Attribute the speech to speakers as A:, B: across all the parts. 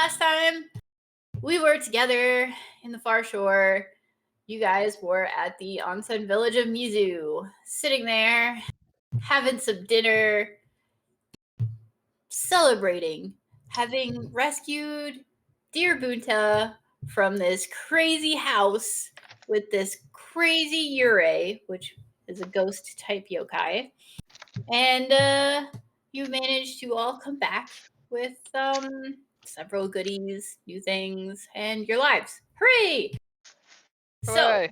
A: last time we were together in the far shore, you guys were at the onsen village of Mizu, sitting there, having some dinner, celebrating, having rescued dear Bunta from this crazy house with this crazy Yurei, which is a ghost type yokai. And you managed to all come back with several goodies, new things, and your lives. Hooray! So
B: Hooray.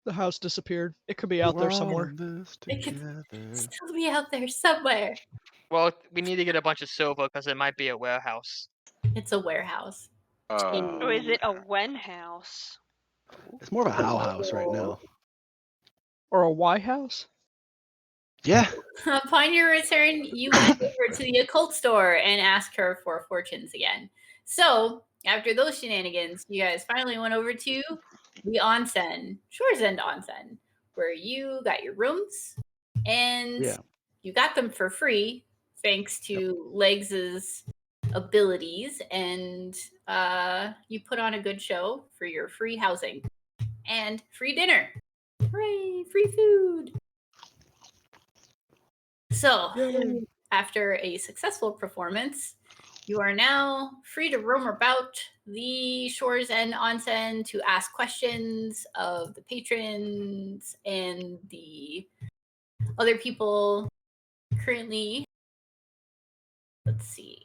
C: The house disappeared. It could be out there
D: We're all
C: somewhere.
D: in this
A: it could
D: together.
A: still be out there somewhere.
B: Well, we need to get a bunch of silver because it might be a warehouse.
A: It's a warehouse.
E: Or is it a Wen house?
D: It's more of a how house right now.
C: Or a Y house?
D: Yeah.
A: Upon your return, you went over to the occult store and asked her for fortunes again. So, after those shenanigans, you guys finally went over to the onsen, Shore's End Onsen, where you got your rooms and
D: Yeah.
A: you got them for free thanks to Legs' abilities, and you put on a good show for your free housing and free dinner. Hooray, free food! So, after a successful performance, you are now free to roam about the Shore's End Onsen to ask questions of the patrons and the other people currently. Let's see.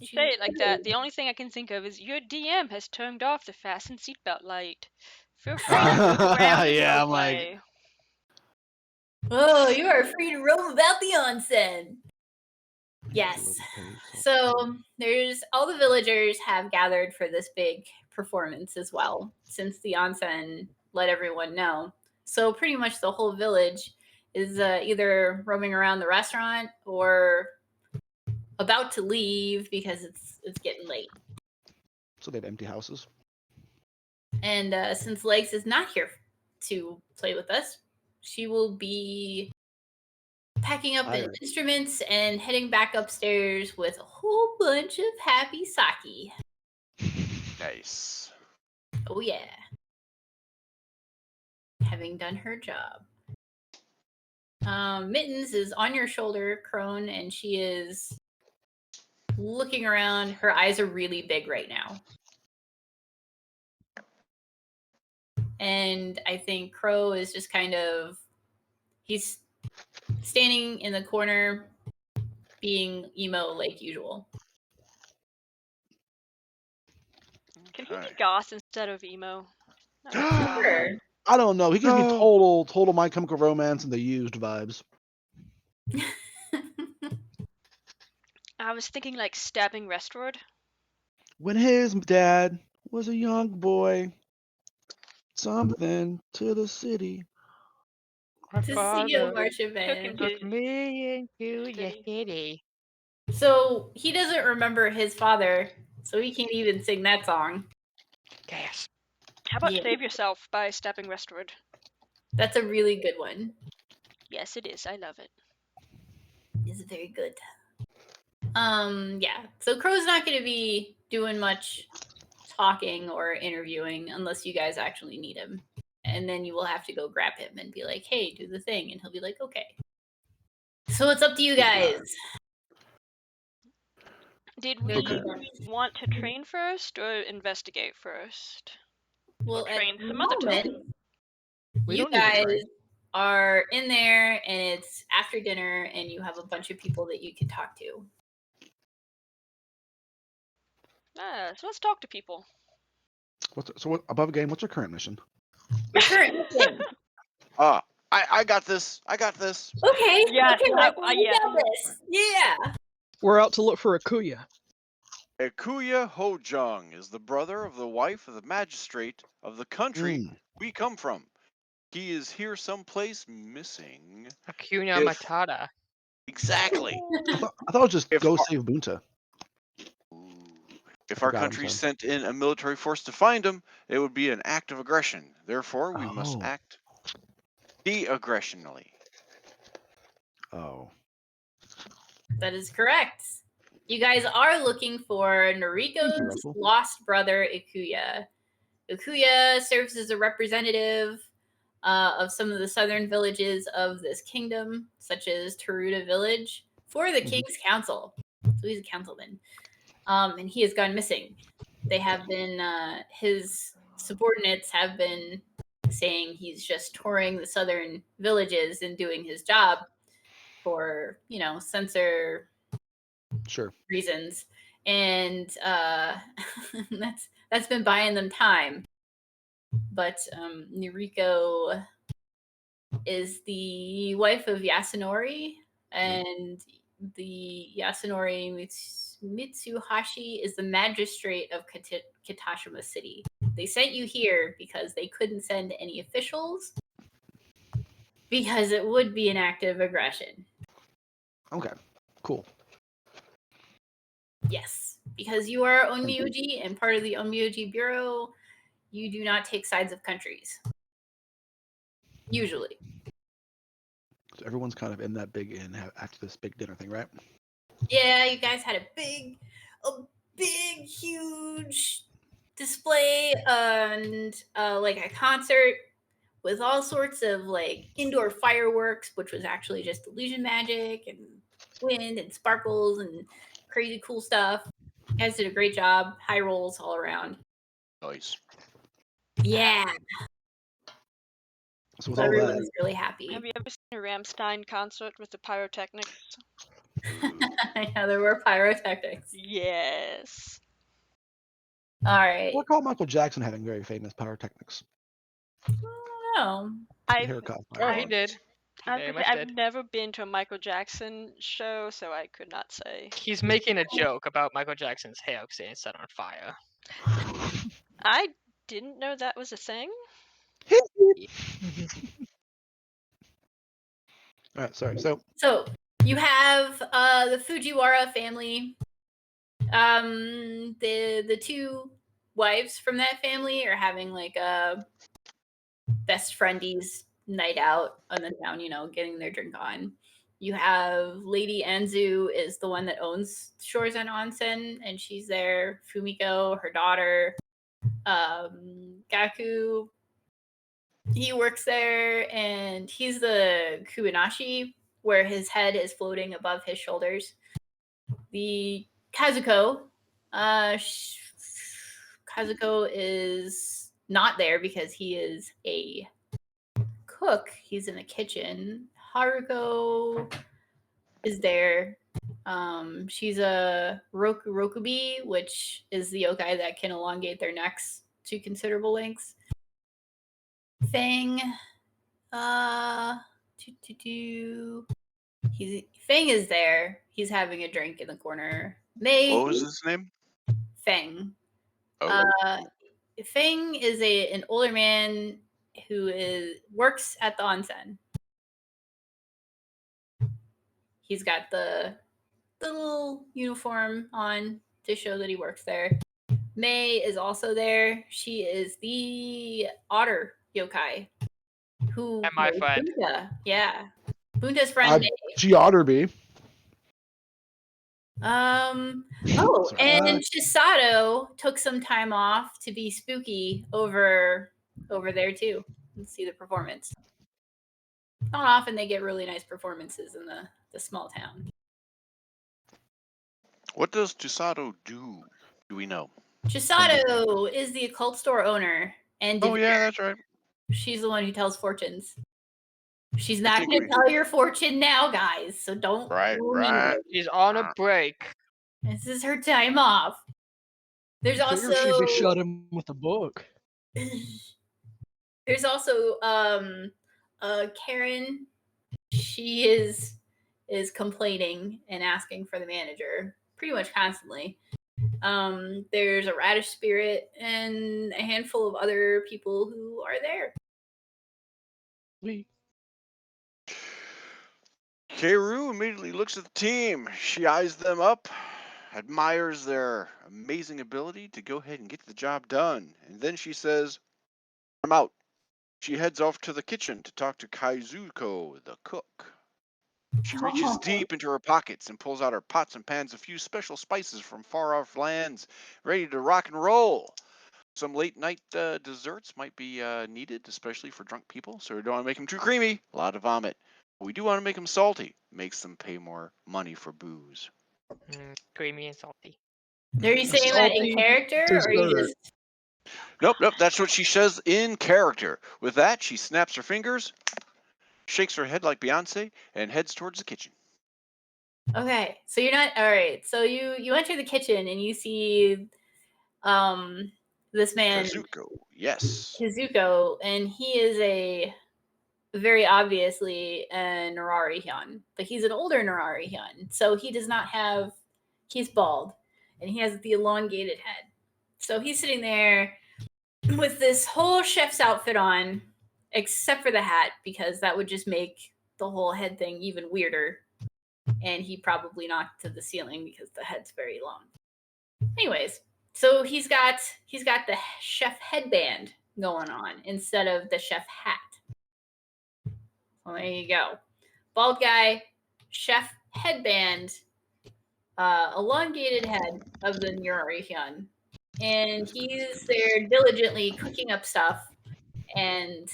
E: You say it like that. The only thing I can think of is your DM has turned off the fasten seatbelt light. Feel free to look around the
D: Yeah, I'm like-
E: roadway.
A: Oh, you are free to roam about the onsen. Yes. So there's all the villagers have gathered for this big performance as well, since the onsen let everyone know. So pretty much the whole village is either roaming around the restaurant or about to leave because it's getting late.
D: So they have empty houses.
A: And since Legs is not here to play with us, she will be packing up the
D: Tired.
A: instruments and heading back upstairs with a whole bunch of happy sake.
F: Nice.
A: Oh yeah. Having done her job. Mittens is on your shoulder, Crone, and she is looking around. Her eyes are really big right now. And I think Crow is just kind of, he's standing in the corner being emo like usual.
E: Can he
F: Okay.
E: be Goss instead of emo?
A: Sure.
D: I don't know. He gives me
F: No.
D: total My Chemical Romance and the Used vibes.
E: I was thinking like stabbing Westward.
D: When his dad was a young boy, something to the city.
B: My
A: To see a
B: father
A: marching
E: Took him
A: band.
B: took me into the
E: City.
B: city.
A: So he doesn't remember his father, so he can't even sing that song.
B: Gas.
E: How about
A: Yeah.
E: save yourself by stabbing Westward?
A: That's a really good one.
E: Yes, it is. I love it.
A: It's very good. Yeah. So Crow's not going to be doing much talking or interviewing unless you guys actually need him. And then you will have to go grab him and be like, hey, do the thing. And he'll be like, okay. So it's up to you guys.
E: Did we
D: Okay.
E: want to train first or investigate first?
A: Well,
E: Or
A: at
E: train
A: the
E: some other
A: moment,
E: time?
C: We
A: you
C: don't need to
A: guys
C: train.
A: are in there and it's after dinner and you have a bunch of people that you can talk to.
E: So let's talk to people.
D: What above game? What's your current mission?
A: Your current mission.
F: I got this. I got this.
A: Okay.
E: Yes,
A: okay,
E: I-
A: Michael, you
E: yes.
A: got this. Yeah.
C: We're out to look for a kuya.
F: Ekuya Hojung is the brother of the wife of the magistrate of the country we come from. He is here someplace missing.
B: Hakuna
F: If-
B: Matata.
F: Exactly.
D: I thought it was just
F: If
D: go
F: our-
D: save Bunta.
F: Ooh. If our
D: Got him,
F: country
D: son.
F: sent in a military force to find him, it would be an act of aggression. Therefore, we must
D: Oh.
F: act de-aggressionally.
D: Oh.
A: That is correct. You guys are looking for
D: Thank you,
A: Noriko's
D: Russell.
A: lost brother, Ikuya. Ikuya serves as a representative of some of the southern villages of this kingdom, such as Taruta Village, for the
D: Mhm.
A: King's Council. So he's a councilman. And he has gone missing. They have been, his subordinates have been saying he's just touring the southern villages and doing his job for, censor
D: Sure.
A: reasons. And that's been buying them time. But Noriko is the wife of Yasunori, and the Yasunori Mitsuhashi is the magistrate of Kitashima City. They sent you here because they couldn't send any officials because it would be an act of aggression.
D: Okay. Cool.
A: Yes, because you are Onmyoji and part of the Onmyoji Bureau, you do not take sides of countries. Usually.
D: So everyone's kind of in that big inn after this big dinner thing, right?
A: Yeah, you guys had a big, huge display and like a concert with all sorts of like indoor fireworks, which was actually just illusion magic and wind and sparkles and crazy cool stuff. You guys did a great job. High rolls all around.
F: Nice.
A: Yeah,
D: So with
A: so
D: all
A: everyone
D: that,
A: was really happy.
E: Have you ever seen a Rammstein concert with the pyrotechnics?
A: Yeah, there were pyrotechnics.
E: Yes.
A: All right.
D: I recall Michael Jackson having very famous pyrotechnics.
A: Oh,
E: I've
D: Haircut.
B: Oh, he did. He
E: I've,
B: very much
E: I've
B: did.
E: never been to a Michael Jackson show, so I could not say.
B: He's making a joke about Michael Jackson's hair getting set on fire.
E: I didn't know that was a thing.
D: All right, sorry. So
A: you have the Fujiwara family. The two wives from that family are having like a best friendies night out on the town, getting their drink on. You have Lady Anzu is the one that owns Shores and Onsen, and she's there. Fumiko, her daughter, Gaku, he works there, and he's the Kuinashi, where his head is floating above his shoulders. The Kazuko, Kazuko is not there because he is a cook. He's in the kitchen. Haruko is there. She's a Rokubi, which is the yokai that can elongate their necks to considerable lengths. Fang, Fang is there. He's having a drink in the corner. May
F: What was his name?
A: Fang.
F: Oh,
A: Fang is an older man who works at the onsen. He's got the little uniform on to show that he works there. May is also there. She is the Otter yokai. Who
B: And my friend.
A: Bunta. Yeah. Bunta's friend May.
D: she ought to be.
A: And
D: Sorry.
A: Chisato took some time off to be spooky over there too and see the performance. Not often they get really nice performances in the small town.
F: what does Chisato do? Do we know?
A: Chisato is the occult store owner, and
F: Oh yeah, that's right.
A: she's the one who tells fortunes. She's
F: I
A: not
F: think
A: going to
F: we-
A: tell your fortune now, guys. So don't.
F: Right,
A: ruin
F: right.
A: it.
B: He's on a break.
A: This is her time off. There's
C: I figured she'd
A: also
C: be shut in with a book.
A: there's also Karen. She is complaining and asking for the manager pretty much constantly. There's a radish spirit and a handful of other people who are there.
F: Keiru immediately looks at the team. She eyes them up, admires their amazing ability to go ahead and get the job done, and then she says, "I'm out." She heads off to the kitchen to talk to Kaizuko, the cook. She reaches deep into her pockets and pulls out her pots and pans a few special spices from far off lands, ready to rock and roll. Some late night desserts might be needed, especially for drunk people, so we don't want to make them too creamy. A lot of vomit. We do want to make them salty. Makes them pay more money for booze.
B: Creamy and salty.
A: Are you saying that in
C: Salty
A: character, or you
C: dessert.
A: just?
F: Nope. That's what she says in character. With that, she snaps her fingers, shakes her head like Beyonce, and heads towards the kitchen.
A: Okay, so you're not all right. So you enter the kitchen and you see this man
F: Kazuko, yes.
A: Kazuko, and he is a very obviously a Narari-hyun, but he's an older Narari-hyun, so he does not have. He's bald, and he has the elongated head. So he's sitting there with this whole chef's outfit on, except for the hat, because that would just make the whole head thing even weirder. And he probably knocked to the ceiling because the head's very long. Anyways, so he's got the chef headband going on instead of the chef hat. Well, there you go. Bald guy, chef headband, elongated head of the Nurari-hyun. And he's there diligently cooking up stuff and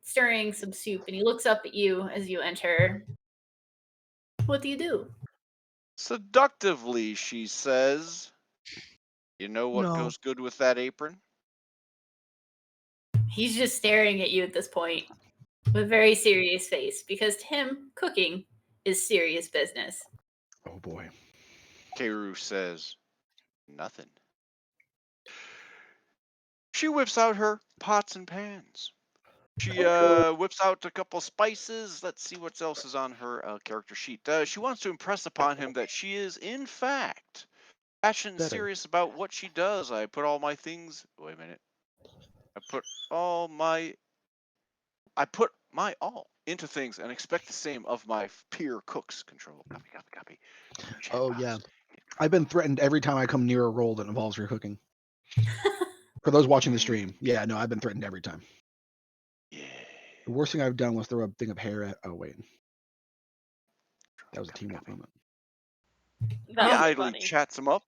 A: stirring some soup. And he looks up at you as you enter. What do you do?
F: Seductively, she says, "You know what
C: No.
F: goes good with that apron?"
A: He's just staring at you at this point with a very serious face because to him, cooking is serious business.
D: Oh boy.
F: Keiru says, "Nothing." She whips out her pots and pans. She whips out a couple spices. Let's see what else is on her character sheet. She wants to impress upon him that she is, in fact, passionate and
D: Better.
F: serious about what she does. I put all my things. Wait a minute. I put my all into things and expect the same of my peer cooks. Control. Copy. Chat
D: Oh
F: box.
D: yeah. I've been threatened every time I come near a role that involves your cooking. For those watching the stream, yeah, no, I've been threatened every time.
F: Yeah.
D: The worst thing I've done was throw a thing of hair at. Oh wait, that was a teamwork moment.
F: He
E: That was
F: idly
E: funny.
F: chats him up,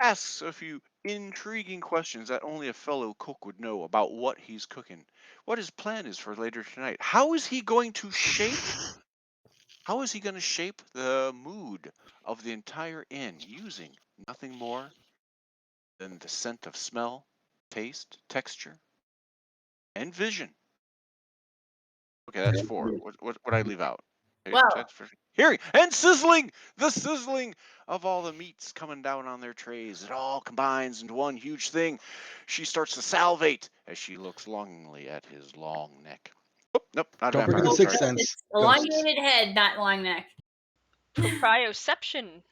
F: asks a few intriguing questions that only a fellow cook would know about what he's cooking, what his plan is for later tonight. How is he going to shape the mood of the entire inn using nothing more than the scent of smell, taste, texture, and vision? Okay, that's 4. What I leave out?
A: Well,
F: Hearing and sizzling, the sizzling of all the meats coming down on their trays. It all combines into one huge thing. She starts to salivate as she looks longingly at his long neck. Oh, nope, not a
D: Don't forget
F: vampire.
D: the
F: I'm
D: sixth
F: sorry.
D: sense.
A: it's elongated head, not long neck.
E: Proprioception.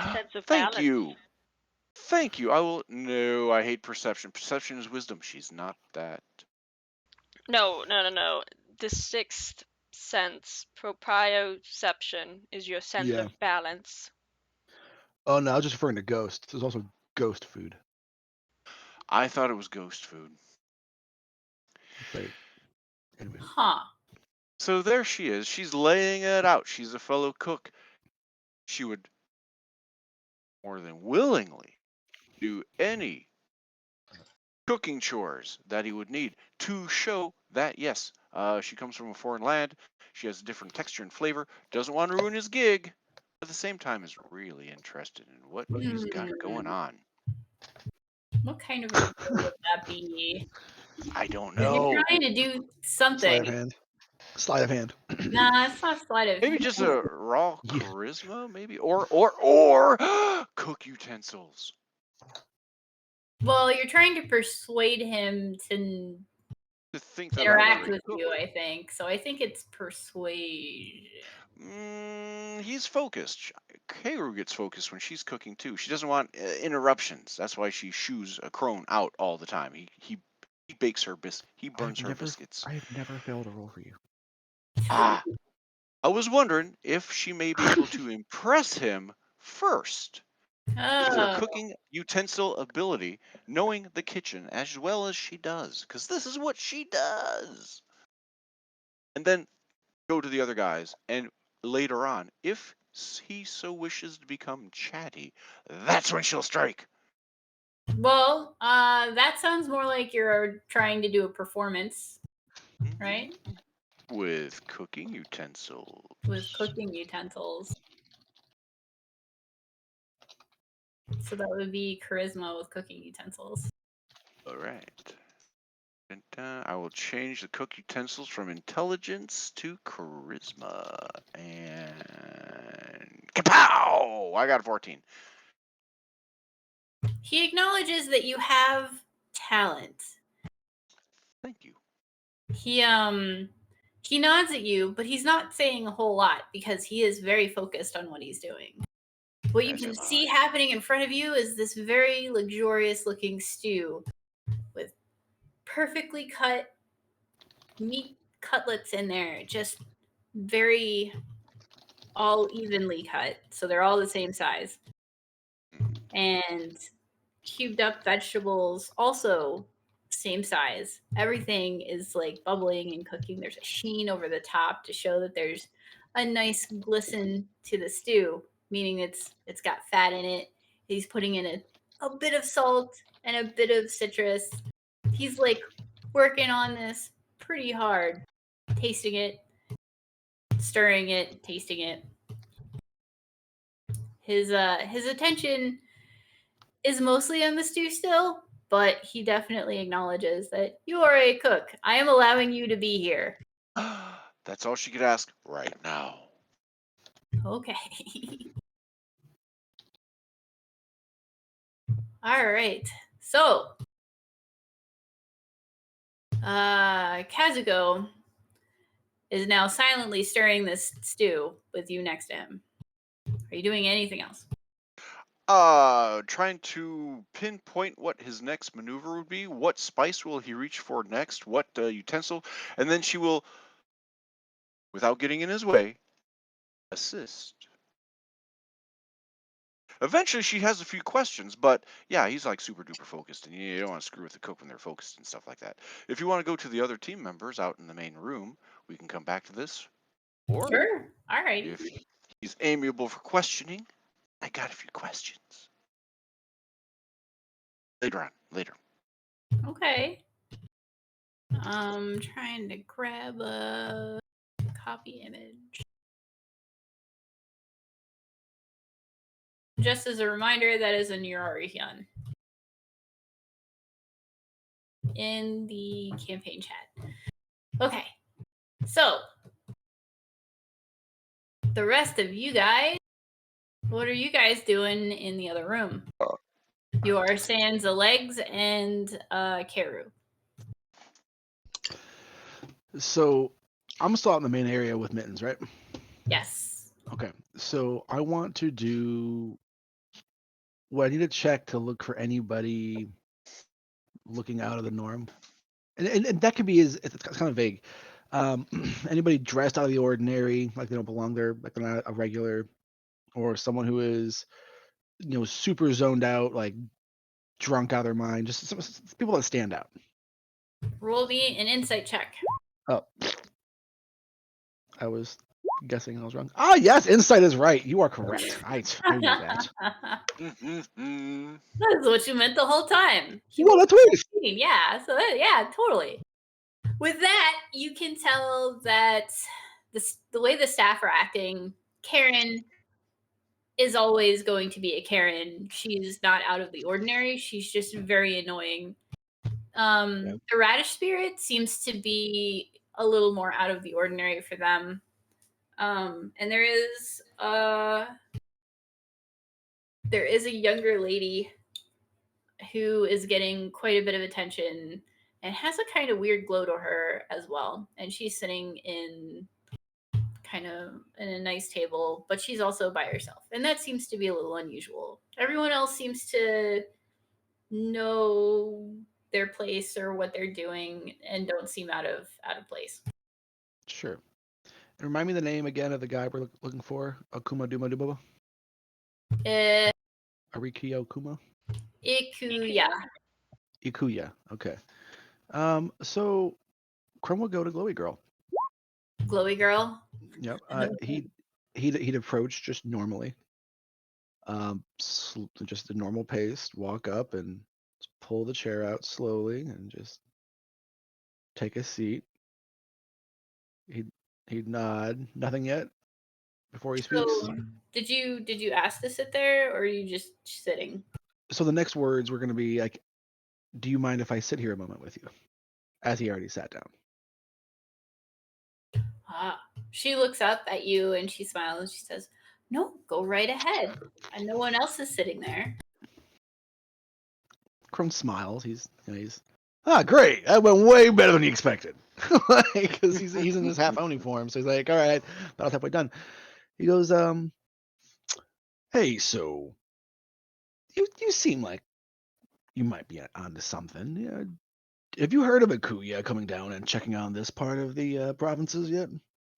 E: Sense of
F: Thank
E: balance.
F: you. Thank you. I will. No, I hate perception. Perception is wisdom. She's not that.
E: No. The sixth sense, proprioception, is your sense
D: Yeah.
E: of balance.
D: Oh no, I was just referring to ghosts. There's also ghost food.
F: I thought it was ghost food.
D: But anyway,
A: Huh.
F: So there she is. She's laying it out. She's a fellow cook. She would more than willingly do any cooking chores that he would need to show that, yes, she comes from a foreign land. She has a different texture and flavor. Doesn't want to ruin his gig. At the same time, is really interested in what he's got going on.
A: What kind of a deal would that be?
F: I don't
A: 'Cause
F: know.
A: you're trying to do
D: sleight of
A: something.
D: hand. Sleight of hand.
A: Nah, it's not sleight of
F: Maybe
A: hand.
F: just a raw
D: Yeah.
F: charisma, maybe, or cook utensils.
A: Well, you're trying to persuade him to
F: To think that
A: interact
F: I'm a
A: with
F: cook.
A: you, I think. So I think it's persuasion.
F: He's focused. Keiru gets focused when she's cooking too. She doesn't want interruptions. That's why she shoos a crone out all the time. He bakes her he burns her biscuits.
D: I have never failed a roll for you.
F: I was wondering if she may be able to impress him first with her
A: Oh,
F: cooking utensil ability, knowing the kitchen as well as she does, because this is what she does. And then go to the other guys and later on, if he so wishes to become chatty, that's when she'll strike.
A: Well, that sounds more like you're trying to do a performance, right?
F: With cooking utensils.
A: With cooking utensils. So that would be charisma with cooking utensils.
F: All right. I will change the cook utensils from intelligence to charisma. And kapow! I got a 14.
A: He acknowledges that you have talent.
F: Thank you.
A: He nods at you, but he's not saying a whole lot because he is very focused on what he's doing. What you
F: As
A: can
F: am
A: see
F: I.
A: happening in front of you is this very luxurious looking stew with perfectly cut meat cutlets in there, just very all evenly cut. So they're all the same size. And cubed up vegetables, also same size. Everything is like bubbling and cooking. There's a sheen over the top to show that there's a nice glisten to the stew, meaning it's got fat in it. He's putting in a bit of salt and a bit of citrus. He's like working on this pretty hard, tasting it, stirring it, tasting it. His attention is mostly on the stew still, but he definitely acknowledges that you are a cook. I am allowing you to be here.
F: That's all she could ask right now.
A: Okay. All right. So, Kazuko is now silently stirring this stew with you next to him. Are you doing anything else?
F: Trying to pinpoint what his next maneuver would be. What spice will he reach for next? What utensil? And then she will, without getting in his way, assist. Eventually, she has a few questions, but yeah, he's like super duper focused, and you don't want to screw with the cook when they're focused and stuff like that. If you want to go to the other team members out in the main room, we can come back to this. Or
A: Sure. All right.
F: if he's amiable for questioning, I got a few questions. Later on, later.
A: Okay. Trying to grab a copy image. Just as a reminder, that is a Nurari-hyun in the campaign chat. Okay, so the rest of you guys, what are you guys doing in the other room? You are sans the legs and Karu.
D: So I'm still out in the main area with Mittens, right?
A: Yes.
D: Okay. So I want to do. Well, I need to check to look for anybody looking out of the norm, and that could be it's kind of vague. Anybody dressed out of the ordinary, like they don't belong there, like they're not a regular, or someone who is, super zoned out, like drunk out of their mind. Just some people that stand out.
A: Roll me an insight check.
D: Oh, I was guessing I was wrong. Ah, yes, insight is right. You are correct. I knew that.
F: Mm-hmm.
A: That is what you meant the whole time.
D: Well, that's weird.
A: Yeah, so yeah, totally. With that, you can tell that the way the staff are acting, Karen is always going to be a Karen. She's not out of the ordinary. She's just very annoying. The Radish Spirit seems to be a little more out of the ordinary for them. And there is a younger lady who is getting quite a bit of attention and has a kind of weird glow to her as well. And she's sitting in kind of in a nice table, but she's also by herself. And that seems to be a little unusual. Everyone else seems to know their place or what they're doing and don't seem out of place.
D: Sure. And remind me the name again of the guy we're looking for. Akuma Duma Dubaba? Arikio Kuma?
A: Ikuya.
D: Ikuya. Okay. So Crumb will go to Glowy Girl.
A: Glowy Girl.
D: Yep. He he'd approach just normally, just a normal pace, walk up and pull the chair out slowly and just take a seat. He'd nod, nothing yet before he speaks.
A: So, did you ask to sit there, or are you just sitting?
D: So the next words were going to be like, "Do you mind if I sit here a moment with you?" As he already sat down.
A: She looks up at you and she smiles and she says, "No, go right ahead. And no one else is sitting there."
D: Crone smiles. He's great. That went way better than he expected. Because he's in his half Oni form, so he's like, all right, that was halfway done. He goes, hey, so you seem like you might be onto something. Yeah, have you heard of Akuya coming down and checking on this part of the provinces yet?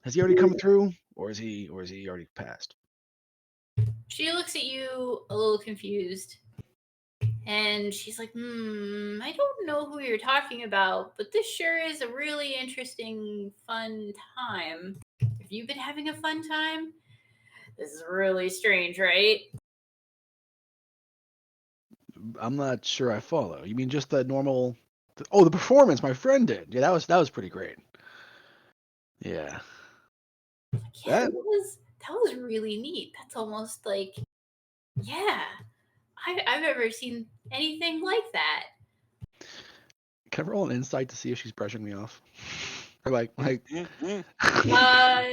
D: Has he already come through, or is he already passed?
A: She looks at you a little confused. And she's like, I don't know who you're talking about, but this sure is a really interesting, fun time. Have you been having a fun time? This is really strange, right?
D: I'm not sure I follow. You mean just the normal? The performance my friend did. Yeah, that was pretty great. Yeah.
A: Yeah, that was really neat. That's almost like, yeah, I've never seen anything like that.
D: Can I roll an insight to see if she's brushing me off? Or like
F: Mhm.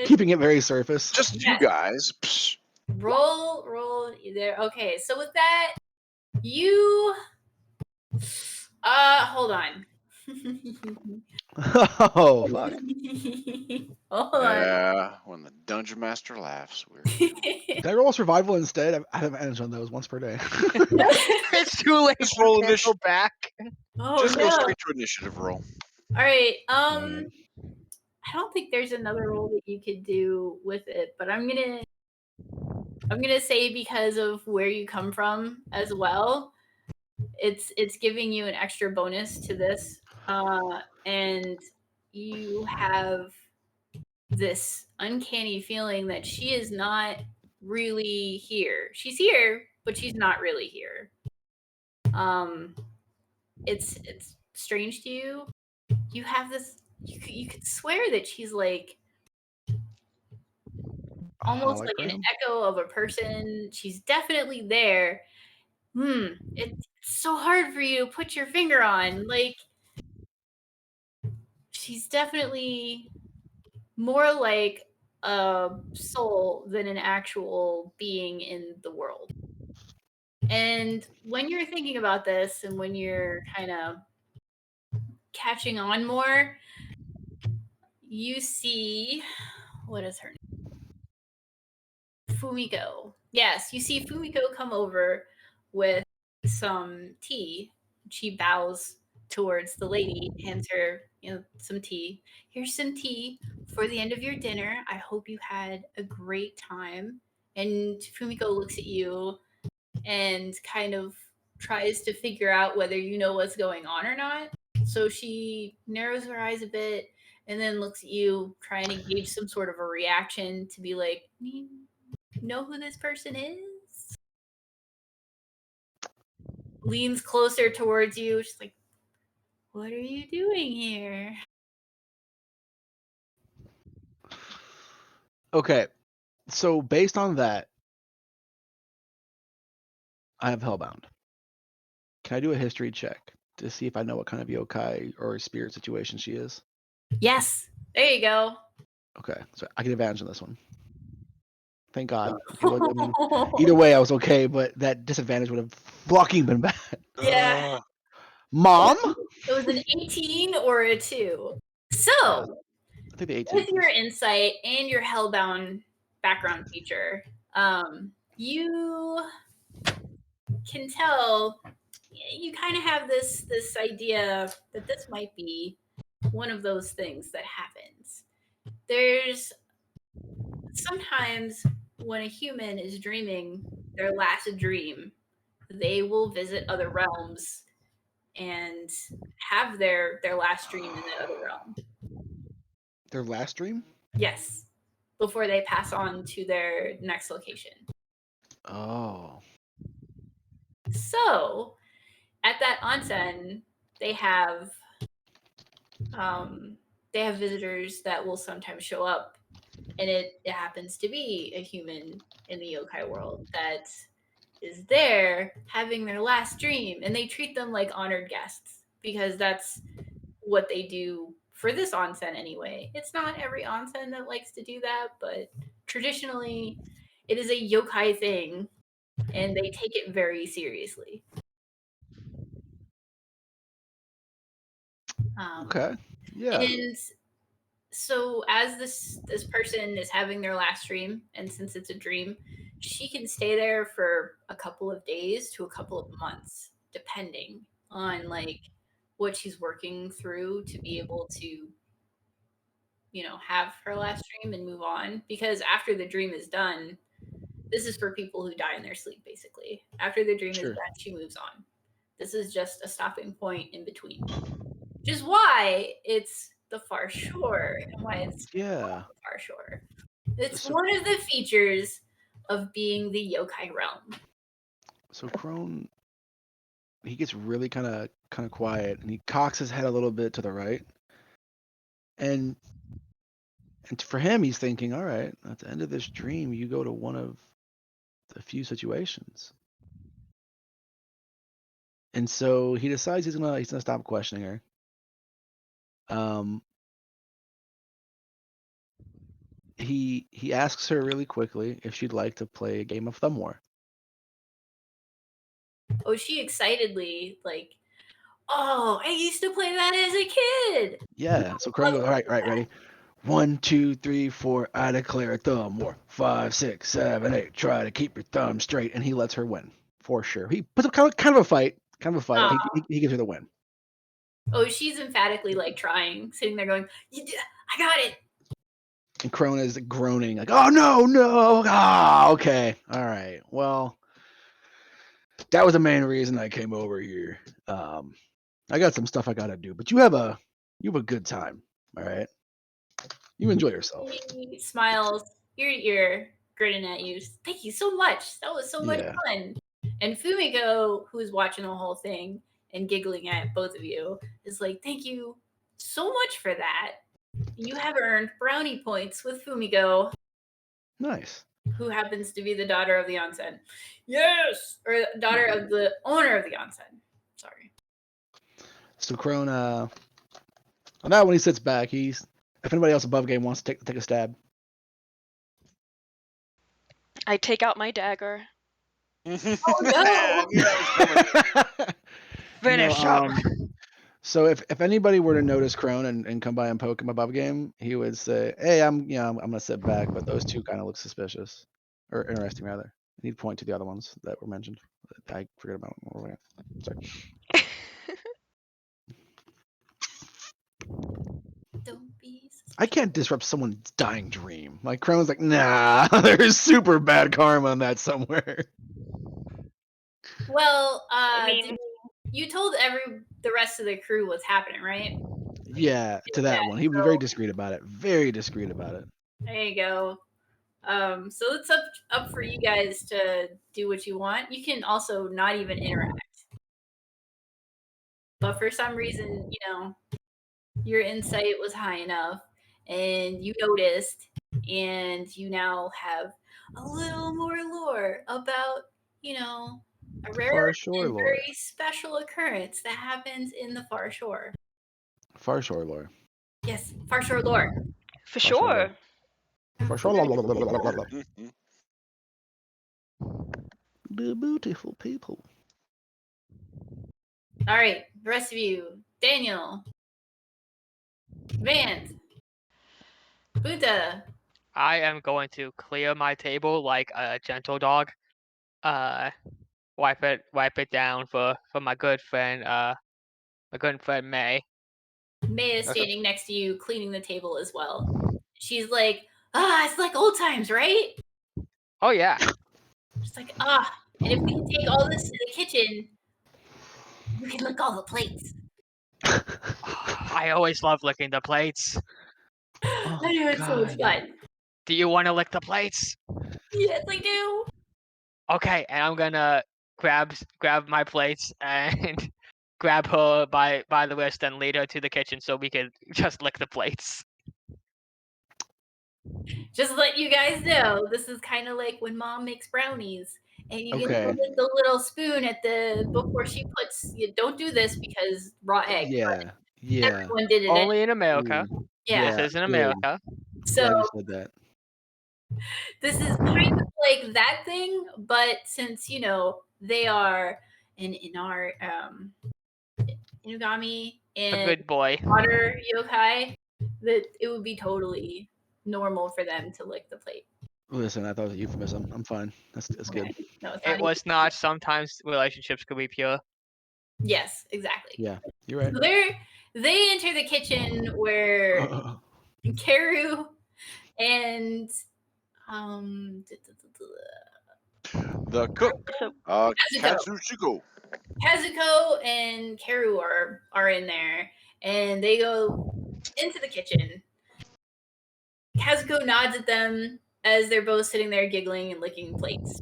D: keeping it very surface.
F: Just
A: Yes.
F: you guys. Psh.
A: Roll there. Okay, so with that, you hold on.
D: Oh fuck.
A: Hold on.
F: Yeah, when the dungeon master laughs, we're
D: Can I roll survival instead? I have advantage on those once per day.
B: It's too late.
F: Just
B: You
F: roll
B: can't
F: initiative.
B: go back.
A: Oh
F: Just
A: no.
F: go straight to initiative roll.
A: All right.
D: Alright.
A: I don't think there's another roll that you could do with it, but I'm gonna say because of where you come from as well, it's giving you an extra bonus to this, and you have this uncanny feeling that she is not really here. She's here, but she's not really here. It's strange to you. You have this. You could swear that she's like almost like an
D: Hologram?
A: echo of a person. She's definitely there. It's so hard for you to put your finger on. Like, she's definitely more like a soul than an actual being in the world. And when you're thinking about this and when you're kind of catching on more, you see, what is her name? Fumiko. Yes, you see Fumiko come over with some tea. She bows towards the lady, hands her, some tea. Here's some tea for the end of your dinner. I hope you had a great time. And Fumiko looks at you and kind of tries to figure out whether you know what's going on or not. So she narrows her eyes a bit and then looks at you, trying to gauge some sort of a reaction to be like, know who this person is? Leans closer towards you. She's like, what are you doing here?
D: Okay. So based on that, I have Hellbound. Can I do a history check to see if I know what kind of yokai or spirit situation she is?
A: Yes. There you go.
D: Okay. So I get advantage on this one. Thank God. Either way, I was okay, but that disadvantage would have fucking been bad.
A: Yeah.
D: Mom?
A: It was an 18 or a 2. So,
D: I think the 18.
A: with your insight and your Hellbound background feature, you can tell you kind of have this idea that this might be one of those things that happens. There's sometimes when a human is dreaming their last dream, they will visit other realms and have their last dream in that other realm.
D: Their last dream?
A: Yes. before they pass on to their next location.
D: Oh.
A: So at that onsen, they have visitors that will sometimes show up, and it happens to be a human in the yokai world that is there having their last dream, and they treat them like honored guests because that's what they do for this onsen anyway. It's not every onsen that likes to do that, but traditionally it is a yokai thing, and they take it very seriously.
D: Okay. Yeah.
A: And so as this person is having their last dream, and since it's a dream, she can stay there for a couple of days to a couple of months, depending on like what she's working through to be able to, have her last dream and move on. Because after the dream is done, this is for people who die in their sleep, basically. After the dream is
D: Sure.
A: done, she moves on. This is just a stopping point in between, which is why it's the far shore and why it's
D: Yeah.
A: the far shore. It's
D: So-
A: one of the features of being the yokai realm.
D: So Crone, he gets really kind of quiet, and he cocks his head a little bit to the right, and for him, he's thinking, all right, at the end of this dream, you go to one of the few situations. And so he decides he's gonna stop questioning her. He asks her really quickly if she'd like to play a game of Thumb War.
A: Oh, she excitedly like, oh, I used to play that as a kid.
D: Yeah. So Crone goes, all right, ready. 1, 2, 3, 4. I declare a thumb war. 5, 6, 7, 8. Try to keep your thumb straight, and he lets her win for sure. He puts up kind of a fight. He gives her the win.
A: Oh, she's emphatically like trying, sitting there going, I got it.
D: And Crone is groaning like, oh no. Ah, okay, all right. Well, that was the main reason I came over here. I got some stuff I gotta do, but you have a good time, all right? You enjoy yourself.
A: He smiles ear to ear, grinning at you. Thank you so much. That was so much
D: Yeah.
A: fun. And Fumiko, who's watching the whole thing and giggling at both of you, is like, thank you so much for that. You have earned brownie points with Fumiko,
D: Nice.
A: who happens to be the daughter of the onsen. Yes! Or daughter of the owner of the onsen. Sorry.
D: So Crone, on that when he sits back, if anybody else above game wants to take a stab.
E: I take out my dagger.
A: Oh no!
E: Finish him.
D: So if anybody were to notice Crone and come by and poke him above game, he would say, "Hey, I'm gonna sit back, but those two kind of look suspicious, or interesting rather." And he'd point to the other ones that were mentioned. I forget about them. Sorry.
A: Don't be
D: I can't disrupt someone's dying dream. Like Crone's like, nah, there's super bad karma on that somewhere.
A: Well,
E: I mean,
A: you told the rest of the crew what's happening, right?
D: Yeah, to that one. He was very discreet about it. Very discreet about it.
A: There you go. So it's up for you guys to do what you want. You can also not even interact. But for some reason, your insight was high enough and you noticed, and you now have a little more lore about, a rare
D: Far Shore
A: and
D: lore.
A: very special occurrence that happens in the Far Shore.
D: Far Shore lore.
A: Yes, Far Shore lore.
E: for
D: Far Shore
E: sure.
D: lore. Far Shore lore. The beautiful people.
A: All right, the rest of you. Daniel. Vance. Buddha.
B: I am going to clear my table like a gentle dog. Wipe it down for my good friend May.
A: May is standing next to you, cleaning the table as well. She's like, it's like old times, right?
B: Oh yeah.
A: She's like, and if we can take all this to the kitchen, you can lick all the plates.
B: I always love licking the plates.
D: Oh,
A: I know it's so much
D: God.
A: fun.
B: Do you want to lick the plates?
A: Yes, I do.
B: Okay, and I'm gonna grab my plates and grab her by the wrist and lead her to the kitchen so we could just lick the plates.
A: Just to let you guys know, this is kind of like when mom makes brownies, and you get
D: Okay.
A: the little spoon at the before she puts. You don't do this because raw egg.
D: Yeah. Yeah.
A: Everyone did it.
B: Only in America.
D: Ooh,
A: Yeah.
B: This is in
D: good.
B: America.
A: So
D: Glad you said that.
A: this is kind of like that thing, but since they are in our Inugami
B: A
A: and
B: good boy.
A: Otter yokai, that it would be totally normal for them to lick the plate.
D: Listen, I thought it was a euphemism. I'm fine. That's good.
A: Okay. No, it's
B: It
A: not.
B: was not. Sometimes relationships could be pure.
A: Yes, exactly.
D: Yeah, you're right.
A: So they enter the kitchen where Karu and
F: The cook,
E: So
F: Kazuchiko.
A: Kazuko and Karu are in there, and they go into the kitchen. Kazuko nods at them as they're both sitting there giggling and licking plates.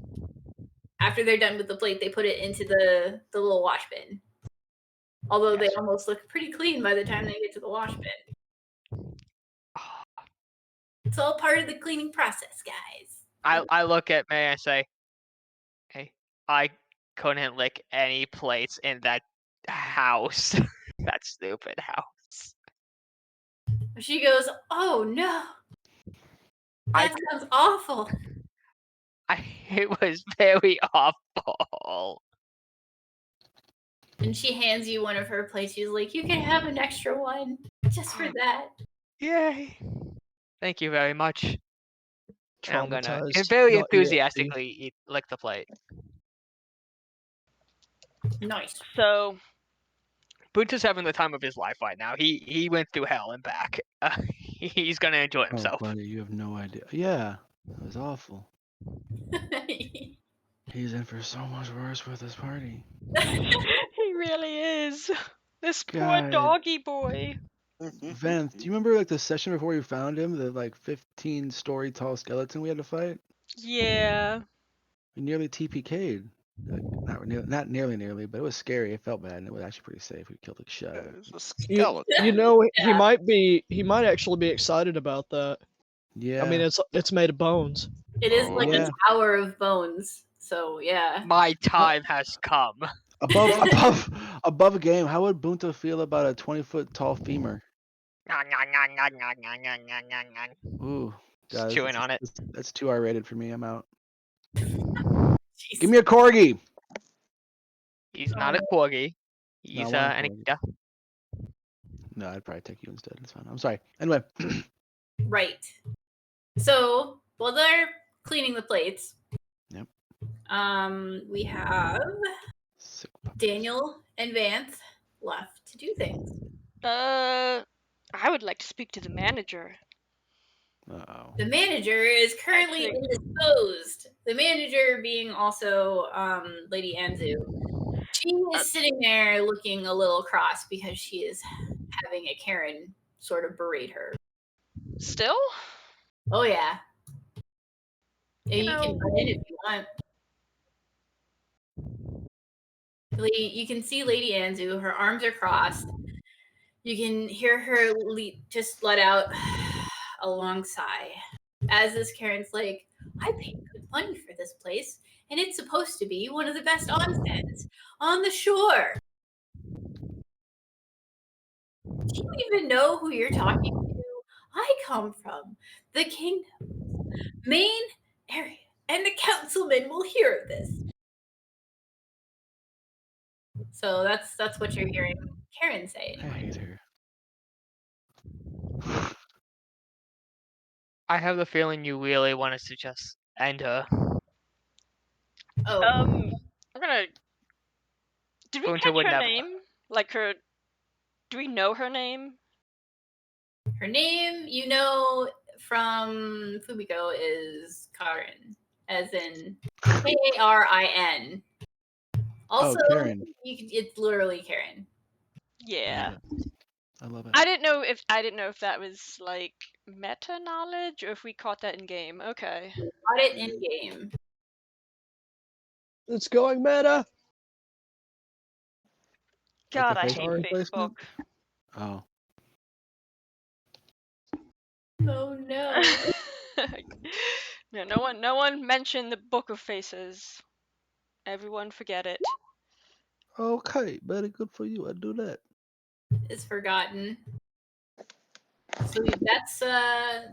A: After they're done with the plate, they put it into the little wash bin. Although they
B: Yes.
A: almost look pretty clean by the time they get to the wash bin. It's all part of the cleaning process, guys.
B: I look at May and say, "Hey, I couldn't lick any plates in that house. That stupid house."
A: She goes, "Oh no,
B: I-
A: that sounds awful."
B: It was very awful.
A: And she hands you one of her plates. She's like, "You can have an extra one just for that."
B: Yay! Thank you very much. And I'm gonna
C: Traumatized,
B: very
C: not EXP.
B: enthusiastically lick the plate.
A: Nice.
E: so
B: Bunta's having the time of his life right now. He went through hell and back. He's gonna enjoy
D: Oh,
B: himself.
D: buddy, you have no idea. Yeah, that was awful. He's in for so much worse with this party.
E: he really is. This poor
D: God.
E: doggy boy.
D: Vance, do you remember like the session before we found him? The like 15-story tall skeleton we had to fight?
E: Yeah.
D: We nearly TPK'd. Like, not nearly, but it was scary. It felt bad, and it was actually pretty safe. We killed the shit out of it.
F: It's a skeleton.
C: You know,
A: Yeah.
C: he might actually be excited about that.
D: Yeah.
C: I mean, it's made of bones.
A: It is like
D: Yeah.
A: a tower of bones. So yeah.
B: My time has come.
D: above a game. How would Bunta feel about a 20-foot tall femur? Ooh,
B: Just
D: guys,
B: chewing on it.
D: That's too R-rated for me. I'm out.
A: Jeez.
D: Give me a corgi.
B: He's not a corgi.
D: No, I
B: He's
D: want a
B: an
D: corgi.
B: Akita.
D: No, I'd probably take you instead. It's fine. I'm sorry. Anyway.
A: Right. So while they're cleaning the plates,
D: Yep.
A: We have
D: Sick puppy.
A: Daniel and Vance left to do things.
E: I would like to speak to the manager.
D: Uh-oh.
A: The manager is currently
E: Actually-
A: indisposed. The manager being also Lady Anzu. She is sitting there looking a little cross because she is having a Karen sort of berate her.
E: Still?
A: Oh yeah. Yeah,
E: You
A: you can
E: know-
A: put in if you want. You can see Lady Anzu. Her arms are crossed. You can hear her just let out a long sigh. As this Karen's like, "I paid good money for this place, and it's supposed to be one of the best onsens on the shore. Do you even know who you're talking to? I come from the kingdom's main area, and the councilman will hear of this." So that's what you're hearing Karen say.
D: I hate her.
B: I have the feeling you really want us to just end her.
A: Oh,
E: I'm gonna. Did we
B: Bunta
E: catch
B: would
E: her
B: never.
E: name? Like her. Do we know her name?
A: her name, you know, from Fumiko is Karin, as in Karin. Also,
D: Karen.
A: it's literally Karen.
E: Yeah.
D: I love it.
E: I didn't know if that was like meta knowledge or if we caught that in game. Okay.
A: Got it in game.
C: It's going meta.
E: God, I
D: face
E: hate
D: replacement?
E: Facebook.
D: Oh.
A: Oh no.
E: No, no one mentioned the Book of Faces. Everyone forget it.
D: Okay, very good for you. I do that.
A: It's forgotten. So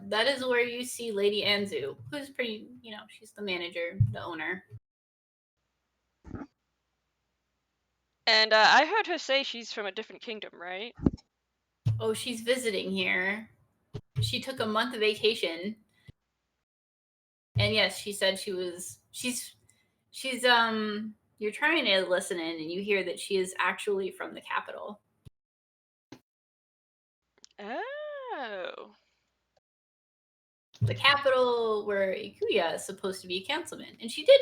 A: that is where you see Lady Anzu, who's pretty, she's the manager, the owner.
E: And I heard her say she's from a different kingdom, right?
A: Oh, she's visiting here. She took a month of vacation. And yes, she said she's you're trying to listen in and you hear that she is actually from the capital.
E: Oh.
A: The capital where Ikuya is supposed to be a councilman. And she did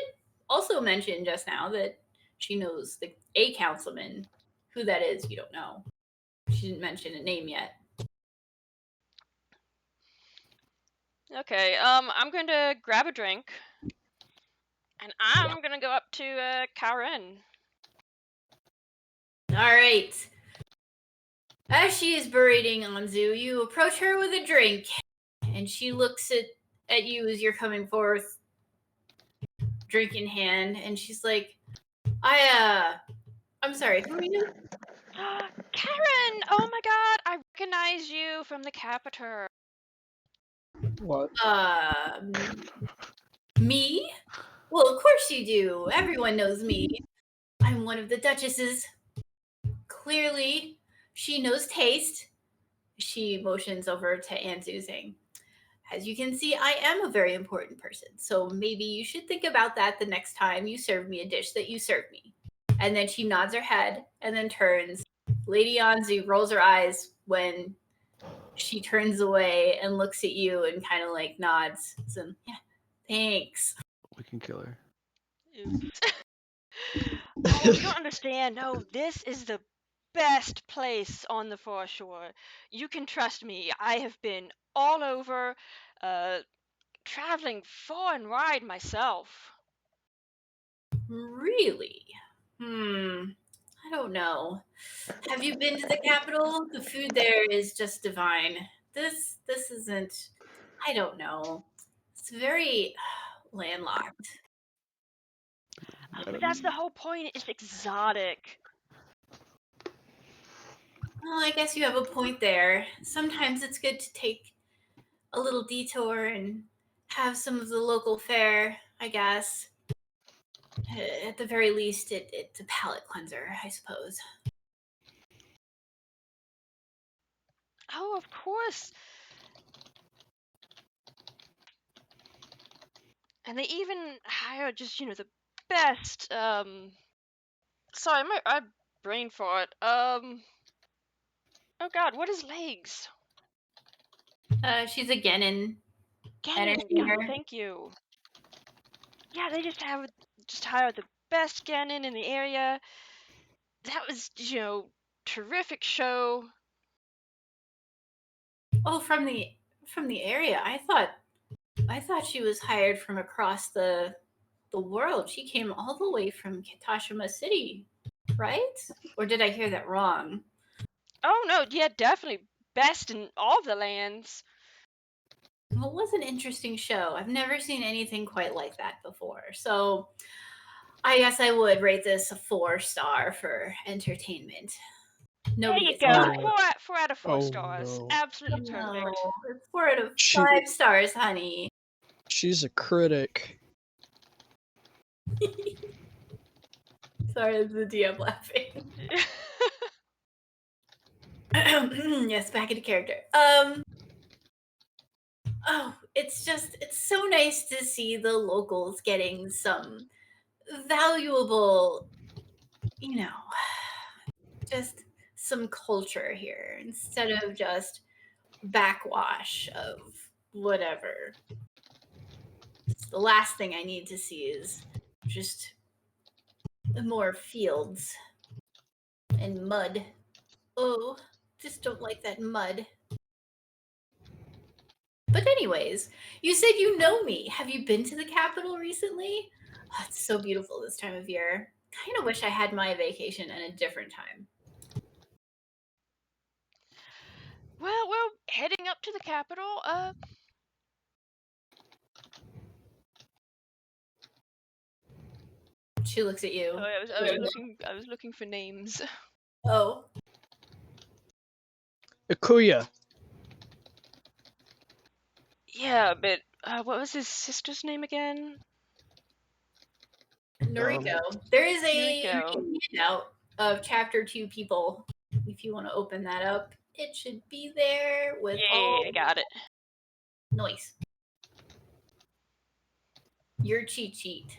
A: also mention just now that she knows a councilman. Who that is, you don't know. She didn't mention a name yet.
E: Okay, I'm going to grab a drink. And I'm going to go up to Karen.
A: All right. As she is berating Anzu, you approach her with a drink, and she looks at you as you're coming forth, drink in hand, and she's like, I'm sorry, who are you?
E: Karen! Oh my god, I recognize you from the capital.
C: What?
A: Me? Well, of course you do. Everyone knows me. I'm one of the duchesses. Clearly, she knows taste. She motions over to Anzu, saying, as you can see, I am a very important person. So maybe you should think about that the next time you serve me a dish that you serve me. And then she nods her head and then turns. Lady Anzu rolls her eyes when she turns away and looks at you and kind of like nods. So, yeah, thanks.
D: We can kill her.
E: Oops. Oh, you don't understand. No, this is the best place on the foreshore. You can trust me. I have been all over, traveling far and wide myself.
A: Really? I don't know. Have you been to the capital? The food there is just divine. This isn't, I don't know. It's very landlocked.
E: But that's the whole point. It's exotic.
A: Well, I guess you have a point there. Sometimes it's good to take a little detour and have some of the local fare, I guess. At the very least, it's a palate cleanser, I suppose.
E: Oh, of course. And they even hire just, the best, sorry, I brain fart. Oh god, what is legs?
A: She's a Genin
E: Ganon,
A: entertainer.
E: thank you. Yeah, they just hire the best Ganon in the area. That was, terrific show.
A: Oh, from the area. I thought she was hired from across the world. She came all the way from Kitashima City, right? Or did I hear that wrong?
E: Oh no, yeah, definitely best in all the lands.
A: Well, it was an interesting show. I've never seen anything quite like that before. So I guess I would rate this a 4-star for entertainment. Nobody
E: There you
A: gets
E: go.
A: it.
E: 4 out of 4 stars.
C: No.
E: Absolutely perfect.
A: No, it's 4 out of
C: She-
A: 5 stars, honey.
C: She's a critic.
A: Sorry, that's the DM laughing. Yes, back into character. Oh, it's so nice to see the locals getting some valuable, just some culture here instead of just backwash of whatever. The last thing I need to see is just more fields and mud. Oh, just don't like that mud. But anyways, you said you know me. Have you been to the capital recently? Oh, it's so beautiful this time of year. Kind of wish I had my vacation at a different time.
E: Well, we're heading up to the capital.
A: She looks at you.
E: Sorry, I was looking for names.
A: Oh,
C: Ikuya.
E: Yeah, but what was his sister's name again?
A: Noriko. There is a
E: Noriko.
A: handout of chapter 2 people. If you want to open that up, it should be there with all
E: I got it.
A: noise. Your cheat sheet.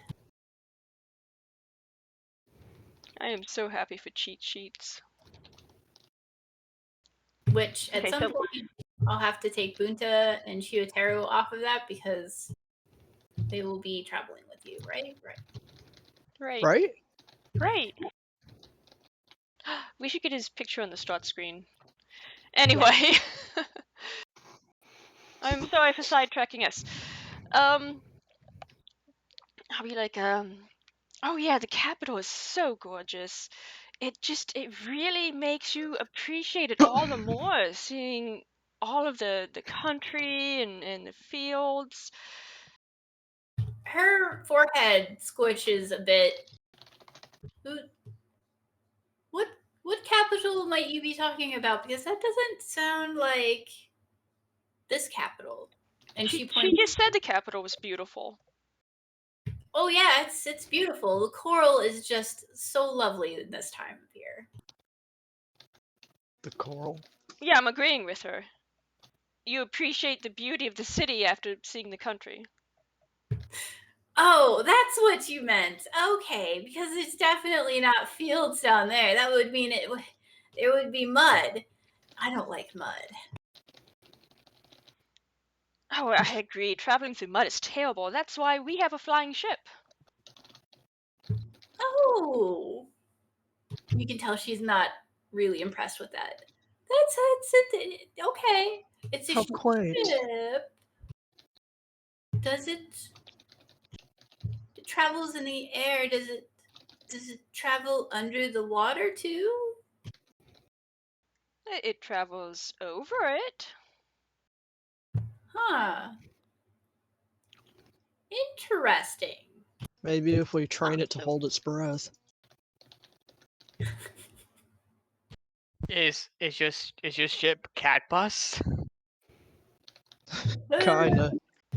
E: I am so happy for cheat sheets.
A: Which at
E: Okay,
A: some point I'll have to take Bunta and Shiotaro off of that because they will be traveling with you, right? Right.
E: Right.
C: Right?
E: We should get his picture on the start screen. Anyway. I'm sorry for sidetracking us. I'll be like, oh yeah, the capital is so gorgeous. It really makes you appreciate it all the more, seeing all of the country and the fields.
A: Her forehead squishes a bit. What capital might you be talking about? Because that doesn't sound like this capital. And she
E: She just said the capital was beautiful.
A: Oh yeah, it's beautiful. The coral is just so lovely this time of year.
C: The coral.
E: Yeah, I'm agreeing with her. You appreciate the beauty of the city after seeing the country.
A: Oh, that's what you meant. Okay, because it's definitely not fields down there. That would mean it would be mud. I don't like mud.
E: Oh, I agree. Traveling through mud is terrible. That's why we have a flying ship.
A: Oh. You can tell she's not really impressed with that. Okay. It's a
C: How quaint.
A: ship. Does it travels in the air? Does it travel under the water too?
E: It travels over it.
A: Huh. Interesting.
C: Maybe if we train it to hold its breath.
B: Is your ship cat bus?
C: Kinda.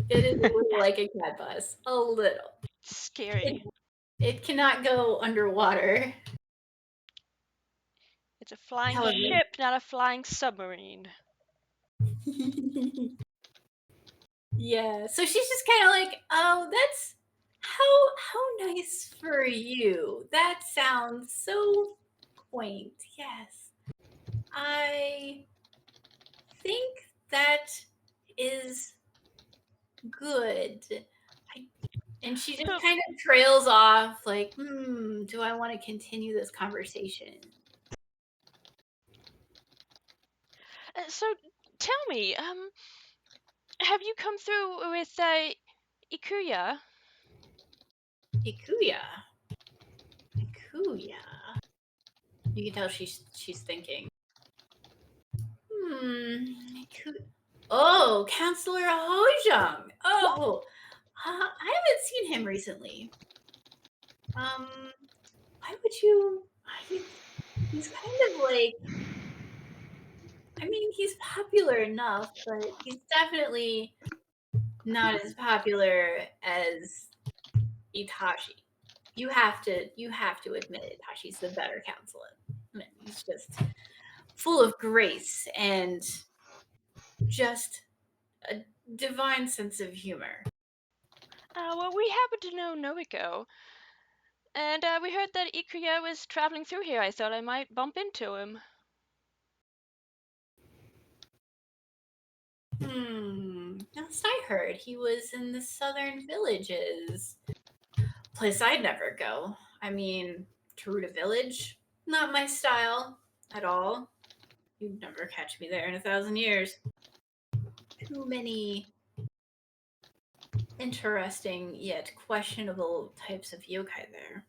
A: It is a little like a cat bus. A little.
E: Scary.
A: It cannot go underwater.
E: It's a flying
A: However-
E: ship, not a flying submarine.
A: Yeah. So she's just kind of like, oh, that's how nice for you. That sounds so quaint. Yes. I think that is good. And she just kind of trails off like, do I want to continue this conversation?
E: So tell me, have you come through with Ikuya?
A: Ikuya. You can tell she's thinking. Oh, Counselor Hojung. Oh, I haven't seen him recently. Why would you? He's kind of like. I mean, he's popular enough, but he's definitely not as popular as Itachi. You have to admit Itachi's the better counselor. I mean, he's just full of grace and just a divine sense of humor.
E: Well, we happen to know Noiko. And we heard that Ikuya was traveling through here. I thought I might bump into him.
A: Last I heard, he was in the southern villages. Place I'd never go. I mean, Taruta Village, not my style at all. You'd never catch me there in 1,000 years. Too many interesting yet questionable types of yokai there.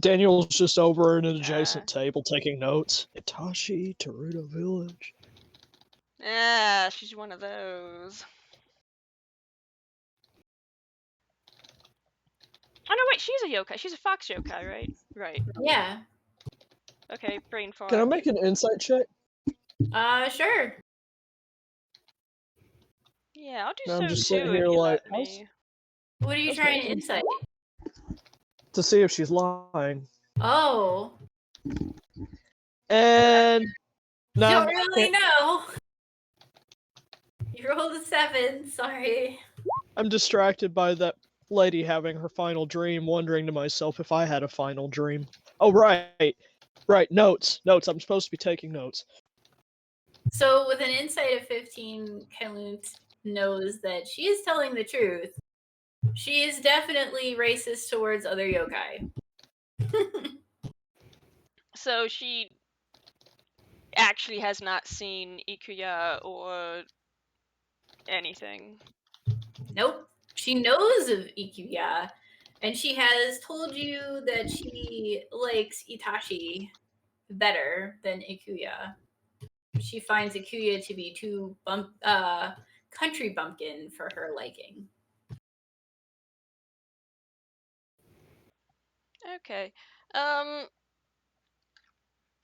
C: Daniel's just over at an adjacent table taking notes. Itachi, Teruta Village.
E: Ah, she's one of those. Oh no, wait, she's a yokai. She's a fox yokai, right? Right.
A: Yeah.
E: Okay, brain fart.
C: Can I make an insight check?
A: Sure.
E: Yeah, I'll do
C: No,
E: so
C: I'm just
E: too
C: sitting
E: if
C: here
E: you
C: like,
E: let me.
A: What are you
C: How's
A: trying to
C: Megan?
A: insight?
C: to see if she's lying.
A: Oh.
C: And
A: You
C: no,
A: don't really know. You rolled a 7, sorry.
C: I'm distracted by that lady having her final dream, wondering to myself if I had a final dream. Oh, right. Right, notes. Notes. I'm supposed to be taking notes.
A: So with an insight of 15, Kalunt knows that she is telling the truth. She is definitely racist towards other yokai.
E: So she actually has not seen Ikuya or anything.
A: Nope. She knows of Ikuya, and she has told you that she likes Itachi better than Ikuya. She finds Ikuya to be too country bumpkin for her liking.
E: Okay.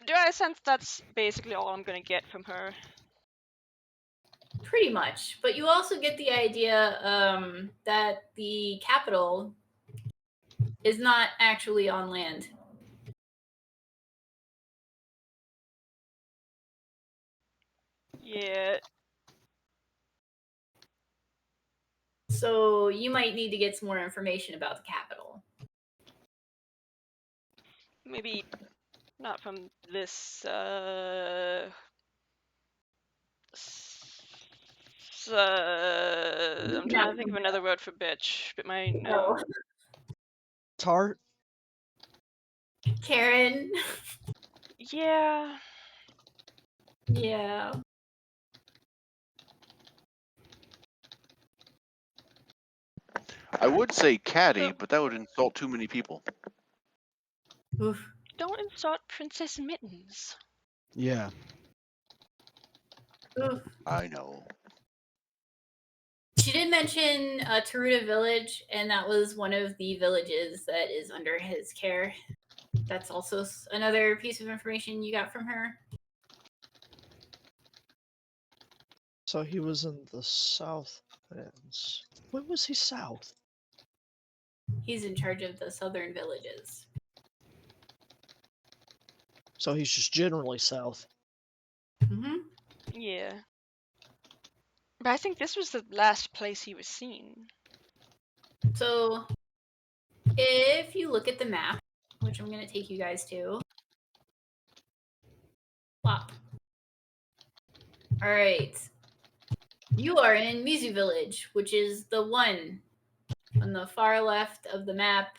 E: Do I sense that's basically all I'm gonna get from her?
A: Pretty much. But you also get the idea that the capital is not actually on land.
E: Yeah.
A: So you might need to get some more information about the capital.
E: Maybe not from this, I'm trying to think of another word for bitch, but no.
C: Tart?
A: Karen.
E: Yeah.
A: Yeah.
F: I would say catty, but that would insult too many people.
A: Oof.
E: Don't insult Princess Mittens.
D: Yeah.
A: Oof.
F: I know.
A: She did mention Teruta Village, and that was one of the villages that is under his care. That's also another piece of information you got from her.
C: So he was in the south. When was he south?
A: He's in charge of the southern villages.
C: So he's just generally south.
A: Mm-hmm.
E: Yeah. But I think this was the last place he was seen.
A: So if you look at the map, which I'm going to take you guys to. Plop. All right. You are in Mizu Village, which is the one on the far left of the map.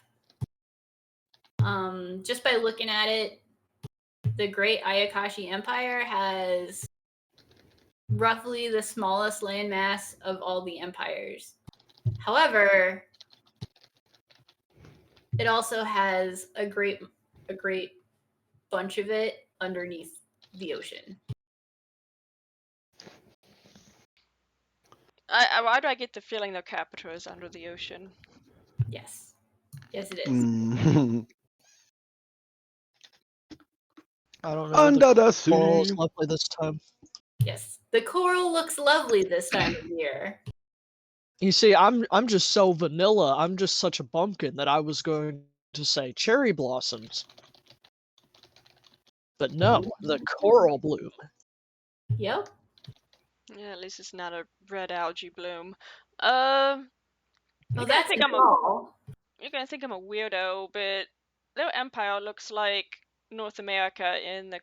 A: Just by looking at it, the Great Ayakashi Empire has roughly the smallest landmass of all the empires. However, it also has a great bunch of it underneath the ocean.
E: Why do I get the feeling the capital is under the ocean?
A: Yes. Yes, it is.
C: I don't know.
D: Under the
C: coral is
D: sea.
C: lovely this time.
A: Yes. The coral looks lovely this time of year.
C: You see, I'm just so vanilla. I'm just such a bumpkin that I was going to say cherry blossoms. But no, the coral bloom.
A: Yep.
E: Yeah, at least it's not a red algae bloom.
A: Well, that's
E: You're gonna think I'm a weirdo, but their empire looks like North America in the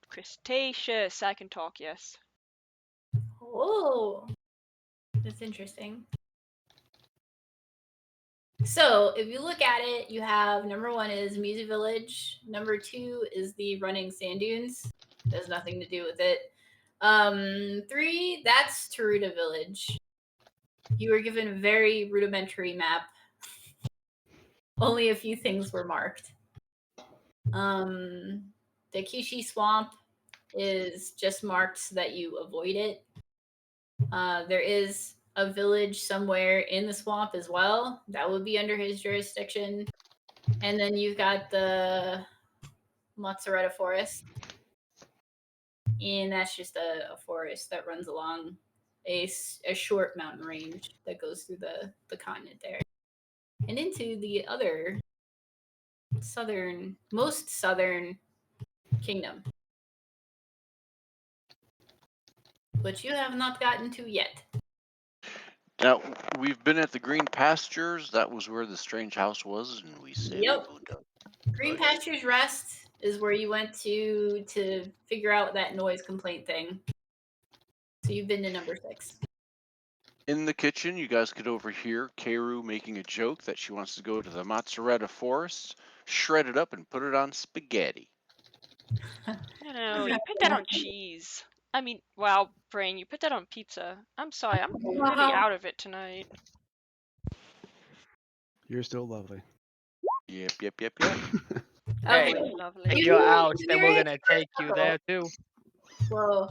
E: Cretaceous. I can talk, yes.
A: Oh, that's interesting. So if you look at it, you have number 1 is Mizu Village. Number 2 is the running sand dunes. Has nothing to do with it. 3, that's Taruta Village. You were given a very rudimentary map. Only a few things were marked. The Kishi Swamp is just marked so that you avoid it. There is a village somewhere in the swamp as well. That would be under his jurisdiction. And then you've got the Mozzarella Forest. And that's just a forest that runs along a short mountain range that goes through the continent there. And into the other most southern kingdom, which you have not gotten to yet.
F: Now, we've been at the Green Pastures. That was where the strange house was, and we said,
A: Yep.
F: Ubuntu.
A: Green Pastures Rest is where you went to figure out that noise complaint thing. So you've been to number 6.
F: In the kitchen, you guys could overhear Karu making a joke that she wants to go to the Mozzarella Forest, shred it up, and put it on spaghetti.
E: No, you put that on cheese. I mean, wow, Brain, you put that on pizza. I'm sorry, I'm really out of it tonight.
D: You're still lovely.
F: Yep.
B: Hey,
A: Okay.
E: Lovely.
B: if
A: You
B: you're out, then
A: hear
B: we're
A: it
B: gonna take you there too.
A: Whoa.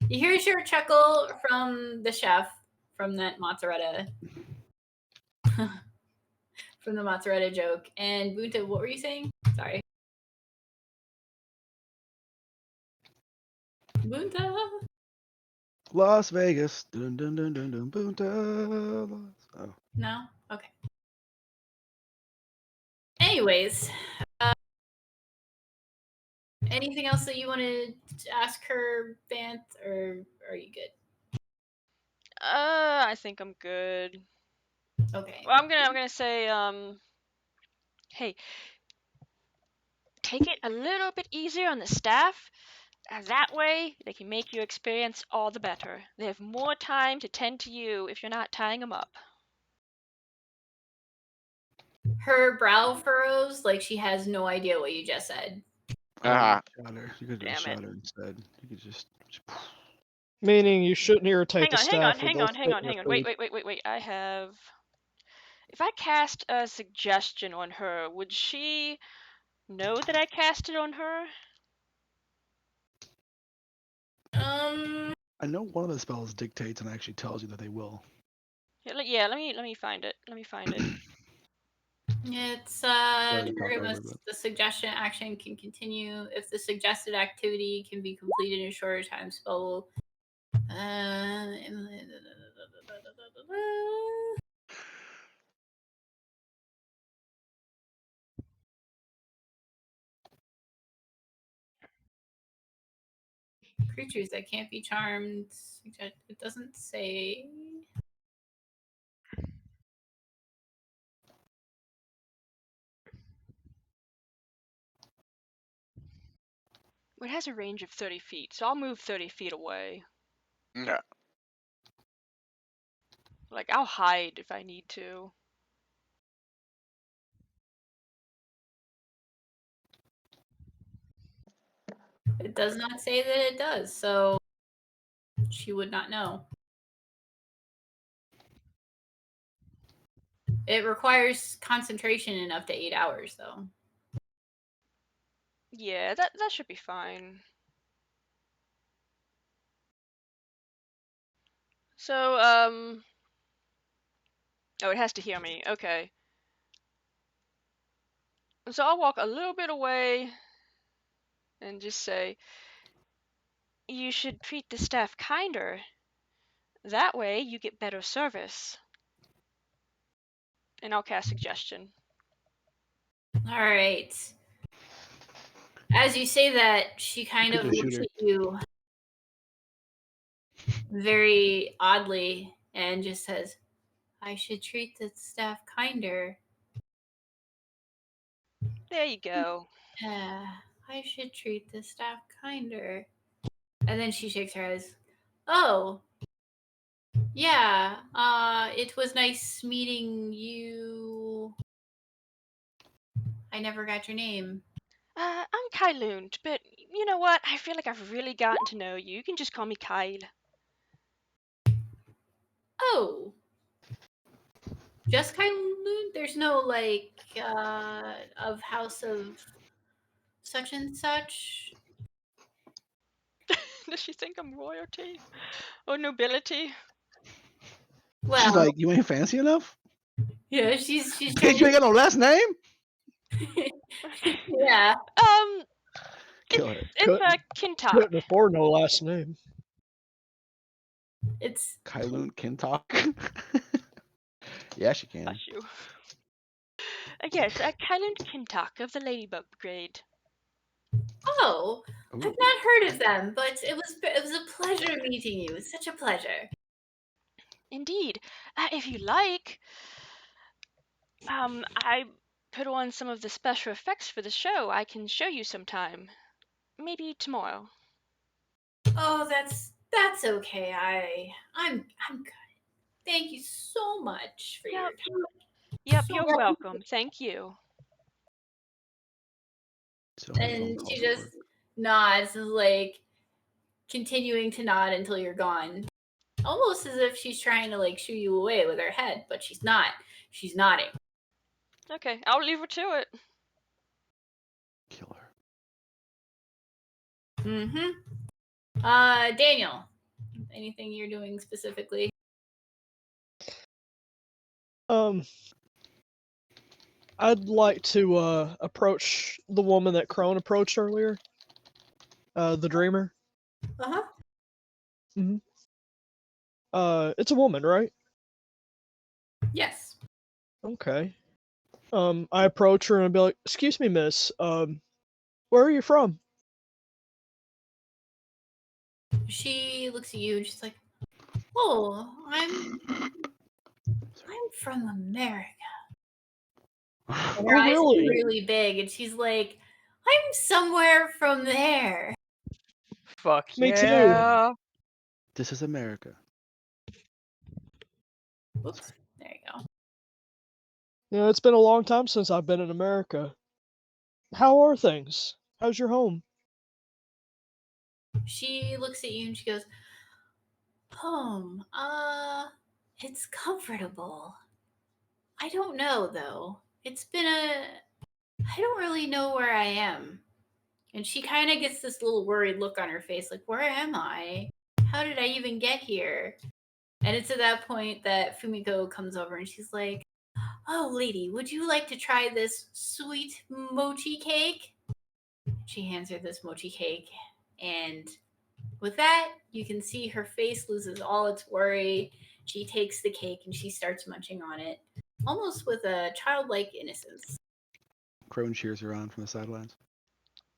A: You hear a short chuckle from the chef from that mozzarella. From the mozzarella joke. And Bunta, what were you saying? Sorry. Bunta.
D: Las Vegas. Dun dun dun dun dun. Bunta. Oh.
A: No? Okay. Anyways, anything else that you wanted to ask her, Bant, or are you good?
E: I think I'm good.
A: Okay.
E: Well, I'm gonna say, hey, take it a little bit easier on the staff. That way, they can make your experience all the better. They have more time to tend to you if you're not tying them up.
A: Her brow furrows like she has no idea what you just said.
F: Ah,
D: Shot her. You could have just
E: Damn it.
D: shot her instead. You could just.
C: Meaning you shouldn't irritate the
E: Hang
C: staff.
E: on. Wait. I have. If I cast a suggestion on her, would she know that I cast it on her?
D: I know one of the spells dictates and actually tells you that they will.
E: Yeah, let me find it.
A: It's
D: Sorry to talk over, but-
A: the suggestion action can continue if the suggested activity can be completed in a shorter time spell. Creatures that can't be charmed. It doesn't say.
E: It has a range of 30 feet, so I'll move 30 feet away.
F: yeah.
E: Like, I'll hide if I need to.
A: It does not say that it does, so she would not know. It requires concentration in up to 8 hours, though.
E: Yeah, that should be fine. So, oh, it has to hear me. Okay. So I'll walk a little bit away and just say, you should treat the staff kinder. That way you get better service. And I'll cast suggestion.
A: All right. As you say that, she kind of looks at you very oddly and just says, I should treat the staff kinder.
E: There you go.
A: I should treat the staff kinder. And then she shakes her head. Oh, yeah. It was nice meeting you. I never got your name.
E: I'm Kai Lund, but you know what? I feel like I've really gotten to know you. You can just call me Kyle.
A: Oh, just Kylun? There's no like of House of such and such.
E: Does she think I'm royalty or nobility?
A: Well,
D: She's like, you ain't fancy enough?
A: yeah, she's
D: Bitch,
A: trying
D: you ain't got no last name?
A: yeah.
D: Kill her.
E: It's
C: Couldn't-
E: a Kintok.
C: Couldn't afford no last name.
A: It's
D: Kylun can talk. Yeah, she can.
E: Bless you. Yes, a Kylan Kintok of the Ladybug Brigade.
A: oh, I've
D: Ooh.
A: not heard of them, but it was a pleasure meeting you. It's such a pleasure.
E: Indeed. If you like, I put on some of the special effects for the show. I can show you sometime. Maybe tomorrow.
A: Oh, that's okay. I'm good. Thank you so much for your
E: Yep.
A: time.
E: Yep,
A: So-
E: you're welcome. Thank you.
D: So many phone
A: And
D: calls
A: she
D: at
A: just
D: work.
A: nods, like continuing to nod until you're gone. Almost as if she's trying to like shoo you away with her head, but she's not. She's nodding.
E: Okay, I'll leave her to it.
D: Kill her.
A: Mm-hmm. Daniel, anything you're doing specifically?
C: I'd like to approach the woman that Crone approached earlier. The dreamer.
A: Uh-huh.
C: It's a woman, right?
A: Yes.
C: Okay. I approach her and be like, "Excuse me, miss. Where are you from?"
A: She looks at you and she's like, "Oh, I'm from America." And her
C: Oh,
A: eyes
C: really?
A: are really big, and she's like, "I'm somewhere from there."
B: Fuck
C: Me too.
B: yeah.
D: This is America.
A: Whoops. There you go.
C: It's been a long time since I've been in America. How are things? How's your home?
A: She looks at you and she goes, "Home. It's comfortable. I don't know though. I don't really know where I am." And she kind of gets this little worried look on her face, like, "Where am I? How did I even get here?" And it's at that point that Fumiko comes over and she's like, "Oh, lady, would you like to try this sweet mochi cake?" She hands her this mochi cake. And with that, you can see her face loses all its worry. She takes the cake and she starts munching on it, almost with a childlike innocence.
D: Crone cheers her on from the sidelines.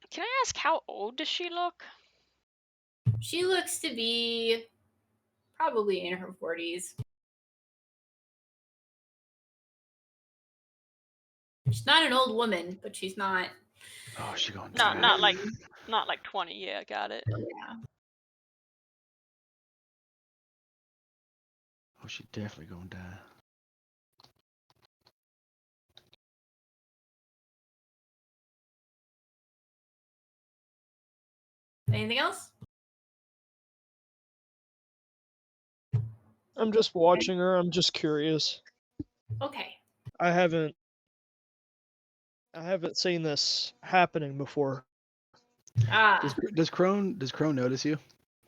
E: Can I ask how old does she look?
A: She looks to be probably in her 40s. She's not an old woman, but she's not.
D: Oh, she going to
E: Not like 20. Yeah, got it.
A: Yeah.
D: Oh, she definitely gonna die.
A: Anything else?
C: I'm just watching her. I'm just curious.
A: Okay.
C: I haven't seen this happening before.
A: Ah,
D: Does Crone notice you,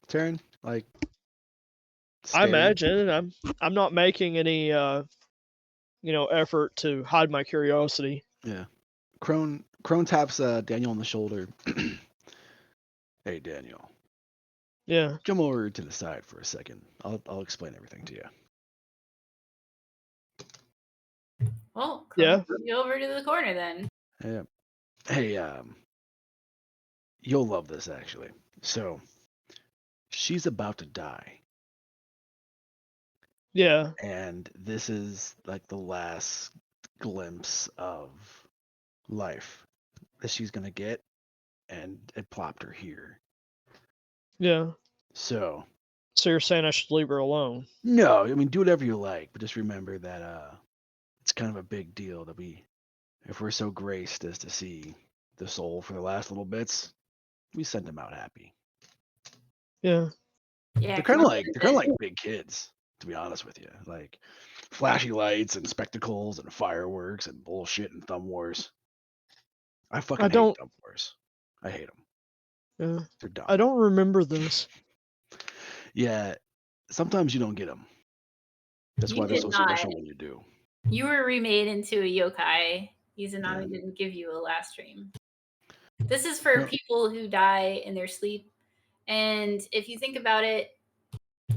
D: Taryn? Like,
C: I
D: staring?
C: imagine I'm not making any effort to hide my curiosity.
D: Yeah. Crone taps Daniel on the shoulder. Hey, Daniel.
C: Yeah.
D: Come over to the side for a second. I'll explain everything to you.
A: well,
C: Yeah.
A: you over to the corner then.
D: Yeah. Hey, you'll love this actually. So, she's about to die,
C: Yeah.
D: and this is like the last glimpse of life that she's gonna get, and it plopped her here.
C: Yeah.
D: So,
C: So you're saying I should leave her alone?
D: no, I mean, do whatever you like, but just remember that it's kind of a big deal that if we're so graced as to see the soul for the last little bits, we send them out happy.
C: Yeah.
A: Yeah,
D: They're
A: come
D: kind of
A: on,
D: like big kids, to be honest with you. Like flashy lights and spectacles and fireworks and bullshit and thumb wars. I fucking hate
C: don't-
D: thumb wars. I hate them.
C: Yeah.
D: They're dumb.
C: I don't remember this.
D: Yeah, sometimes you don't get them. That's
A: You
D: why they're
A: did
D: so
A: not.
D: special when you do.
A: You were remade into a yokai. Izanami
D: Yeah.
A: didn't give you a last stream. This is for
D: No.
A: people who die in their sleep. And if you think about it,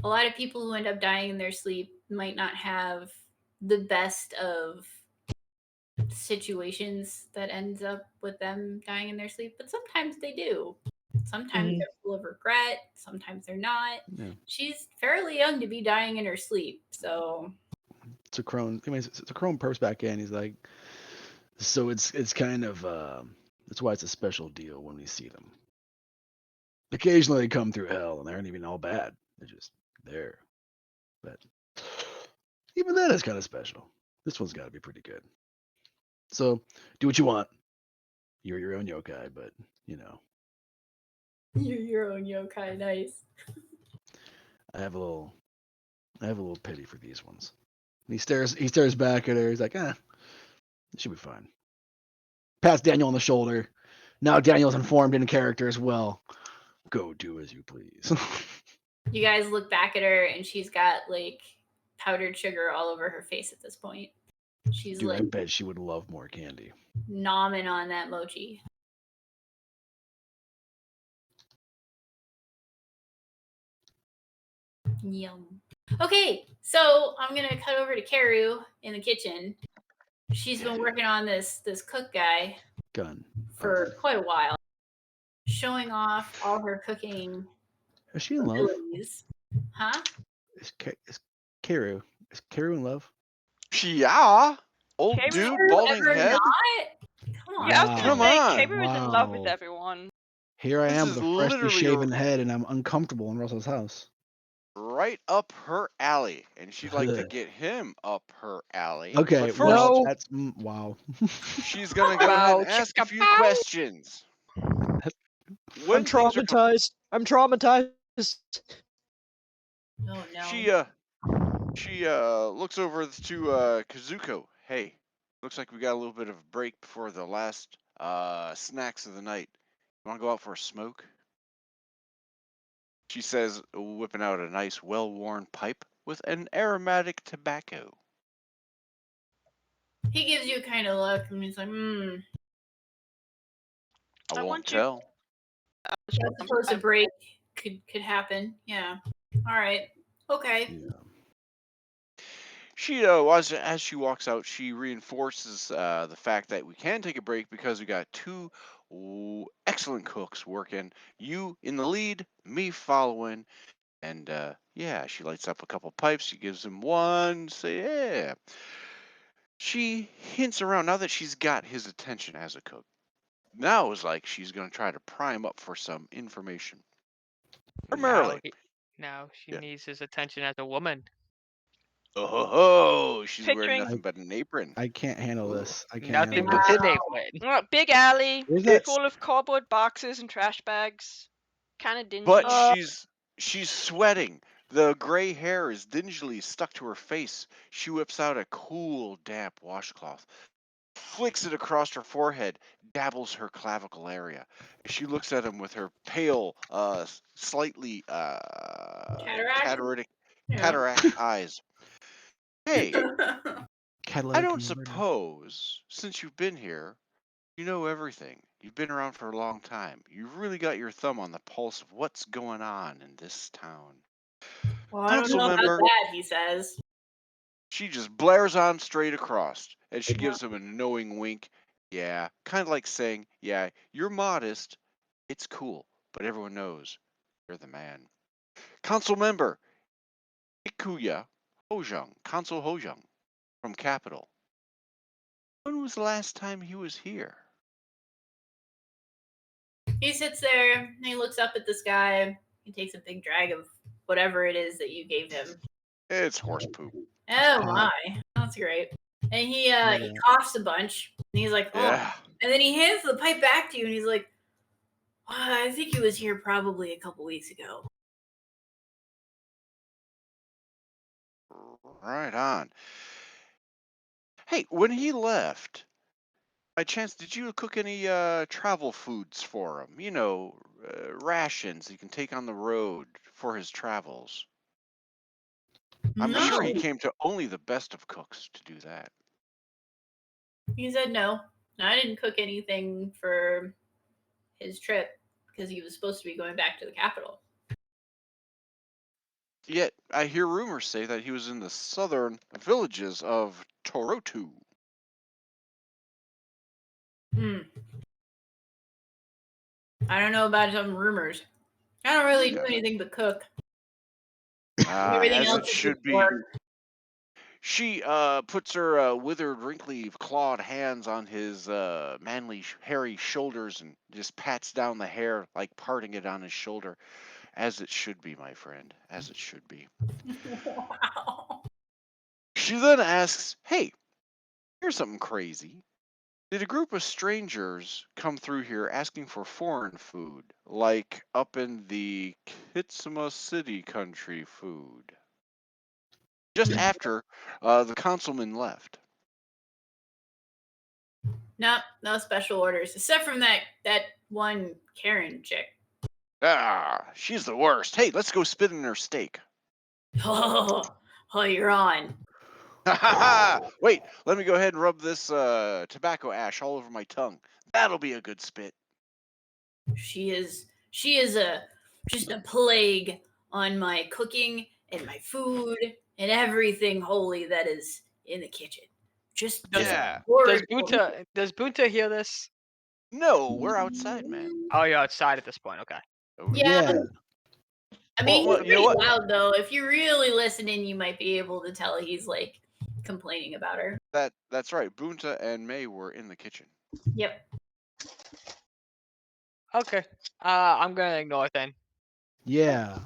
A: a lot of people who end up dying in their sleep might not have the best of situations that ends up with them dying in their sleep, but sometimes they do. Sometimes
C: Mhm.
A: they're full of regret, sometimes they're not.
D: Yeah.
A: She's fairly young to be dying in her sleep, so
D: So Crone, so Crone perps back in. He's like, so it's kind of that's why it's a special deal when we see them. Occasionally they come through hell and they aren't even all bad. They're just there. But even that is kind of special. This one's got to be pretty good. So do what you want. You're your own yokai, but you know,
A: you're your own yokai. Nice.
D: I have a little pity for these ones. And he stares back at her. He's like, it should be fine. Pats Daniel on the shoulder. Now Daniel's informed in character as well. Go do as you please.
A: You guys look back at her and she's got like powdered sugar all over her face at this point. She's
D: Dude, I
A: like
D: bet she would love more candy.
A: nomming on that mochi. Yum. Okay, so I'm gonna cut over to Karu in the kitchen. She's been working on this cook guy
D: Gun.
A: for quite a while, showing off all her cooking
D: Is she in love?
A: abilities. Huh?
D: Is Karu in love?
F: Yeah. Old
E: Karu
F: dude,
A: Karu
F: balding
A: ever
F: head.
A: not? Come on.
E: Yeah, I was gonna
F: Come
E: say,
F: on.
E: Karu is in love with
D: Wow.
E: everyone.
D: Here I
F: This
D: am
F: is
D: with a freshly
F: literally
D: shaven head and I'm uncomfortable in Russell's house.
F: Right up her alley, and she'd like to
D: Ugh.
F: get him up her alley.
D: Okay,
F: but first
D: well,
C: No.
D: that's wow.
F: she's gonna go ahead and
E: Wow,
F: ask a
E: chicka
F: few
E: bow.
F: questions. When
C: I'm
F: things are
C: traumatized. I'm traumatized.
A: Oh no.
F: she looks over to Kazuko. Hey, looks like we got a little bit of a break before the last snacks of the night. You want to go out for a smoke? She says, whipping out a nice, well-worn pipe with an aromatic tobacco.
A: He gives you a kind of look and he's like,
F: I
E: I
F: won't
E: want you-
F: tell.
A: I suppose a break could happen. Yeah. All right. Okay.
D: Yeah.
F: She as she walks out, she reinforces the fact that we can take a break because we got two excellent cooks working. You in the lead, me following, and yeah, she lights up a couple pipes. She gives him one. Say yeah. She hints around now that she's got his attention as a cook. Now is like she's gonna try to prime up for some information. Primarily,
B: Now she
F: Yeah.
B: needs his attention as a woman.
F: oh, she's wearing
E: Picturing-
F: nothing but an apron.
D: I can't handle this. I can't
B: Nothing
D: handle
B: but
D: this.
B: the apron.
E: Big alley,
D: Where's that?
E: full of cardboard boxes and trash bags. Kind of dingy.
F: But she's sweating. The gray hair is dingily stuck to her face. She whips out a cool, damp washcloth, flicks it across her forehead, dabbles her clavicle area. She looks at him with her pale, slightly
A: Cataract?
F: cataract eyes. Hey, I
D: Catalytic
F: don't
D: converter.
F: suppose, since you've been here, you know everything. You've been around for a long time. You've really got your thumb on the pulse of what's going on in this town.
A: Well, I don't
F: Council
A: know about
F: member-
A: that, he says.
F: She just blares on straight across, and she gives him a knowing wink. Yeah, kind of like saying, yeah, you're modest. It's cool, but everyone knows you're the man. Council member Ikuya Hojung, Council Hojung from Capital. When was the last time he was here?
A: He sits there and he looks up at the sky. He takes a big drag of whatever it is that you gave him.
F: It's horse poop.
A: Oh my, that's great. And he coughs a bunch. And he's like, oh.
F: Yeah.
A: And then he hands the pipe back to you, and he's like, I think he was here probably a couple weeks ago.
F: Right on. Hey, when he left, by chance, did you cook any travel foods for him? You know, rations he can take on the road for his travels. I'm sure he
A: No,
F: came to only the best of cooks to do that.
A: he said no. I didn't cook anything for his trip because he was supposed to be going back to the capital.
F: Yet, I hear rumors say that he was in the southern villages of Torotu.
A: I don't know about some rumors. I don't really do
F: Okay.
A: anything but cook. Everything
F: As
A: else
F: it
A: is
F: should
A: just
F: be.
A: work.
F: She puts her withered, wrinkly, clawed hands on his manly, hairy shoulders and just pats down the hair, like parting it on his shoulder. As it should be, my friend. As it should be.
A: Wow.
F: She then asks, hey, here's something crazy. Did a group of strangers come through here asking for foreign food, like up in the Kitsuma City country food? Just after the councilman left.
A: No special orders except from that one Karen chick.
F: Ah, she's the worst. Hey, let's go spit in her steak.
A: Oh, you're on.
F: Wait, let me go ahead and rub this tobacco ash all over my tongue. That'll be a good spit.
A: She is just a plague on my cooking and my food and everything holy that is in the kitchen. Just
F: Yeah.
B: Does
A: horrid.
B: Bunta hear this?
F: No, we're outside, man.
B: Oh, you're outside at this point. Okay.
A: Yeah. I mean,
F: Well,
A: he's
F: you know
A: pretty
F: what?
A: loud though. If you're really listening, you might be able to tell he's like complaining about her.
F: That's right. Bunta and May were in the kitchen.
A: Yep.
B: Okay. I'm gonna ignore it then.
D: Yeah.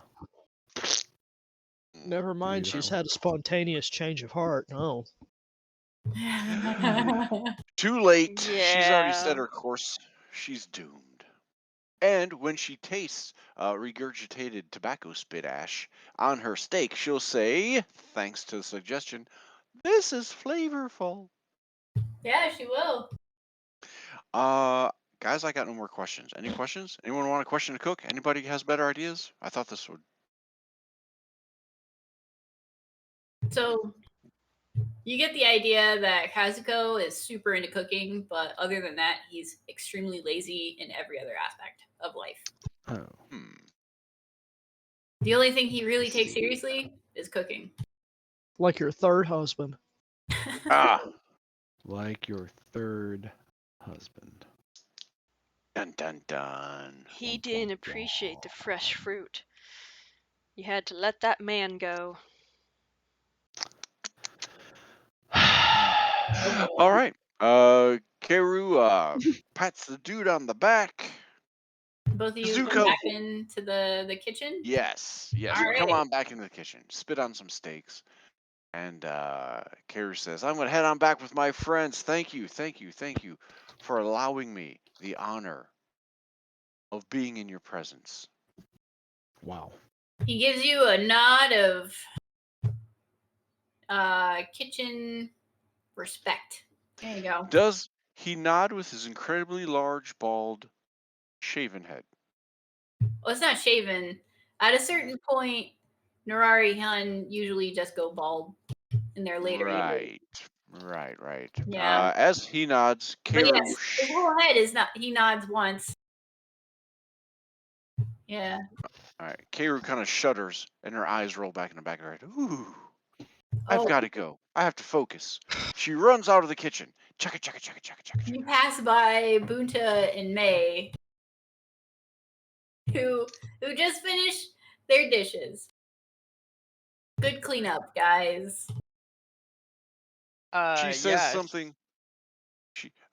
C: Never mind, she's
D: Beautiful.
C: had a spontaneous change of heart. No.
F: Too late. She's already set
E: Yeah.
F: her course. She's doomed. And when she tastes regurgitated tobacco spit ash on her steak, she'll say, thanks to the suggestion, this is flavorful.
A: Yeah, she will.
F: Guys, I got no more questions. Any questions? Anyone want a question to cook? Anybody has better ideas? I thought this would.
A: So you get the idea that Kazuko is super into cooking, but other than that, he's extremely lazy in every other aspect of life.
D: Oh.
A: The only thing he really takes
D: See.
A: seriously is cooking.
C: Like your third husband.
F: Ah,
D: Like your third husband.
F: dun dun dun.
E: He didn't appreciate the fresh fruit. You had to let that man go.
F: All right. Keru pats the dude on the back.
A: Both of you come
F: Zuko.
A: back into the kitchen.
F: Yes.
A: All
F: Come
A: right.
F: on back into the kitchen. Spit on some steaks. And Keru says, I'm going to head on back with my friends. Thank you for allowing me the honor of being in your presence.
D: Wow.
A: He gives you a nod of kitchen respect. There you go.
F: Does he nod with his incredibly large, bald, shaven head?
A: Well, it's not shaven. At a certain point, Narari Hun usually just go bald in their later years.
F: Right.
A: Yeah.
F: As he nods,
A: But
F: Keru.
A: yes, his whole head is not. He nods once. Yeah.
F: All right. Keru kind of shudders, and her eyes roll back in the back of her head. Ooh. I've
A: Oh,
F: got to go. I have to focus. She runs out of the kitchen. Chugga.
A: you pass by Bunta and May, who just finished their dishes. Good cleanup, guys.
F: She says
B: Yes.
F: something.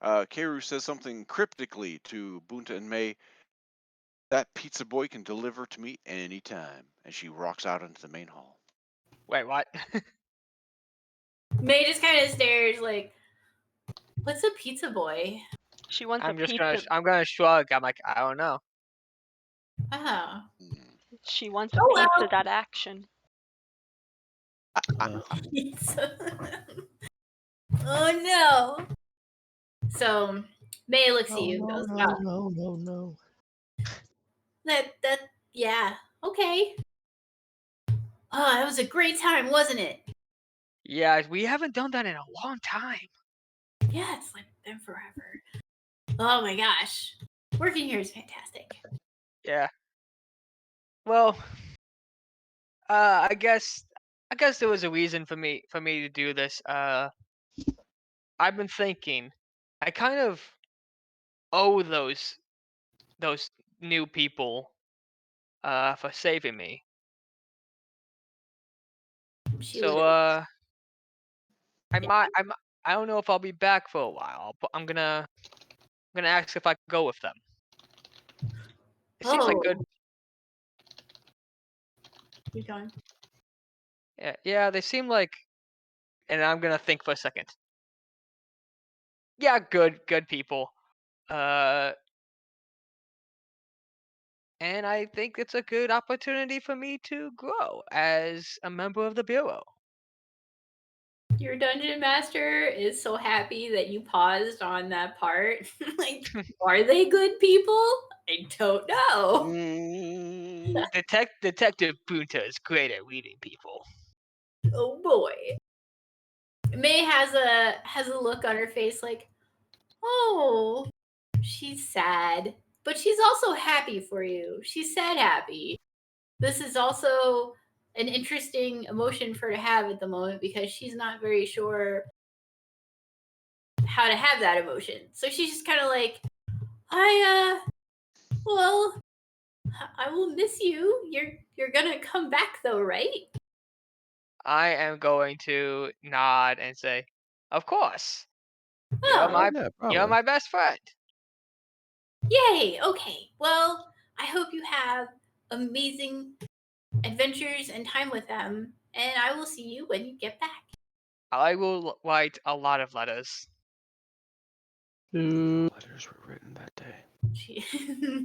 F: Keru says something cryptically to Bunta and May. That pizza boy can deliver to me anytime. And she walks out into the main hall.
B: Wait, what?
A: May just kind of stares like, "What's a pizza boy?"
E: She wants
B: I'm
E: a
B: just
E: pizza.
B: gonna shrug. I'm like, I don't know.
A: Oh.
F: Hmm.
E: She wants a
A: Oh,
E: piece
A: well.
E: of that action.
A: Oh no. So May looks at
C: Oh,
A: you and
C: no,
A: goes,
C: no,
A: "Wow,
C: no, no, no.
A: yeah, okay. Oh, that was a great time, wasn't it?
B: Yeah, we haven't done that in a long time.
A: Yeah, it's like been forever. Oh my gosh, working here is fantastic.
B: Yeah. Well, I guess there was a reason for me to do this. I've been thinking, I kind of owe those new people for saving me.
A: She
B: So
A: literally.
B: I don't know if I'll be back for a while, but I'm gonna ask if I can go with them. It seems like good.
A: Oh, keep going.
B: Yeah, they seem like, and I'm gonna think for a second. Yeah, good people. And I think it's a good opportunity for me to grow as a member of the bureau.
A: Your dungeon master is so happy that you paused on that part. Like, are they good people? I don't know.
F: Mm.
B: Detective Punta is great at reading people.
A: Oh boy. May has a look on her face like, oh, she's sad, but she's also happy for you. She's sad happy. This is also an interesting emotion for her to have at the moment because she's not very sure how to have that emotion. So she's just kind of like, well, I will miss you. You're gonna come back though, right?
B: I am going to nod and say, "Of course. You're
A: Oh,
B: my
D: Yeah,
B: you're
D: probably.
B: my best friend."
A: yay. Okay. Well, I hope you have amazing adventures and time with them, and I will see you when you get back.
B: I will write a lot of letters.
C: Ooh.
D: Letters were written that day.
A: She,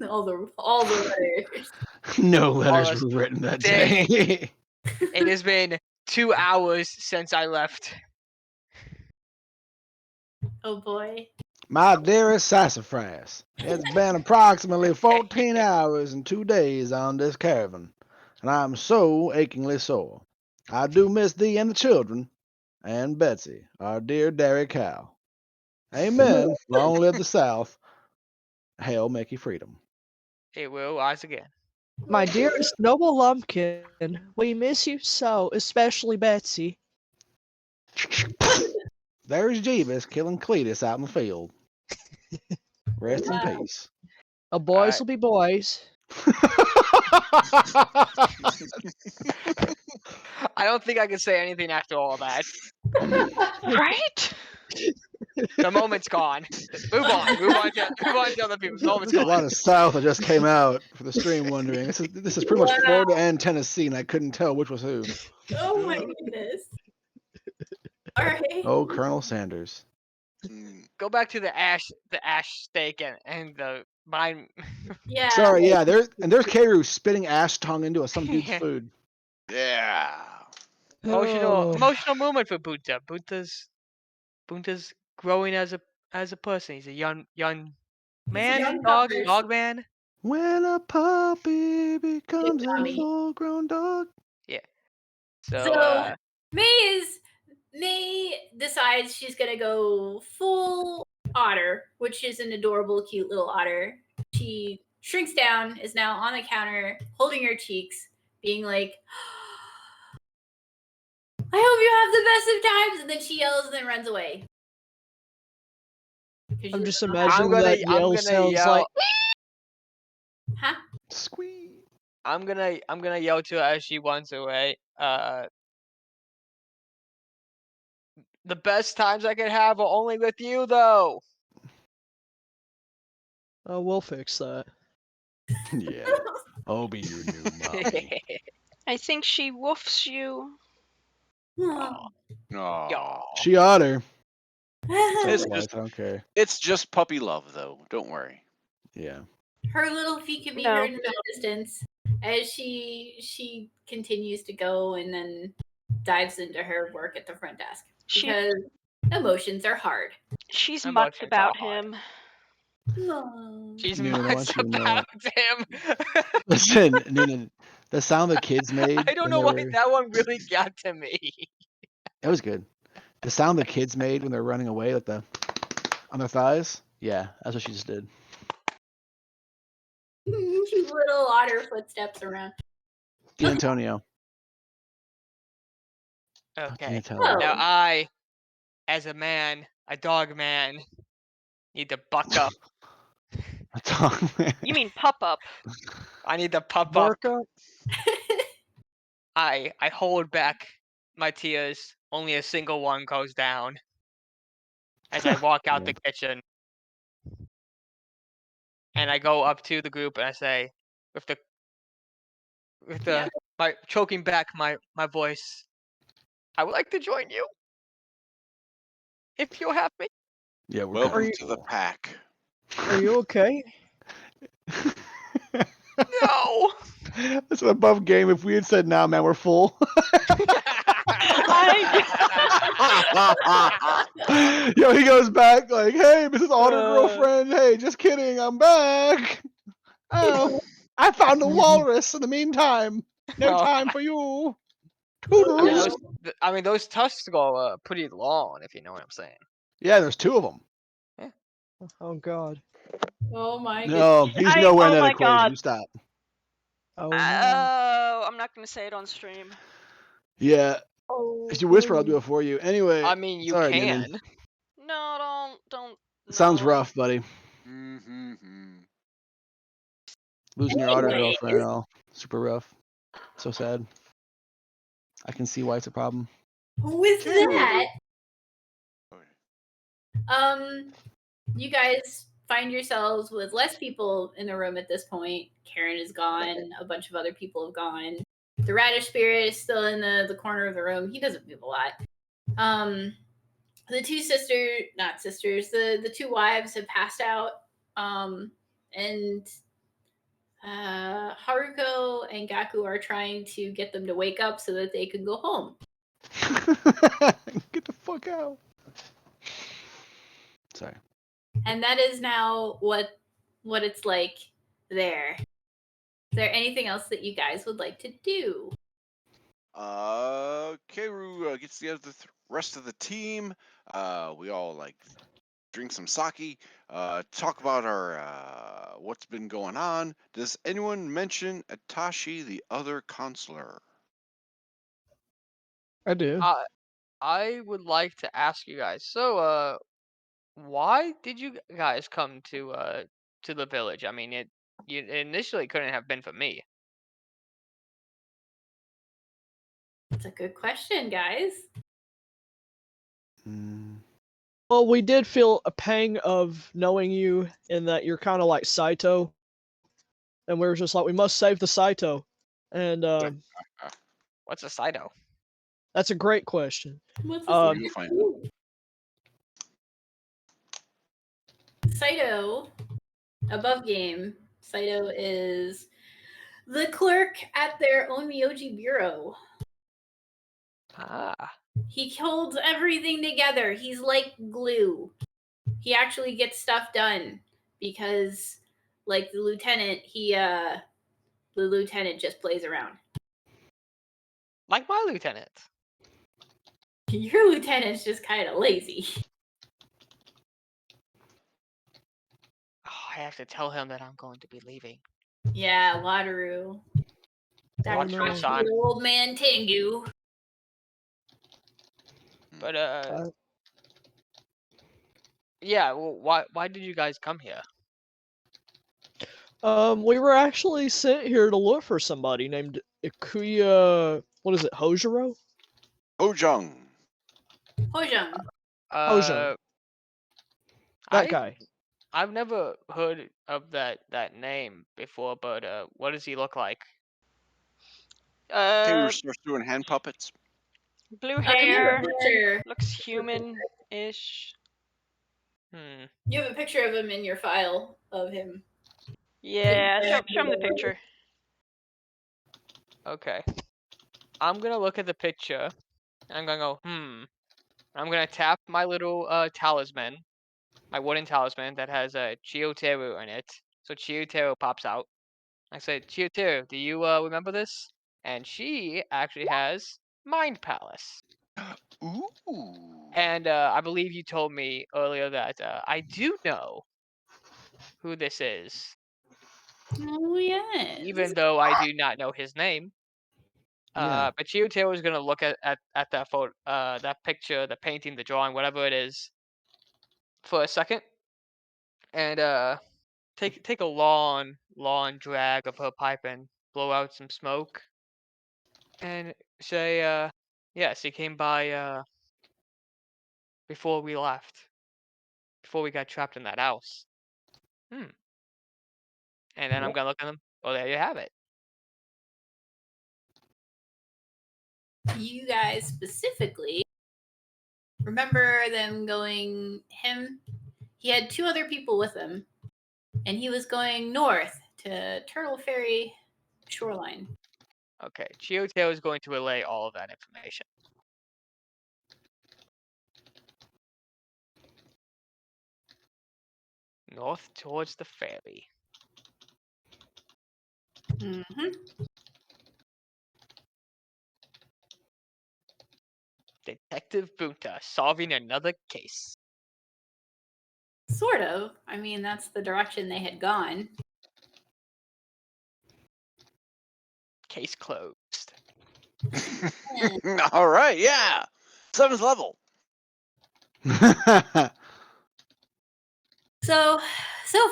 A: all the letters.
D: No letters
B: Almost
D: were written that
B: dang.
D: day.
B: It has been 2 hours since I left.
A: Oh boy.
D: My dearest sassafras, it's been approximately 14 hours and 2 days on this caravan, and I'm so achingly sore. I do miss thee and the children, and Betsy, our dear dairy cow. Amen. Long live the South. Hail, make ye freedom.
B: It will rise again.
C: My dearest noble lumpkin, we miss you so, especially Betsy.
D: There's Jeebus killing Cletus out in the field. Rest in
A: Wow.
D: peace.
C: Boys will be boys.
B: I don't think I can say anything after all that.
E: Right?
B: The moment's gone. Move on to other people. The moment's
D: There's a lot
B: gone.
D: of South that just came out for the stream wondering. This is pretty much
A: Wow.
D: Florida and Tennessee, and I couldn't tell which was who.
A: Oh my goodness. All right.
D: Oh, Colonel Sanders.
F: Mm.
B: Go back to the ash steak and the mine.
A: Yeah.
D: Sorry, yeah, there's Karu spitting ash tongue into some dude's food.
F: Yeah.
C: Oh.
B: Emotional moment for Bunta. Bunta's growing as a person. He's a young man,
A: young
B: dog
A: puppers.
B: man.
D: When a puppy becomes a
A: Tommy.
D: full-grown dog.
B: Yeah. So
A: So May decides she's gonna go full Otter, which is an adorable, cute little otter. She shrinks down, is now on the counter, holding her cheeks, being like, I hope you have the best of times, and then she yells and then runs away.
C: I'm just
B: I'm
C: imagining
B: gonna
C: that yell
B: yell.
C: sounds like.
A: Huh?
D: Squeak.
B: I'm gonna yell to her as she runs away. The best times I could have are only with you, though.
C: Oh, we'll fix that.
D: Yeah. I'll be your new mommy.
E: I think she woofs you.
A: Oh.
F: Aw.
D: She Otter.
F: It's
D: Otherwise,
F: just
D: I don't care.
F: it's just puppy love though. Don't worry.
D: Yeah.
A: Her little feet can be
E: No.
A: heard in the distance as she continues to go and then dives into her work at the front desk because emotions are hard.
E: She's
B: Emotions
E: mucked
B: are
E: about
B: hard.
E: him.
A: No.
B: She's
D: Noonan, I
B: much
D: want you to know.
B: about him.
D: Listen, Noonan, the sound the kids made.
B: I don't
D: when
B: know
D: they
B: why
D: were-
B: that one really got to me.
D: It was good. The sound the kids made when they're running away, like the on their thighs. Yeah, that's what she just did.
A: Little otter footsteps around.
D: D'Antonio.
B: Okay.
D: D'Antonio.
B: Now
A: Oh.
B: I, as a man, a dog man, need to buck up.
D: A dog man.
E: You mean pup up?
B: I need to pup up.
C: Bark up.
B: I hold back my tears. Only a single one goes down as I walk out the kitchen. And I go up to the group and I say,
A: Yep.
B: my choking back my voice, I would like to join you. If you're happy.
D: Yeah, we're
F: Welcome
C: you-
F: to the pack.
C: Are you okay?
B: No.
D: That's an above game. If we had said, "Nah, man, we're full." Yo, he goes back like, "Hey, Mrs. Otter girlfriend. Hey, just kidding. I'm back. Oh, I found a walrus in the meantime. No
B: Oh,
D: time for you.
B: I mean,
D: Toodles."
B: those tusks go pretty long, if you know what I'm saying.
D: Yeah, there's two of them.
C: Oh God.
A: Oh my goodness.
D: No, he's nowhere in
E: oh
D: that
E: my
D: equation.
E: God.
D: You stop.
C: Oh no.
E: I'm not gonna say it on stream.
D: Yeah,
C: Oh,
D: if you whisper, I'll do it for you. Anyway,
B: I mean, you
D: sorry,
B: can.
D: Noonan.
E: No, don't.
D: Sounds
E: no.
D: rough, buddy.
F: Mm-hmm.
D: Losing your otter
A: Anyways.
D: girlfriend and all. Super rough. So sad. I can see why it's a problem.
A: With that,
F: Okay.
A: you guys find yourselves with less people in the room at this point. Karen is gone. A bunch of other people have gone. The radish spirit is still in the corner of the room. He doesn't move a lot. The two the two wives have passed out. And Haruko and Gaku are trying to get them to wake up so that they can go home.
D: Get the fuck out. Sorry.
A: And that is now what it's like there. Is there anything else that you guys would like to do?
F: Keru gets together the rest of the team. We all like drink some sake. Talk about our what's been going on. Does anyone mention Atashi, the other consular?
C: I do.
B: I would like to ask you guys. So, why did you guys come to the village? I mean, it initially couldn't have been for me.
A: That's a good question, guys.
C: Well, we did feel a pang of knowing you in that you're kind of like Saito, and we were just like, we must save the Saito. And
B: What's a Saito?
C: that's a great question.
A: What's
F: You'll find out.
A: Saito, above game, Saito is the clerk at their own Myoji bureau.
B: Ah.
A: He holds everything together. He's like glue. He actually gets stuff done because, like the lieutenant, the lieutenant just plays around.
B: Like my lieutenant.
A: Your lieutenant's just kind of lazy.
B: Oh, I have to tell him that I'm going to be leaving.
A: Yeah, Wataru. That
B: Wataru-san.
A: crusty old man Tengu.
B: But yeah. Well, why did you guys come here?
C: We were actually sent here to look for somebody named Ikuya. What is it, Hojiro?
F: Hojung.
A: Hojung.
C: Hojung. That guy.
B: I've never heard of that name before, but what does he look like?
F: Keru starts doing hand puppets.
E: Blue
A: You have
E: hair.
A: a picture.
E: Looks human-ish.
B: Hmm.
A: You have a picture of him in your file of him.
E: Yeah, show him the picture.
B: Okay. I'm gonna look at the picture. And I'm gonna go, I'm gonna tap my little talisman, my wooden talisman that has a Chioteru in it. So Chioteru pops out. I said, Chioteru, do you remember this? And she actually has Mind Palace.
F: Ooh.
B: And I believe you told me earlier that I do know who this is,
A: Oh yes.
B: even though I do not know his name.
D: Yeah.
B: But Chioteru is gonna look at that photo, that picture, the painting, the drawing, whatever it is, for a second, and take a long drag of her pipe and blow out some smoke, and say, yes, he came by before we left, before we got trapped in that house. And then I'm gonna look at him. Oh, there you have it.
A: You guys specifically remember them going. He had 2 other people with him, and he was going north to Turtle Ferry shoreline.
B: Okay, Chioteru is going to relay all of that information. North towards the ferry.
A: Mm-hmm.
B: Detective Bunta solving another case.
A: Sort of. I mean, that's the direction they had gone.
B: Case closed.
F: All right, yeah. 7th level.
A: So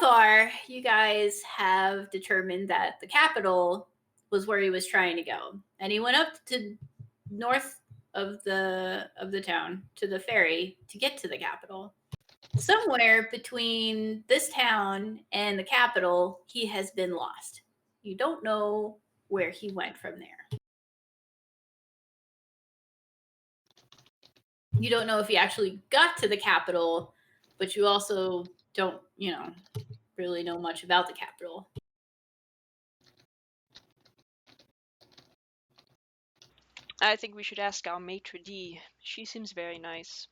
A: far, you guys have determined that the capital was where he was trying to go, and he went up to north of the town to the ferry to get to the capital. Somewhere between this town and the capital, he has been lost. You don't know where he went from there. You don't know if he actually got to the capital, but you also don't, really know much about the capital.
E: I think we should ask our maitre d'. She seems very nice.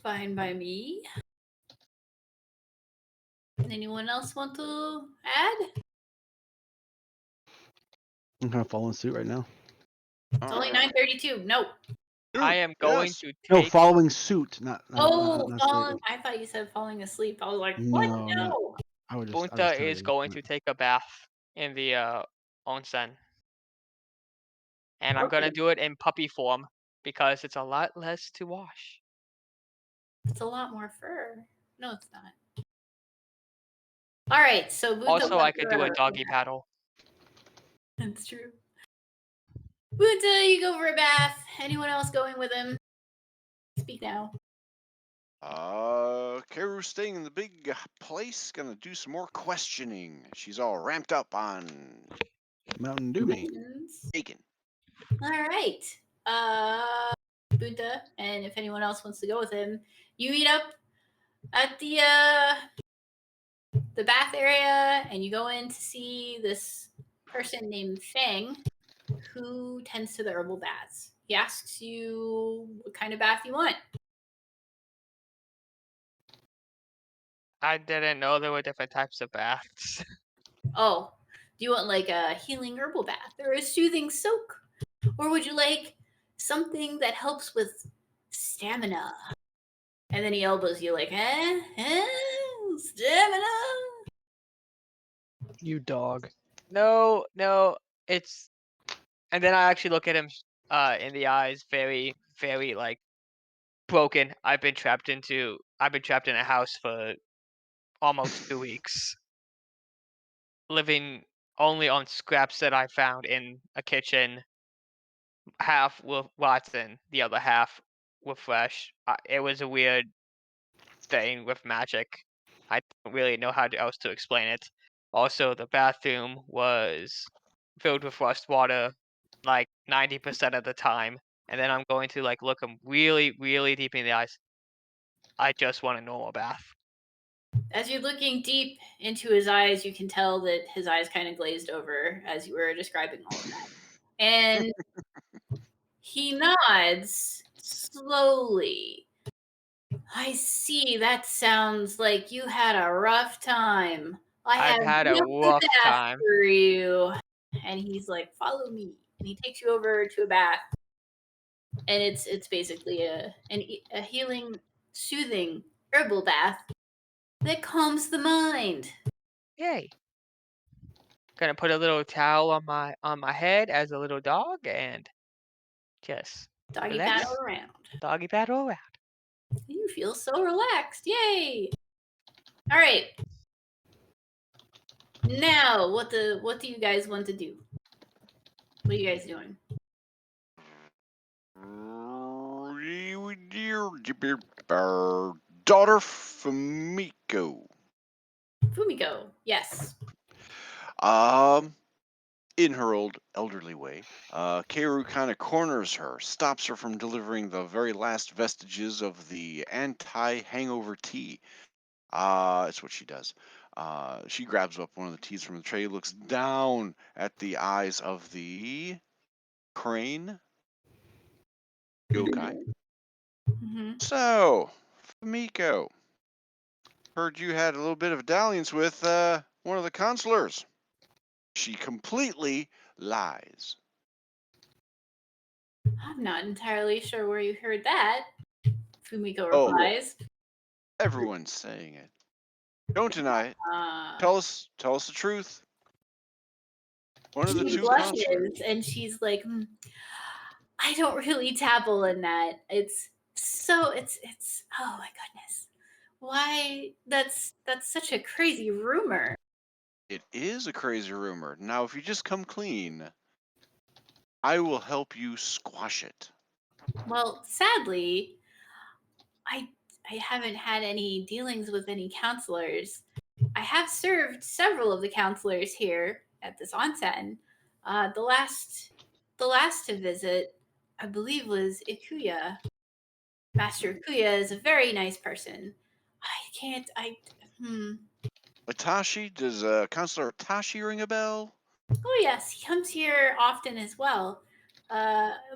A: Fine by me. Anyone else want to add?
D: I'm kind of following suit right now.
A: It's only 9:32. Nope.
B: I am going
F: Yes.
B: to
D: No,
B: take.
D: following suit, not
A: falling.
D: sleeping.
A: I thought you said falling asleep. I was like, what?
D: No,
A: No.
D: no. I was
B: Bunta
D: telling
B: is
D: you.
B: going to take a bath in the onsen. And I'm
A: Okay.
B: gonna do it in puppy form because it's a lot less to wash.
A: It's a lot more fur. No, it's not. All right. So Bunta
B: Also, I
A: went
B: could
A: for
B: do a doggy paddle.
A: That's true. Bunta, you go for a bath. Anyone else going with him? Speak now.
F: Karu's staying in the big place, gonna do some more questioning. She's all ramped up on
D: Mountain Dew me.
F: bacon.
A: All right. Bunta, and if anyone else wants to go with him, you meet up at the bath area, and you go in to see this person named Fang, who tends to the herbal baths. He asks you what kind of bath you want.
B: I didn't know there were different types of baths.
A: Oh, do you want like a healing herbal bath or a soothing soak? Or would you like something that helps with stamina? And then he elbows you like, stamina?
C: You dog.
B: No, it's. And then I actually look at him in the eyes, very, very like broken. I've been trapped in a house for almost 2 weeks, living only on scraps that I found in a kitchen. Half with rotten, the other half were fresh. It was a weird thing with magic. I don't really know how else to explain it. Also, the bathroom was filled with rust water like 90% of the time. And then I'm going to like look him really, really deep in the eyes. I just want a normal bath.
A: As you're looking deep into his eyes, you can tell that his eyes kind of glazed over as you were describing all of that. And he nods slowly. I see. That sounds like you had a rough time. I
B: I've
A: have
B: had a
A: just the
B: rough
A: bath
B: time.
A: for you. And he's like, "Follow me." And he takes you over to a bath. And it's basically a healing, soothing herbal bath that calms the mind.
B: Yay. Gonna put a little towel on my head as a little dog and just
A: Doggy
B: relax.
A: paddle around.
B: Doggy paddle around.
A: You feel so relaxed. Yay! All right. Now, what do you guys want to do? What are you guys doing?
F: Our daughter Fumiko.
A: Fumiko, yes.
F: In her old elderly way, Keiru kind of corners her, stops her from delivering the very last vestiges of the anti-hangover tea. It's what she does. She grabs up one of the teas from the tray, looks down at the eyes of the crane yokai.
A: Mm-hmm.
F: So, Fumiko, heard you had a little bit of a dalliance with one of the counselors. She completely lies.
A: I'm not entirely sure where you heard that. Fumiko
F: Oh.
A: replies.
F: Everyone's saying it. Don't deny it.
A: Uh,
F: Tell us the truth. One of the
A: she
F: two counselors.
A: blushes and she's like, I don't really dabble in that. It's oh my goodness. Why that's such a crazy rumor.
F: It is a crazy rumor. Now, if you just come clean, I will help you squash it.
A: Well, sadly, I haven't had any dealings with any counselors. I have served several of the counselors here at this onsen. The last to visit, I believe, was Ikuya. Master Ikuya is a very nice person.
F: Itachi, does Counselor Itachi ring a bell?
A: Oh yes, he comes here often as well.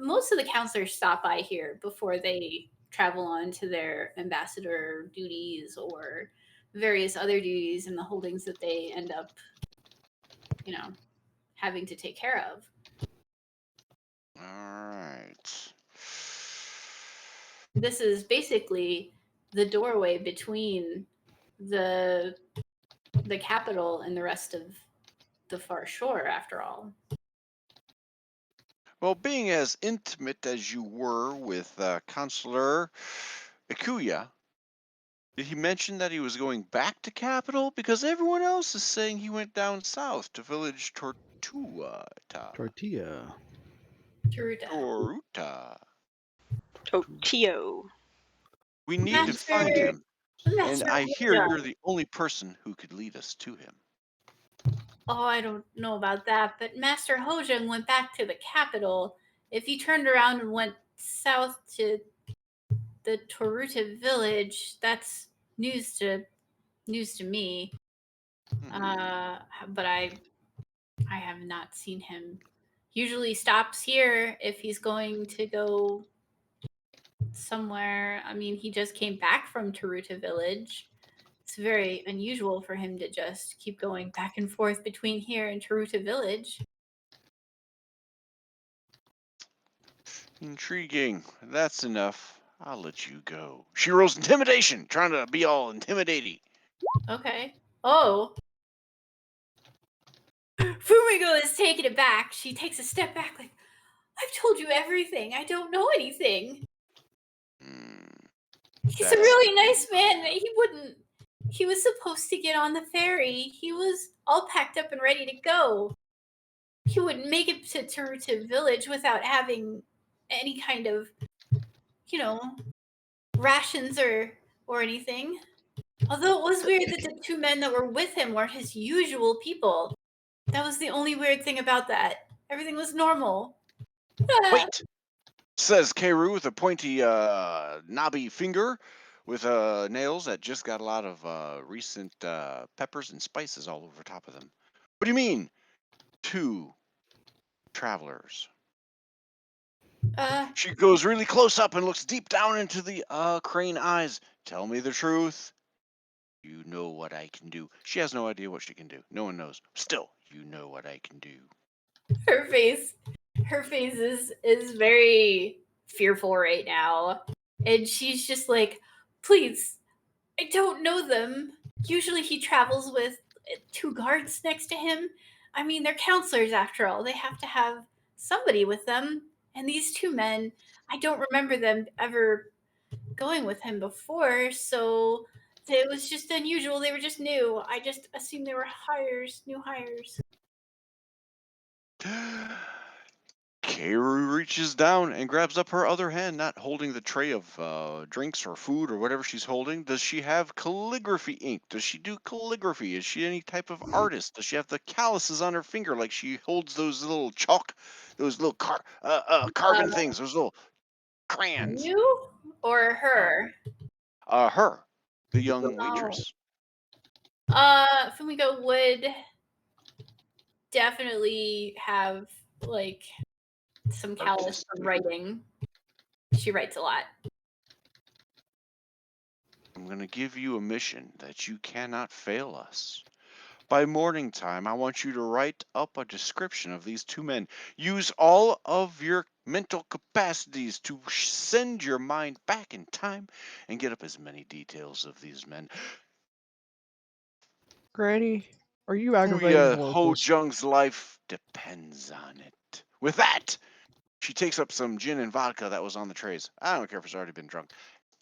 A: Most of the counselors stop by here before they travel on to their ambassador duties or various other duties in the holdings that they end up, having to take care of.
F: All right.
A: This is basically the doorway between the capital and the rest of the far shore, after all.
F: Well, being as intimate as you were with Counselor Ikuya, did he mention that he was going back to capital? Because everyone else is saying he went down south to village Tortuga.
D: Tortilla.
F: Toruta.
E: Tokyo.
F: We need to find him. And I hear you're the only person who could lead us to him.
A: Oh, I don't know about that, but Master Hojang went back to the capital. If he turned around and went south to the Toruta village, that's news to me. But I have not seen him. Usually stops here if he's going to go somewhere. I mean, he just came back from Toruta village. It's very unusual for him to just keep going back and forth between here and Toruta village.
F: Intriguing. That's enough. I'll let you go. She rolls intimidation, trying to be all intimidating.
A: Okay. Oh. Fumiko is taken aback. She takes a step back like, I've told you everything. I don't know anything. He's a really nice man. He was supposed to get on the ferry. He was all packed up and ready to go. He wouldn't make it to Toruta village without having any kind of, rations or anything. Although it was weird that the two men that were with him weren't his usual people. That was the only weird thing about that. Everything was normal.
F: Wait, says Keiru with a pointy knobby finger. with nails that just got a lot of recent peppers and spices all over top of them. What do you mean, 2 travelers?
A: Uh,
F: She goes really close up and looks deep down into the crane eyes. Tell me the truth. You know what I can do. She has no idea what she can do. No one knows. Still, you know what I can do.
A: her face is very fearful right now. And she's just like, please, I don't know them. Usually he travels with 2 guards next to him. I mean, they're counselors after all. They have to have somebody with them. And these 2 men, I don't remember them ever going with him before, so it was just unusual. They were just new. I just assumed they were new hires.
F: Kaoru reaches down and grabs up her other hand, not holding the tray of drinks or food or whatever she's holding. Does she have calligraphy ink? Does she do calligraphy? Is she any type of artist? Does she have the calluses on her finger like she holds those little those little carbon things, those little crayons?
A: You or her?
F: Her, the young
A: Oh.
F: waitress.
A: Fumiko would definitely have like some callous for
F: Artistic.
A: writing. She writes a lot.
F: I'm going to give you a mission that you cannot fail us. By morning time, I want you to write up a description of these 2 men. Use all of your mental capacities to send your mind back in time and get up as many details of these men.
C: Granny, are you aggravating the
F: Huya
C: locals?
F: Ho-jung's life depends on it. With that, she takes up some gin and vodka that was on the trays. I don't care if it's already been drunk.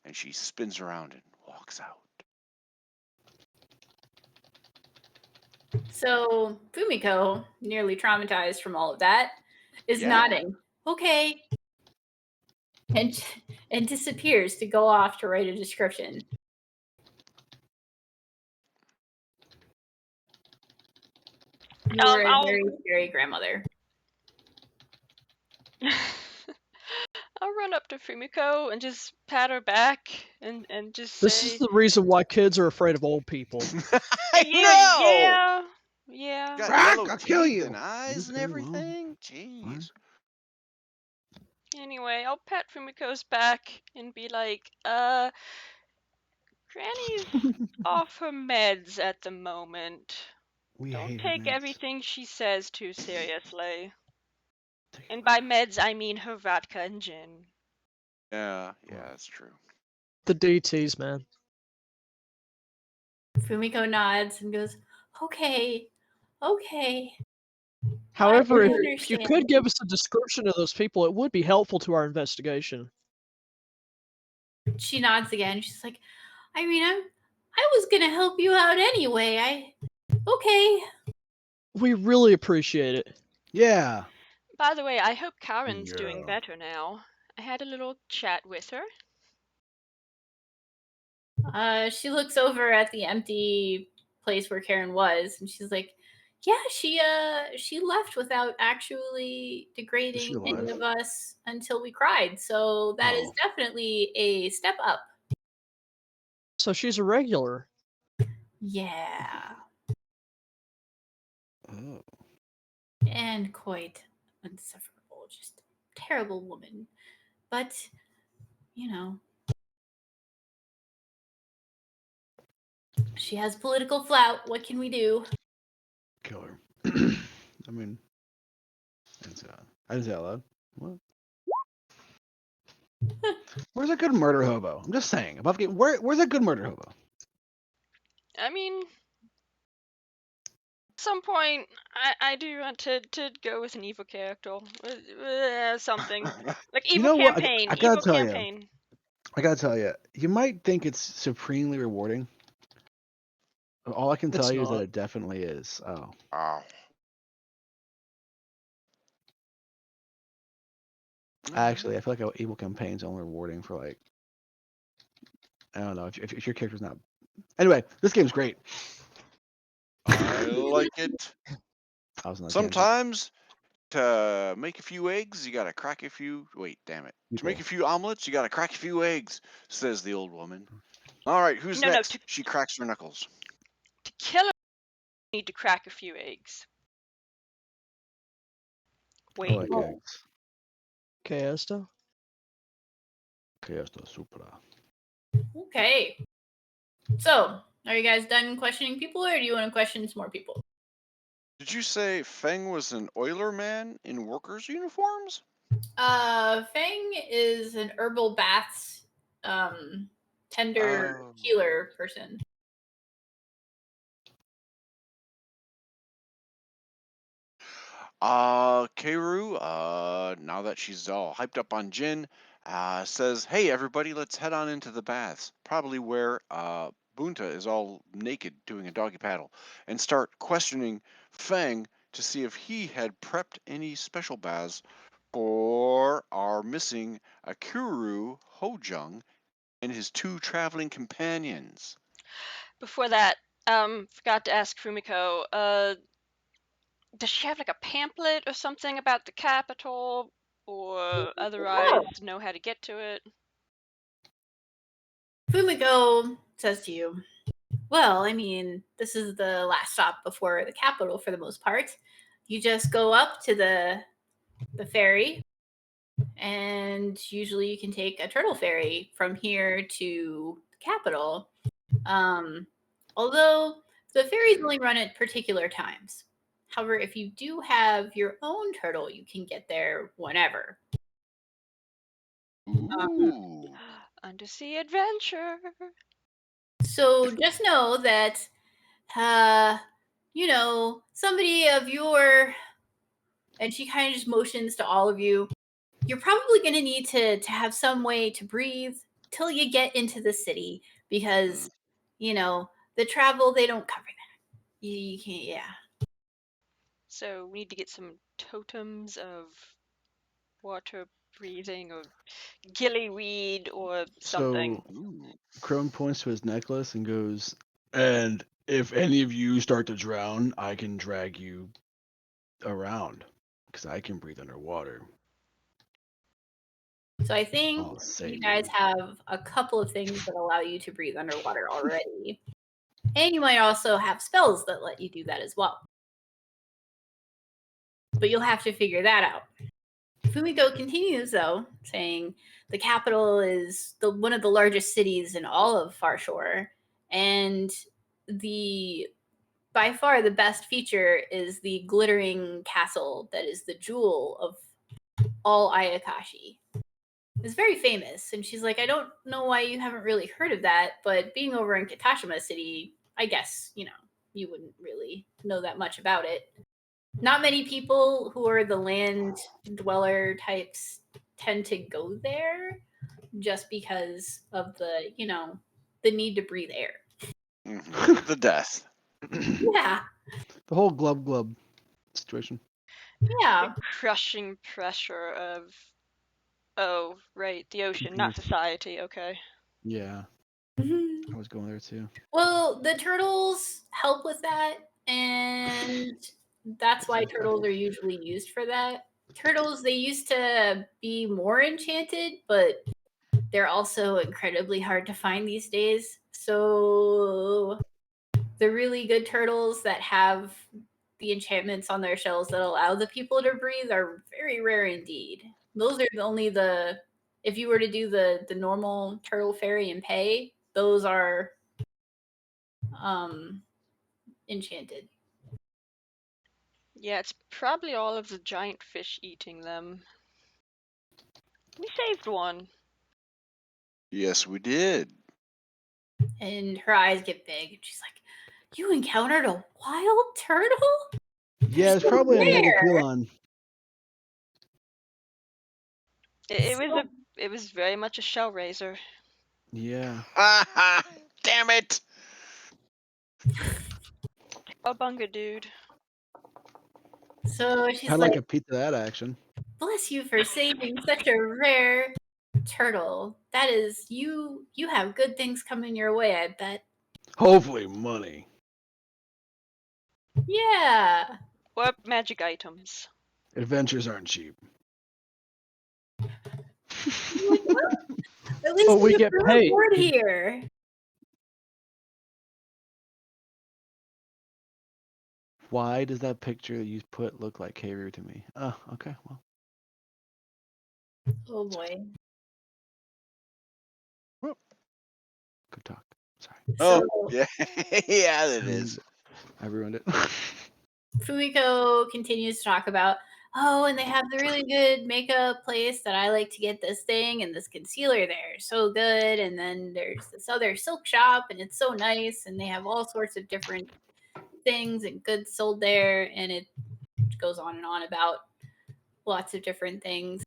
F: And she spins around and walks out.
A: So Fumiko, nearly traumatized from all of that, is
F: Yeah.
A: nodding. Okay. And disappears to go off to write a description. You were a
E: I'll-
A: very scary grandmother.
E: I'll run up to Fumiko and just pat her back and just
C: This
E: say,
C: is the reason why kids are afraid of old people.
F: I know!
E: Yeah.
F: Got
D: Ah,
F: yellow
D: I'll kill
F: teeth
D: you.
F: and eyes and
D: Okay, well,
F: everything. Jeez.
E: Anyway, I'll pat Fumiko's back and be like, Granny's off her meds at the moment.
D: We
E: Don't
D: hate
E: take
D: meds.
E: everything she says too seriously.
D: Take
E: And
D: it
E: by
D: back.
E: meds, I mean her vodka and gin.
F: Yeah, that's true.
C: The DTs, man.
A: Fumiko nods and goes, okay.
C: However,
A: I
C: if you
A: understand.
C: could give us a description of those people, it would be helpful to our investigation.
A: She nods again. She's like, I mean, I was gonna help you out anyway. Okay.
C: We really appreciate it.
D: Yeah.
E: By the way, I hope Karen's doing
D: Yeah.
E: better now. I had a little chat with her.
A: She looks over at the empty place where Karen was, and she's like, yeah, she left without actually degrading any
D: alive?
A: of us until we cried. So that is
D: Oh.
A: definitely a step up.
C: So she's a regular.
A: Yeah.
D: Oh.
A: And quite insufferable. Just terrible woman. But, you know, she has political clout. What can we do?
D: Kill her. I mean, I didn't say that out loud. What? Where's a good murder hobo? I'm just saying. Where's a good murder hobo?
E: I mean, at some point, I do want to go with an evil character. Something. Like
D: You
E: evil
D: know what?
E: campaign.
D: I gotta
E: Evil
D: tell you.
E: campaign.
D: I gotta tell you, you might think it's supremely rewarding. But all I can tell
C: It's
D: you is that
C: not.
D: it definitely is. Oh.
F: Oh.
D: Actually, I feel like evil campaign's only rewarding for like, I don't know, if your character's not. Anyway, this game's great.
F: I like it.
D: I was on that tangent.
F: Sometimes to make a few eggs, you gotta crack a few. Wait, damn it. To make a few omelets, you gotta crack a few eggs, says the old woman. All right, who's
E: No,
F: next?
E: to
F: She cracks her knuckles.
E: kill her, you need to crack a few eggs.
D: I
E: Wait.
D: like
A: Oh.
D: eggs.
C: Okay, Esther.
D: Okay, esto supera.
A: Okay. So, are you guys done questioning people, or do you want to question some more people?
F: Did you say Feng was an oiler man in workers' uniforms?
A: Fang is an herbal baths tender
F: Oh.
A: healer person.
F: Keiru, now that she's all hyped up on gin, says, "Hey everybody, let's head on into the baths. Probably where Bunta is all naked doing a doggy paddle, and start questioning Fang to see if he had prepped any special baths for our missing Akuru Hojung and his 2 traveling companions."
E: Before that, forgot to ask Fumiko, does she have like a pamphlet or something about the capital, or otherwise know how to get to it?
A: Fumiko says to you, well, I mean, this is the last stop before the capital for the most part. You just go up to the ferry, and usually you can take a turtle ferry from here to the capital. Although the ferries only run at particular times. However, if you do have your own turtle, you can get there whenever.
F: Ooh.
E: Undersea adventure.
A: So just know that, somebody of your, and she kind of just motions to all of you, you're probably going to need to have some way to breathe till you get into the city because, the travel, they don't cover that. You can't, yeah.
E: So we need to get some totems of water breathing or gillyweed or something.
D: So
F: Ooh.
D: Crone points to his necklace and goes, "And if any of you start to drown, I can drag you around because I can breathe underwater."
A: So I think
D: I'll say
A: you guys
D: you.
A: have a couple of things that allow you to breathe underwater already. And you might also have spells that let you do that as well. But you'll have to figure that out. Fumiko continues, though, saying the capital is one of the largest cities in all of Farshore, and by far the best feature is the glittering castle that is the jewel of all Ayakashi. It's very famous, and she's like, I don't know why you haven't really heard of that, but being over in Katashima City, I guess, you wouldn't really know that much about it. Not many people who are the land dweller types tend to go there just because of the need to breathe air.
F: Mhm. The death.
A: Yeah.
D: The whole glub situation.
A: Yeah.
E: The crushing pressure of, oh, right, the ocean, not
D: Yes.
E: society, okay.
D: Yeah, I was going there too.
A: Well, the turtles help with that, and that's why turtles are usually used for that. Turtles, they used to be more enchanted, but they're also incredibly hard to find these days. So the really good turtles that have the enchantments on their shells that allow the people to breathe are very rare indeed. Those are only if you were to do the normal turtle fairy and pay, those are enchanted.
E: Yeah, it's probably all of the giant fish eating them. We saved one.
F: Yes, we did.
A: And her eyes get big, and she's like, "You encountered a wild turtle?
D: Yeah, it's
A: so
D: probably a
A: rare."
D: Negaculon.
E: It was very much a shell raiser.
D: Yeah.
F: Damn it!
E: Oh, bunga dude.
A: So she's
D: I'd
A: like,
D: like a piece of that action.
A: "Bless you for saving such a rare turtle. That is, you have good things coming your way, I bet."
D: Hopefully, money.
A: Yeah.
E: Or magic items.
D: Adventures aren't cheap.
A: At least
C: But we
A: there's
C: get
A: a
C: paid.
A: reward here.
D: Why does that picture that you put look like K-Roo to me? Oh, okay. Well,
A: Oh boy.
D: good talk. Sorry,
F: Oh,
A: So
F: yeah, yeah, that is.
D: I ruined it.
A: Fumiko continues to talk about, oh, and they have the really good makeup place that I like to get this thing and this concealer there. So good. And then there's this other silk shop and it's so nice. And they have all sorts of different things and goods sold there. And it goes on and on about lots of different things.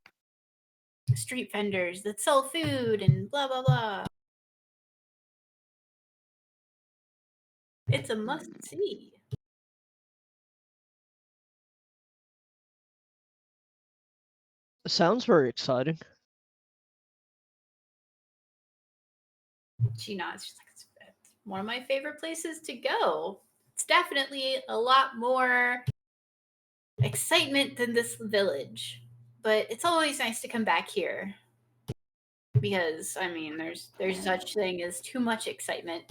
A: Street vendors that sell food and blah, blah, blah. It's a must see.
C: Sounds very exciting.
A: She nods. She's like, it's one of my favorite places to go. It's definitely a lot more excitement than this village, but it's always nice to come back here because I mean, there's such thing as too much excitement.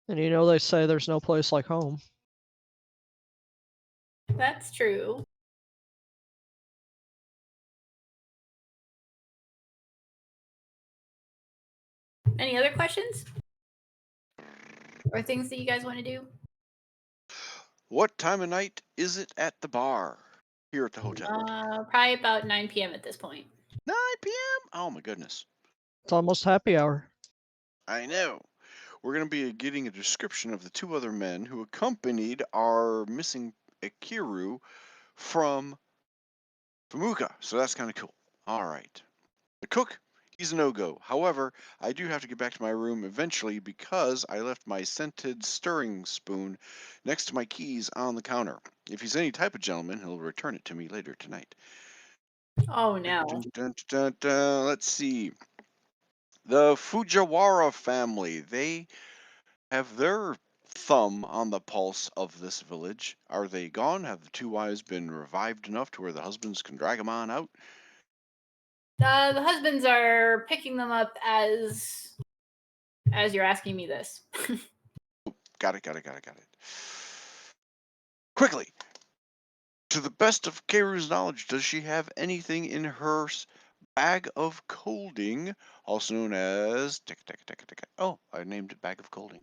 C: And you know they say there's no place like home.
A: That's true. Any other questions or things that you guys want to do?
F: What time of night is it at the bar here at the hotel?
A: Probably about 9 p.m. at this point.
F: 9 p.m. Oh my goodness.
C: It's almost happy hour.
F: I know. We're going to be getting a description of the two other men who accompanied our missing Akiru from Famuka. So that's kind of cool. All right. The cook, he's a no-go. However, I do have to get back to my room eventually because I left my scented stirring spoon next to my keys on the counter. If he's any type of gentleman, he'll return it to me later tonight.
A: Oh no.
F: Let's see. The Fujiwara family, they have their thumb on the pulse of this village. Are they gone? Have the two wives been revived enough to where the husbands can drag them on out?
A: The husbands are picking them up as you're asking me this.
F: Got it. Quickly, to the best of Keiru's knowledge, does she have anything in her bag of colding, also known as... Oh, I named it bag of colding.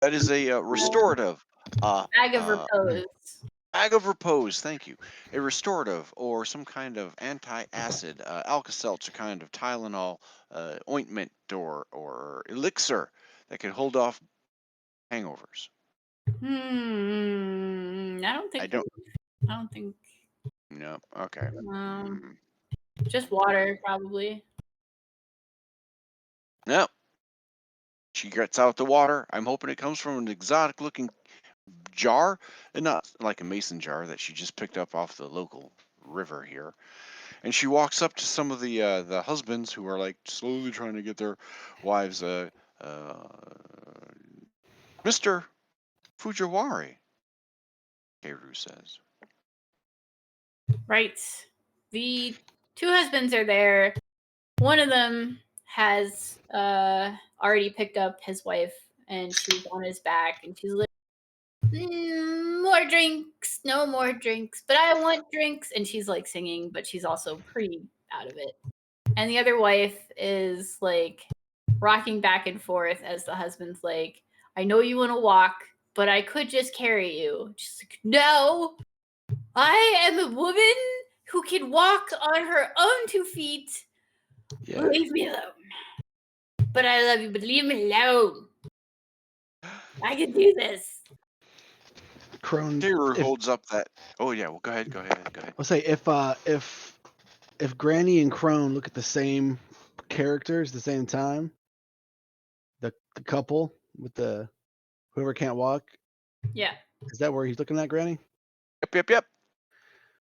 F: That is a restorative.
A: Bag of repose.
F: Bag of repose, thank you. A restorative or some kind of anti-acid, Alka-Seltz, a kind of Tylenol ointment or elixir that can hold off hangovers.
A: I don't think. I don't think.
F: No. Okay.
A: Just water, probably.
F: No. She gets out the water. I'm hoping it comes from an exotic-looking jar, and not like a mason jar that she just picked up off the local river here. And she walks up to some of the husbands who are like slowly trying to get their wives. Mr. Fujiwari, Keiru says.
A: Right. The two husbands are there. One of them has already picked up his wife, and she's on his back, and she's like, more drinks, no more drinks, but I want drinks. And she's like singing, but she's also pretty out of it. And the other wife is like rocking back and forth as the husband's like, I know you want to walk, but I could just carry you. She's like, no, I am a woman who can walk on her own 2 feet.
D: Yeah.
A: Leave me alone. But I love you, but leave me alone. I can do this.
D: Crone.
F: Keiru holds up that. Oh yeah, well go ahead.
D: I'll say if Granny and Crone look at the same characters at the same time, the couple with the whoever can't walk,
A: Yeah.
D: is that where he's looking at, Granny?
F: Yep.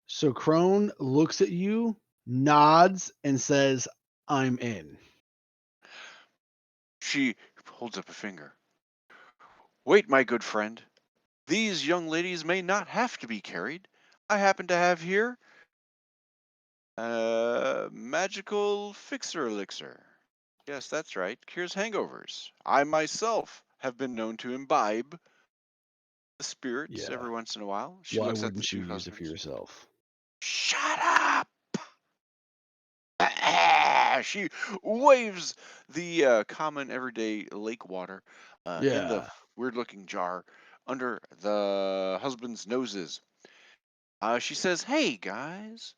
D: So Crone looks at you, nods, and says, I'm in.
F: She holds up a finger. Wait, my good friend. These young ladies may not have to be carried. I happen to have here a magical fixer elixir. Yes, that's right. Cures hangovers. I myself have been known to imbibe the spirits
D: Yeah.
F: every once in a while. She
D: Why
F: looks at the
D: wouldn't you
F: two
D: use it for
F: husbands.
D: yourself?
F: Shut up! She waves the common everyday lake water in the
D: Yeah.
F: weird-looking jar under the husband's noses. She says, "Hey guys,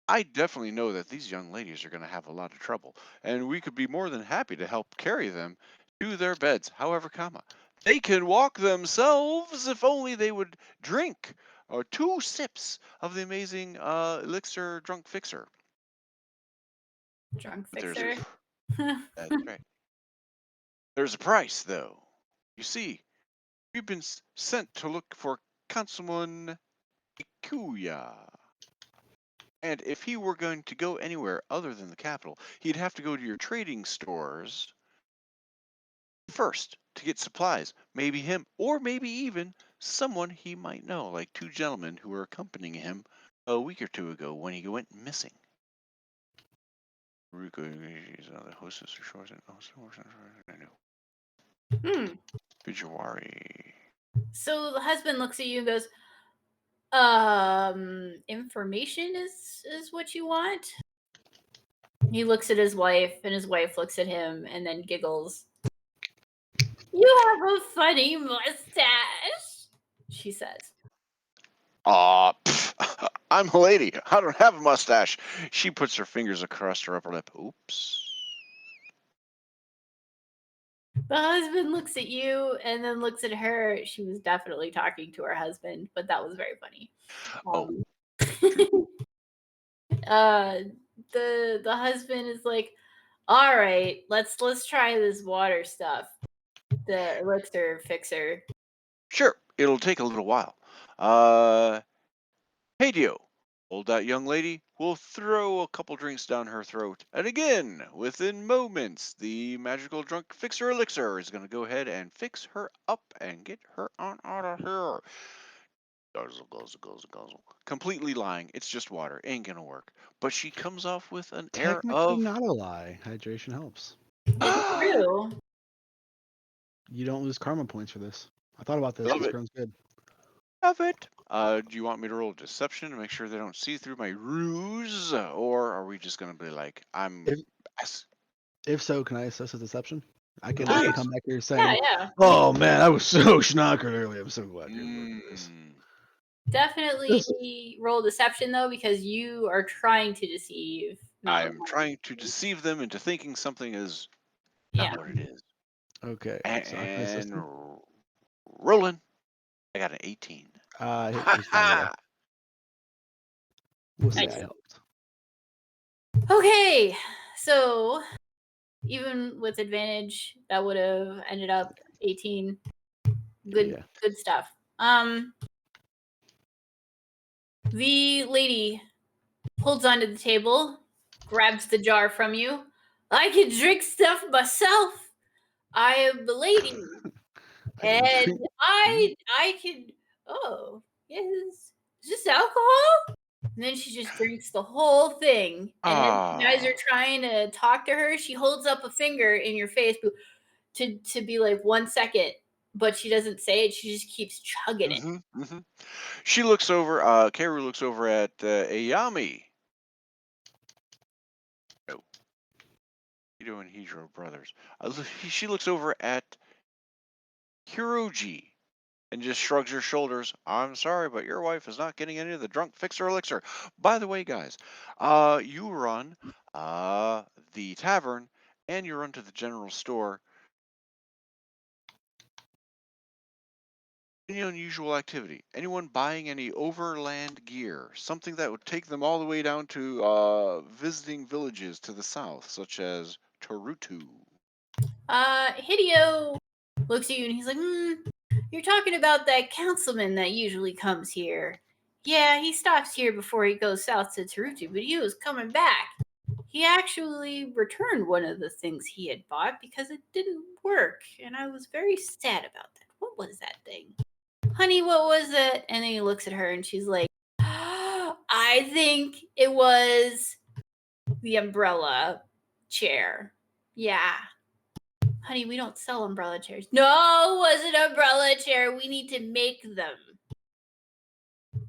F: I definitely know that these young ladies are going to have a lot of trouble, and we could be more than happy to help carry them to their beds. However, they can walk themselves if only they would drink 2 sips of the amazing elixir drunk fixer."
A: Drunk
F: But there's a
A: fixer.
F: that's right. There's a price, though. You see, we've been sent to look for Councilman Ikuya. And if he were going to go anywhere other than the capital, he'd have to go to your trading stores first to get supplies. Maybe him, or maybe even someone he might know, like 2 gentlemen who were accompanying him a week or 2 ago when he went missing. The hostess of shores and
A: Hmm.
F: Bijawari.
A: So the husband looks at you and goes, information is what you want? He looks at his wife, and his wife looks at him and then giggles. You have a funny mustache, she says.
F: I'm a lady. I don't have a mustache. She puts her fingers across her upper lip. Oops.
A: The husband looks at you and then looks at her. She was definitely talking to her husband, but that was very funny.
F: Oh.
A: The husband is like, all right, let's try this water stuff. The elixir fixer.
F: Sure, it'll take a little while. Hey Dio, hold that young lady. We'll throw a couple drinks down her throat. And again, within moments, the magical drunk fixer elixir is going to go ahead and fix her up and get her on out of here. Guzzle, guzzle, guzzle, guzzle. Completely lying. It's just water. Ain't gonna work. But she comes off with an air
D: Technically
F: of...
D: not a lie. Hydration helps.
A: It's true.
D: You don't lose karma points for this. I thought about this.
F: Love
D: This
F: it.
D: sounds good.
F: Love it. Do you want me to roll deception to make sure they don't see through my ruse? Or are we just gonna be like,
D: If so, can I assess a deception? I can
F: Please.
D: come back here saying,
A: Yeah.
D: "Oh man, I was so schnockered earlier. I'm so glad you're looking at this."
A: Definitely roll deception though, because you are trying to deceive.
F: I'm trying to deceive them into thinking something is not what it is.
D: Okay. So I can assess
F: And
D: them.
F: rolling. I got an 18.
D: I hit just fine. We'll see.
A: Nice.
D: I helped.
A: Okay, so even with advantage, that would have ended up 18. Good stuff. The lady holds onto the table, grabs the jar from you. I can drink stuff myself. I am the lady, and I can. Oh, yes. Is this alcohol? And then she just drinks the whole thing. And then you guys are trying to talk to her. She holds up a finger in your face to be like 1 second, but she doesn't say it. She just keeps chugging it.
F: She looks over, Karu looks over at Ayami. No. Hito and Hydro brothers. She looks over at Hiroji and just shrugs her shoulders. I'm sorry, but your wife is not getting any of the drunk fixer elixir. By the way, guys, you run the tavern and you run to the general store. Any unusual activity? Anyone buying any overland gear? Something that would take them all the way down to visiting villages to the south, such as Tarutu.
A: Hideo looks at you and he's like, you're talking about that councilman that usually comes here. Yeah, he stops here before he goes south to Tarutu, but he was coming back. He actually returned one of the things he had bought because it didn't work, and I was very sad about that. What was that thing? Honey, what was it? And then he looks at her and she's like, I think it was the umbrella chair. Yeah. Honey, we don't sell umbrella chairs. No, it wasn't an umbrella chair. We need to make them.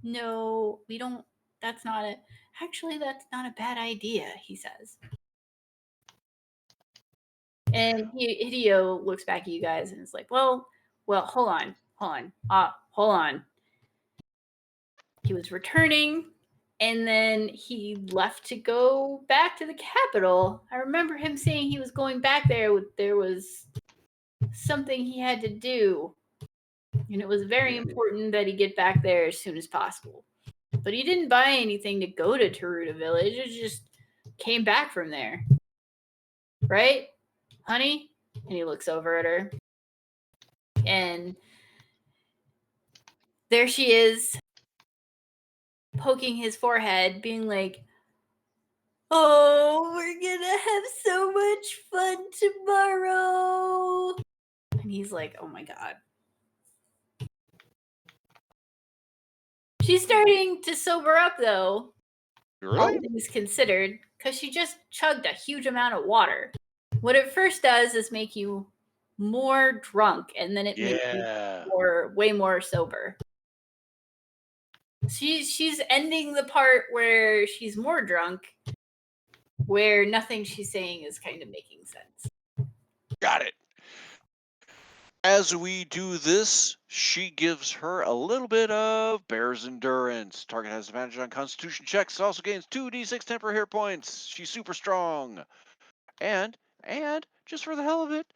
A: No, we don't. That's not a. Actually, that's not a bad idea, he says. And Hideo looks back at you guys and is like, well, hold on. Hold on. He was returning, and then he left to go back to the capital. I remember him saying he was going back there. There was something he had to do, and it was very important that he get back there as soon as possible. But he didn't buy anything to go to Taruta Village. It just came back from there. Right, honey? And he looks over at her. And there she is, poking his forehead, being like, oh, we're gonna have so much fun tomorrow. And he's like, oh my god. She's starting to sober up, though.
F: Really?
A: All things considered, because she just chugged a huge amount of water. What it first does is make you more drunk, and then it makes you way more sober. She's ending the part where she's more drunk, where nothing she's saying is kind of making sense.
F: Got it. As we do this, she gives her a little bit of Bear's Endurance. Target has advantage on Constitution checks. Also gains 2d6 temporary hit points. She's super strong. And just for the hell of it,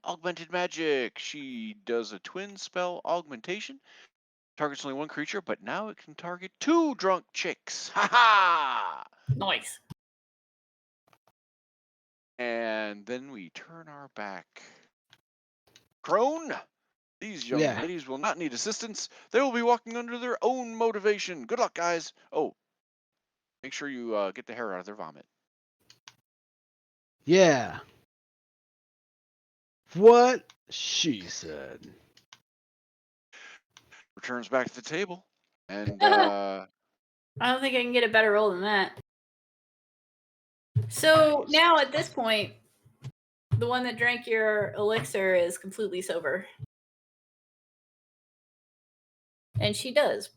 F: augmented magic. She does a twin spell augmentation. Targets only one creature, but now it can target 2 drunk chicks. Ha ha!
A: Nice.
F: And then we turn our back. Crone, these young ladies will not need assistance. They will be walking under their own motivation. Good luck, guys. Oh, make sure you get the hair out of their vomit.
D: Yeah. What she said.
F: Returns back to the table. And
A: I don't think I can get a better roll than that. So now at this point, the one that drank your elixir is completely sober. And she does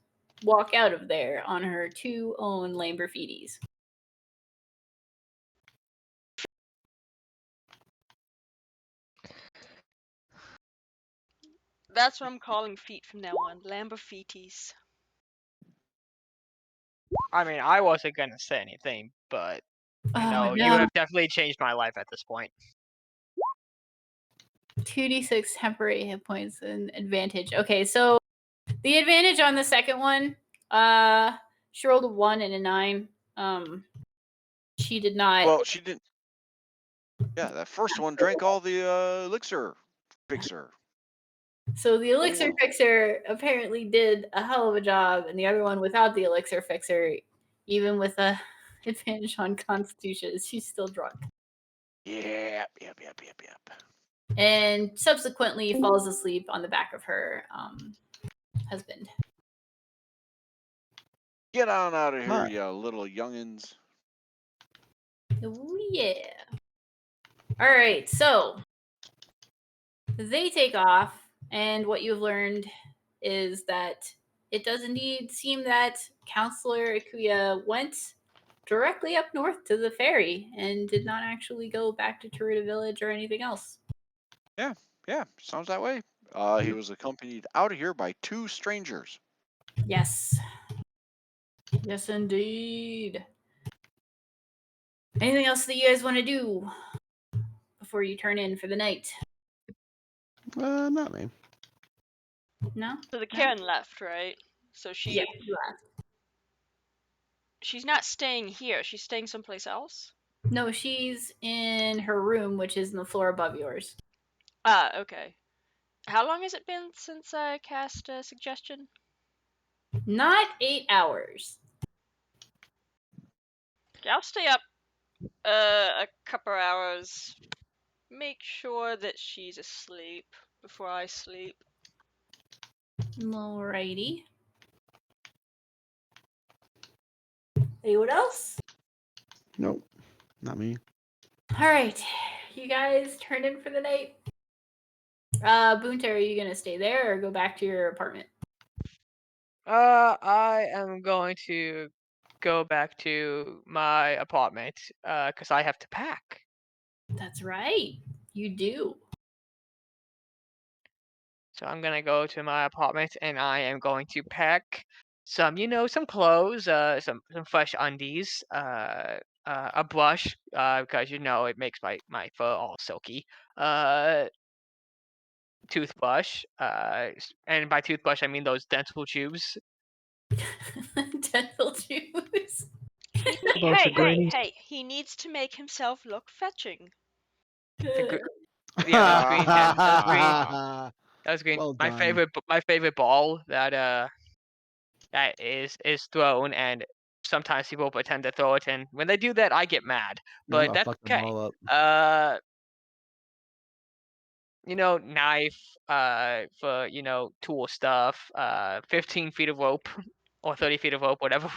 A: walk out of there on her 2 own Lamborghinis.
E: That's what I'm calling feet from now on. Lamborghinis.
B: I mean, I wasn't gonna say anything, but you know, you
A: no.
B: have definitely changed my life at this point.
A: 2d6 temporary hit points and advantage. Okay, so the advantage on the second one, she rolled a 1 and a 9. She did not.
F: well, she didn't. Yeah, that first one drank all the elixir fixer.
A: So the elixir fixer apparently did a hell of a job, and the other one without the elixir fixer, even with a advantage on Constitution, she's still drunk.
F: Yep.
A: And subsequently falls asleep on the back of her husband.
F: Get on out of here,
D: Alright.
F: you little youngins.
A: Oh, yeah. All right, so they take off, and what you've learned is that it does indeed seem that Counselor Ikuya went directly up north to the ferry and did not actually go back to Taruta Village or anything else.
F: Yeah, sounds that way. He was accompanied out of here by 2 strangers.
A: Yes. Yes, indeed. Anything else that you guys want to do before you turn in for the night?
D: Not me.
A: No?
E: So the Karen left, right? So she
A: Yeah, you left.
E: she's not staying here. She's staying someplace else.
A: No, she's in her room, which is in the floor above yours.
E: Ah, okay. How long has it been since I cast a suggestion?
A: Not 8 hours.
E: Yeah, I'll stay up a couple hours. Make sure that she's asleep before I sleep.
A: Alrighty. Anyone else?
D: Nope. Not me.
A: All right, you guys turn in for the night. Boonta, are you gonna stay there or go back to your apartment?
B: I am going to go back to my apartment because I have to pack.
A: That's right, you do.
B: So I'm gonna go to my apartment and I am going to pack some, some clothes, some fresh undies, a brush, because it makes my fur all silky. Toothbrush, and by toothbrush I mean those dental tubes.
A: Dental juice.
C: bunch of greenies.
E: Hey! He needs to make himself look fetching.
B: Yeah, those green pen, those green.
D: Well
B: my
D: done.
B: favorite ball that is thrown, and sometimes people pretend to throw it, and when they do that, I get mad. But
D: I'll
B: that's
D: fuck them
B: okay.
D: all up.
B: Knife, for tool stuff. 15 feet of rope, or 30 feet of rope, whatever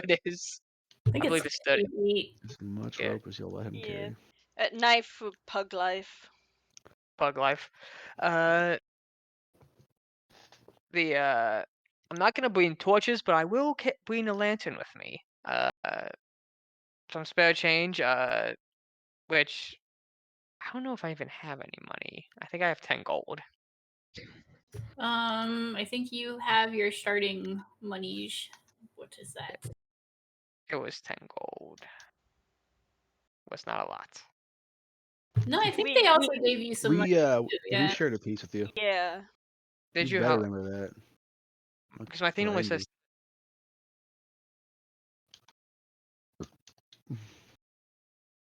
B: it is.
A: I think
B: I believe it's 30.
A: 8.
D: As much
B: Yeah.
D: rope as you'll let him carry.
E: Knife for pug life.
B: Pug life. I'm not gonna bring torches, but I will bring a lantern with me. Some spare change. Which I don't know if I even have any money. I think I have 10 gold.
A: I think you have your starting money. What is that?
B: It was 10 gold. Was not a lot.
A: No, I think
E: We-
A: they also gave you some money.
D: We
A: Yeah.
D: shared a piece with you.
E: Yeah.
B: Did
D: You
B: you
D: better
B: have?
D: remember that.
B: Because my thing
D: Or
B: only
D: Andy.
B: says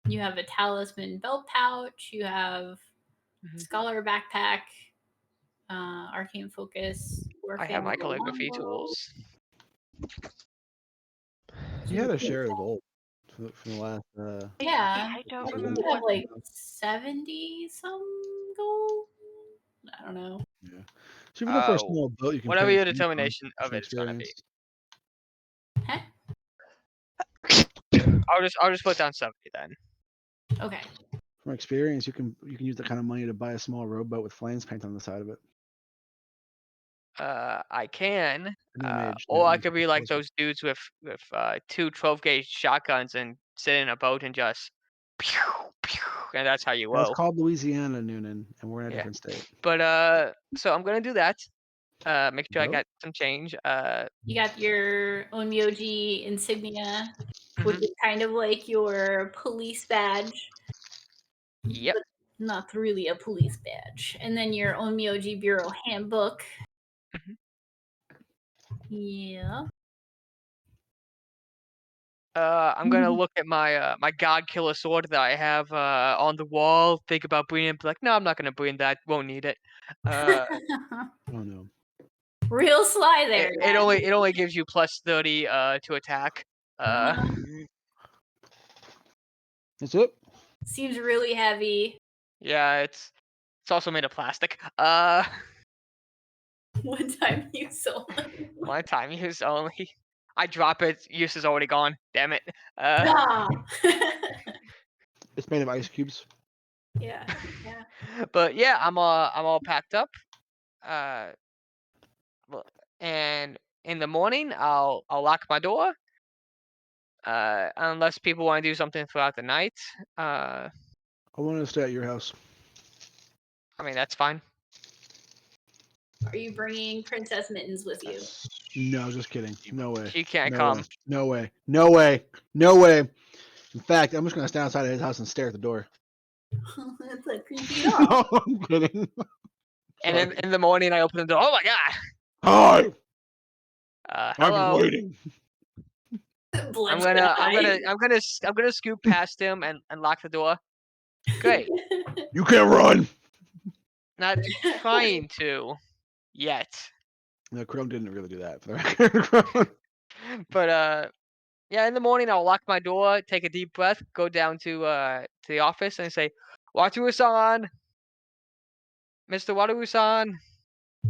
A: You have a talisman belt pouch. You have scholar backpack, arcane focus.
B: I have my
A: Warfare
B: calligraphy
A: longbow.
B: tools.
D: You had a share of gold from the last.
A: Yeah,
E: I don't
A: I think
E: remember
A: you have
E: what.
A: like 70 some gold. I don't know.
D: Yeah. So even though for a small boat, you can
B: Whatever
D: pay
B: your
D: for
B: determination of
D: some
B: it is gonna be.
A: Huh?
B: I'll just put down 70 then.
A: Okay.
D: From experience, you can use that kind of money to buy a small rowboat with flames paint on the side of it.
B: I can,
D: No mage,
B: or
D: no
B: I
D: mage
B: could be like
D: closer.
B: those dudes with 2 12-gauge shotguns and sit in a boat and just pew, pew, and that's how you
D: That's
B: row.
D: called Louisiana, Noonan, and we're in a
B: Yeah.
D: different state.
B: But so I'm gonna do that. Make sure I
D: Go.
B: got some change.
A: You got your Onmyoji insignia, which is kind of like your police badge.
B: Yep.
A: But not really a police badge. And then your Onmyoji Bureau handbook.
B: Mhm.
A: Yeah.
B: I'm gonna look at my my God Killer sword that I have on the wall. Think about bringing it. Be like, no, I'm not gonna bring that. Won't need it.
D: Oh no.
A: Real sly there.
B: It only gives you plus 30 to attack.
D: That's it.
A: Seems really heavy.
B: Yeah, it's also made of plastic.
A: One time use only.
B: One time use only. I drop it. Use is already gone. Damn it.
A: Ah.
D: It's made of ice cubes.
A: Yeah.
B: But yeah, I'm all packed up. And in the morning, I'll lock my door. Unless people want to do something throughout the night.
D: I want to stay at your house.
B: I mean that's fine.
A: Are you bringing Princess Mittens with you?
D: No, just kidding. No way.
B: She can't
D: No
B: come.
D: way. No way. No way. No way. In fact, I'm just gonna stand outside of his house and stare at the door.
A: That's a creepy dog.
D: No, I'm kidding.
B: And
D: Sorry.
B: in the morning, I open the door. Oh my god.
D: Hi. I've been
B: Hello.
D: waiting.
B: I'm gonna scoop past him and lock the door. Great.
D: You can't run.
B: Not trying to yet.
D: No, Chrome didn't really do that for the record.
B: But yeah, in the morning I'll lock my door, take a deep breath, go down to the office and say, Wataru-san, Mr. Wataru-san.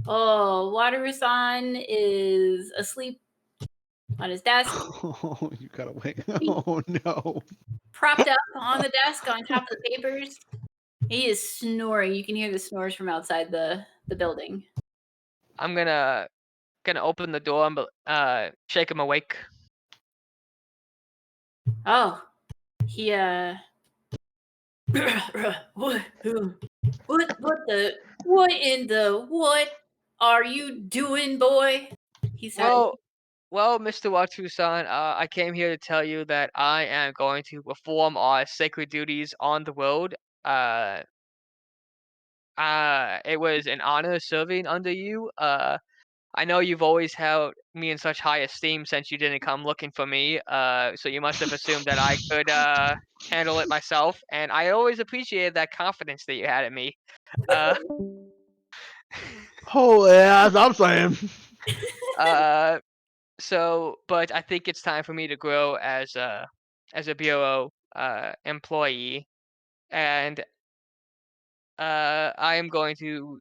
A: Oh, Wataru-san is asleep on his desk.
D: Oh, you gotta wait. Oh no.
A: propped up on the desk on top of the papers. He is snoring. You can hear the snores from outside the building.
B: I'm gonna open the door and shake him awake.
A: Oh, he what what are you doing, boy? He said.
B: Well, Mr. Watu-san, I came here to tell you that I am going to perform our sacred duties on the road. It was an honor serving under you. I know you've always held me in such high esteem since you didn't come looking for me. So you must have assumed that I could handle it myself, and I always appreciated that confidence that you had in me.
D: Holy ass, I'm saying.
B: But I think it's time for me to grow as a bureau employee, and I am going to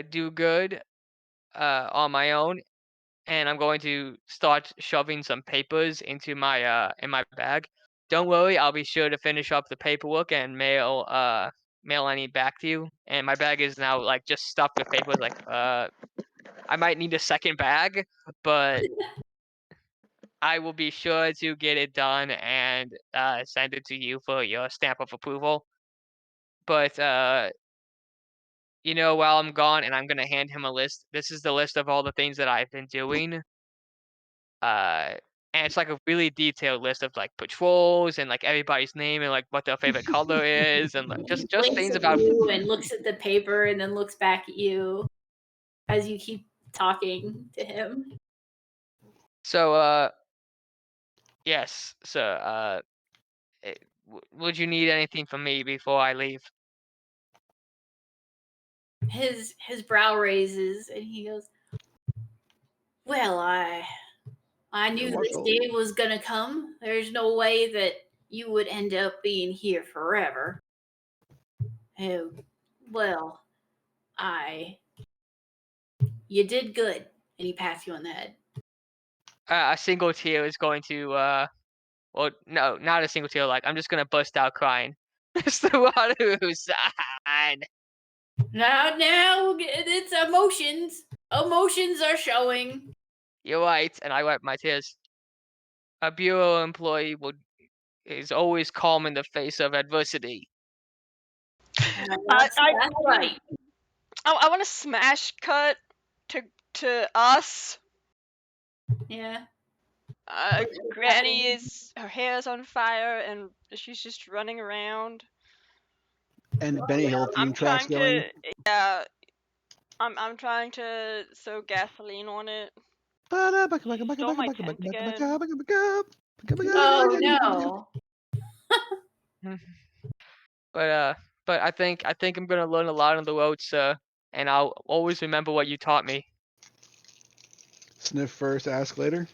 B: do good on my own, and I'm going to start shoving some papers into my in my bag. Don't worry, I'll be sure to finish up the paperwork and mail any back to you. And my bag is now like just stuffed with papers. Like I might need a second bag, but I will be sure to get it done and send it to you for your stamp of approval. But while I'm gone, and I'm gonna hand him a list. This is the list of all the things that I've been doing. And it's like a really detailed list of like patrols and like everybody's name and like what their favorite color is, and like, just
A: Blinks
B: things
A: at
B: about.
A: you and looks at the paper and then looks back at you as you keep talking to him.
B: So yes. So would you need anything from me before I leave?
A: His brow raises and he goes, "Well, I knew this day was gonna come. There's no way that you would end up being here forever. Oh, well, you did good." And he pats you on the head.
B: A single tear is going to well, no, not a single tear. Like I'm just gonna bust out crying. Mr. Watu-san.
A: Now, it's emotions. Emotions are showing.
B: You're right, and I wipe my tears. A bureau employee is always calm in the face of adversity.
A: That's right.
E: I want to smash cut to us.
A: Yeah.
E: Granny her hair's on fire and she's just running around.
D: And Benny Hill theme track's going.
E: Yeah, I'm trying to throw gasoline on it.
A: Oh no.
B: But I think I'm gonna learn a lot on the road, sir, and I'll always remember what you taught me.
D: Sniff first, ask later.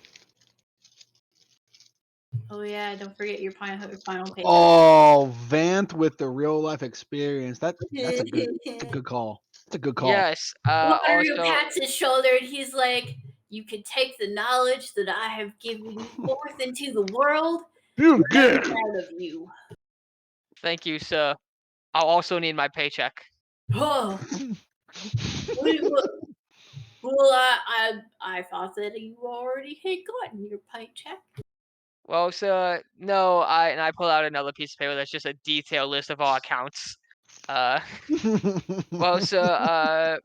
A: Oh yeah, don't forget your final paycheck.
D: Oh, Vanth with the real life experience. That's a good call. It's a good call.
B: Yes.
A: Otter pats his shoulder and he's like, "You can take the knowledge that I have given forth into the world.
D: You
A: get out of you."
B: Thank you, sir. I'll also need my paycheck.
A: Oh. Well, I thought that you already had gotten your paycheck.
B: Well, sir, no. I pull out another piece of paper that's just a detailed list of all accounts. Well, sir,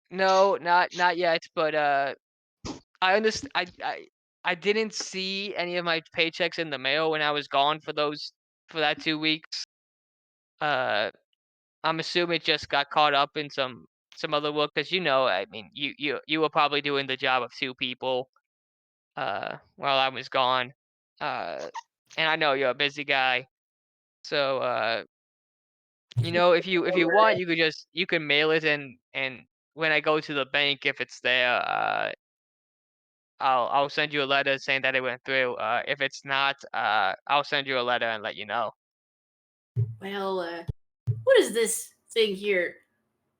B: no, not yet. But I understand. I didn't see any of my paychecks in the mail when I was gone for that 2 weeks. I'm assuming it just got caught up in some other work, because I mean, you were probably doing the job of 2 people while I was gone. And I know you're a busy guy. So if you want, you can mail it, and when I go to the bank, if it's there, I'll send you a letter saying that it went through. If it's not, I'll send you a letter and let you know.
A: Well, what is this thing here?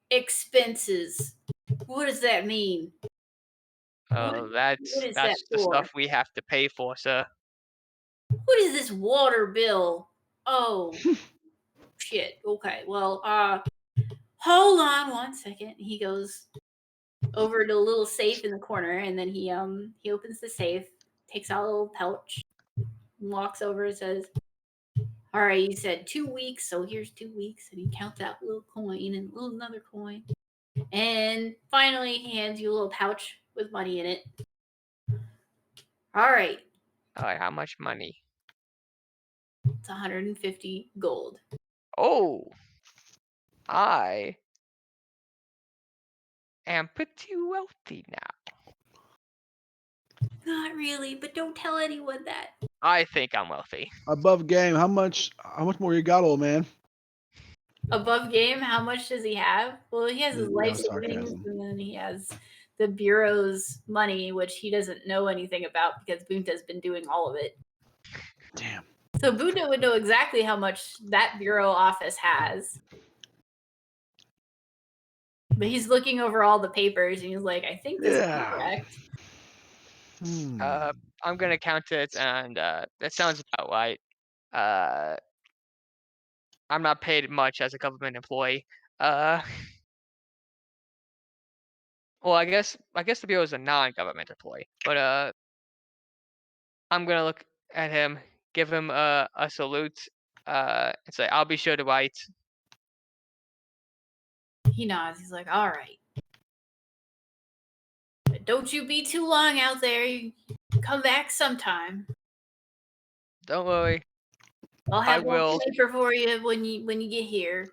A: Expenses. What does that mean?
B: That's the stuff we have to pay for, sir.
A: What is this water bill? Oh, shit. Okay, well, hold on one second. He goes over to a little safe in the corner, and then he opens the safe, takes out a little pouch, walks over and says, all right, you said 2 weeks, so here's 2 weeks. And he counts out a little coin and another coin. And finally, he hands you a little pouch with money in it. All right.
B: All right, how much money?
A: It's 150 gold.
B: Oh, I am pretty wealthy now.
A: Not really, but don't tell anyone that.
B: I think I'm wealthy.
D: Above game, how much more you got, old man?
A: Above game, how much does he have? Well, he has his
D: No
A: life savings,
D: sarcasm.
A: and then he has the Bureau's money, which he doesn't know anything about because Bunta's been doing all of it.
D: Damn.
A: So Bunta would know exactly how much that Bureau office has. But he's looking over all the papers, and he's like, I think this is correct.
B: I'm gonna count it, and that sounds about right. I'm not paid much as a government employee. Well, I guess the Bureau is a non-government employee, but I'm gonna look at him, give him a salute, and say, I'll be sure to write.
A: He nods. He's like, all right. But don't you be too long out there. You come back sometime.
B: Don't worry.
A: I'll have one
B: will.
A: paper for you when you get here.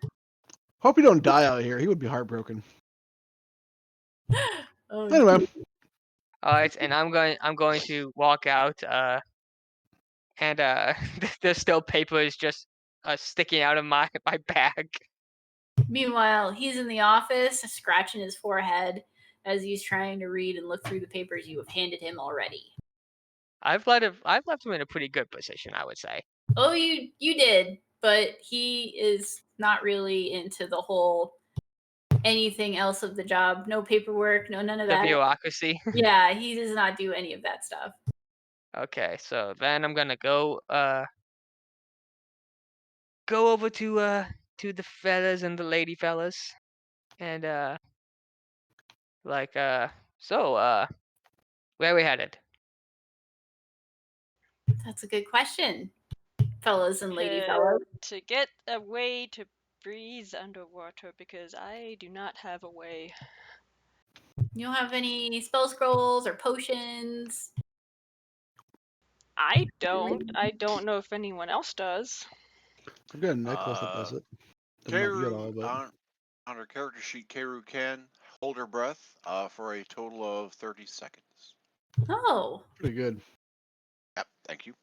D: Hope you don't die out here. He would be heartbroken.
A: Oh,
D: Anyway,
B: All right, and I'm going to walk out. And there's still papers just sticking out of my bag.
A: Meanwhile, he's in the office, scratching his forehead as he's trying to read and look through the papers you have handed him already.
B: I've left him in a pretty good position, I would say.
A: Oh, you did, but he is not really into the whole anything else of the job. No paperwork, none of
B: The
A: that.
B: bureaucracy.
A: Yeah, he does not do any of that stuff.
B: Okay, so then I'm gonna go over to the fellas and the lady fellas, and so where are we headed?
A: That's a good question, fellas and lady fellas.
E: To get a way to breathe underwater, because I do not have a way.
A: You don't have any spell scrolls or potions?
E: I don't. I don't know if anyone else does.
D: I've got a necklace that does it. I'm not good at all,
F: Keiru,
D: but
F: on her character sheet, Keiru can hold her breath for a total of 30 seconds.
A: Oh.
D: pretty good.
F: Yep, thank you.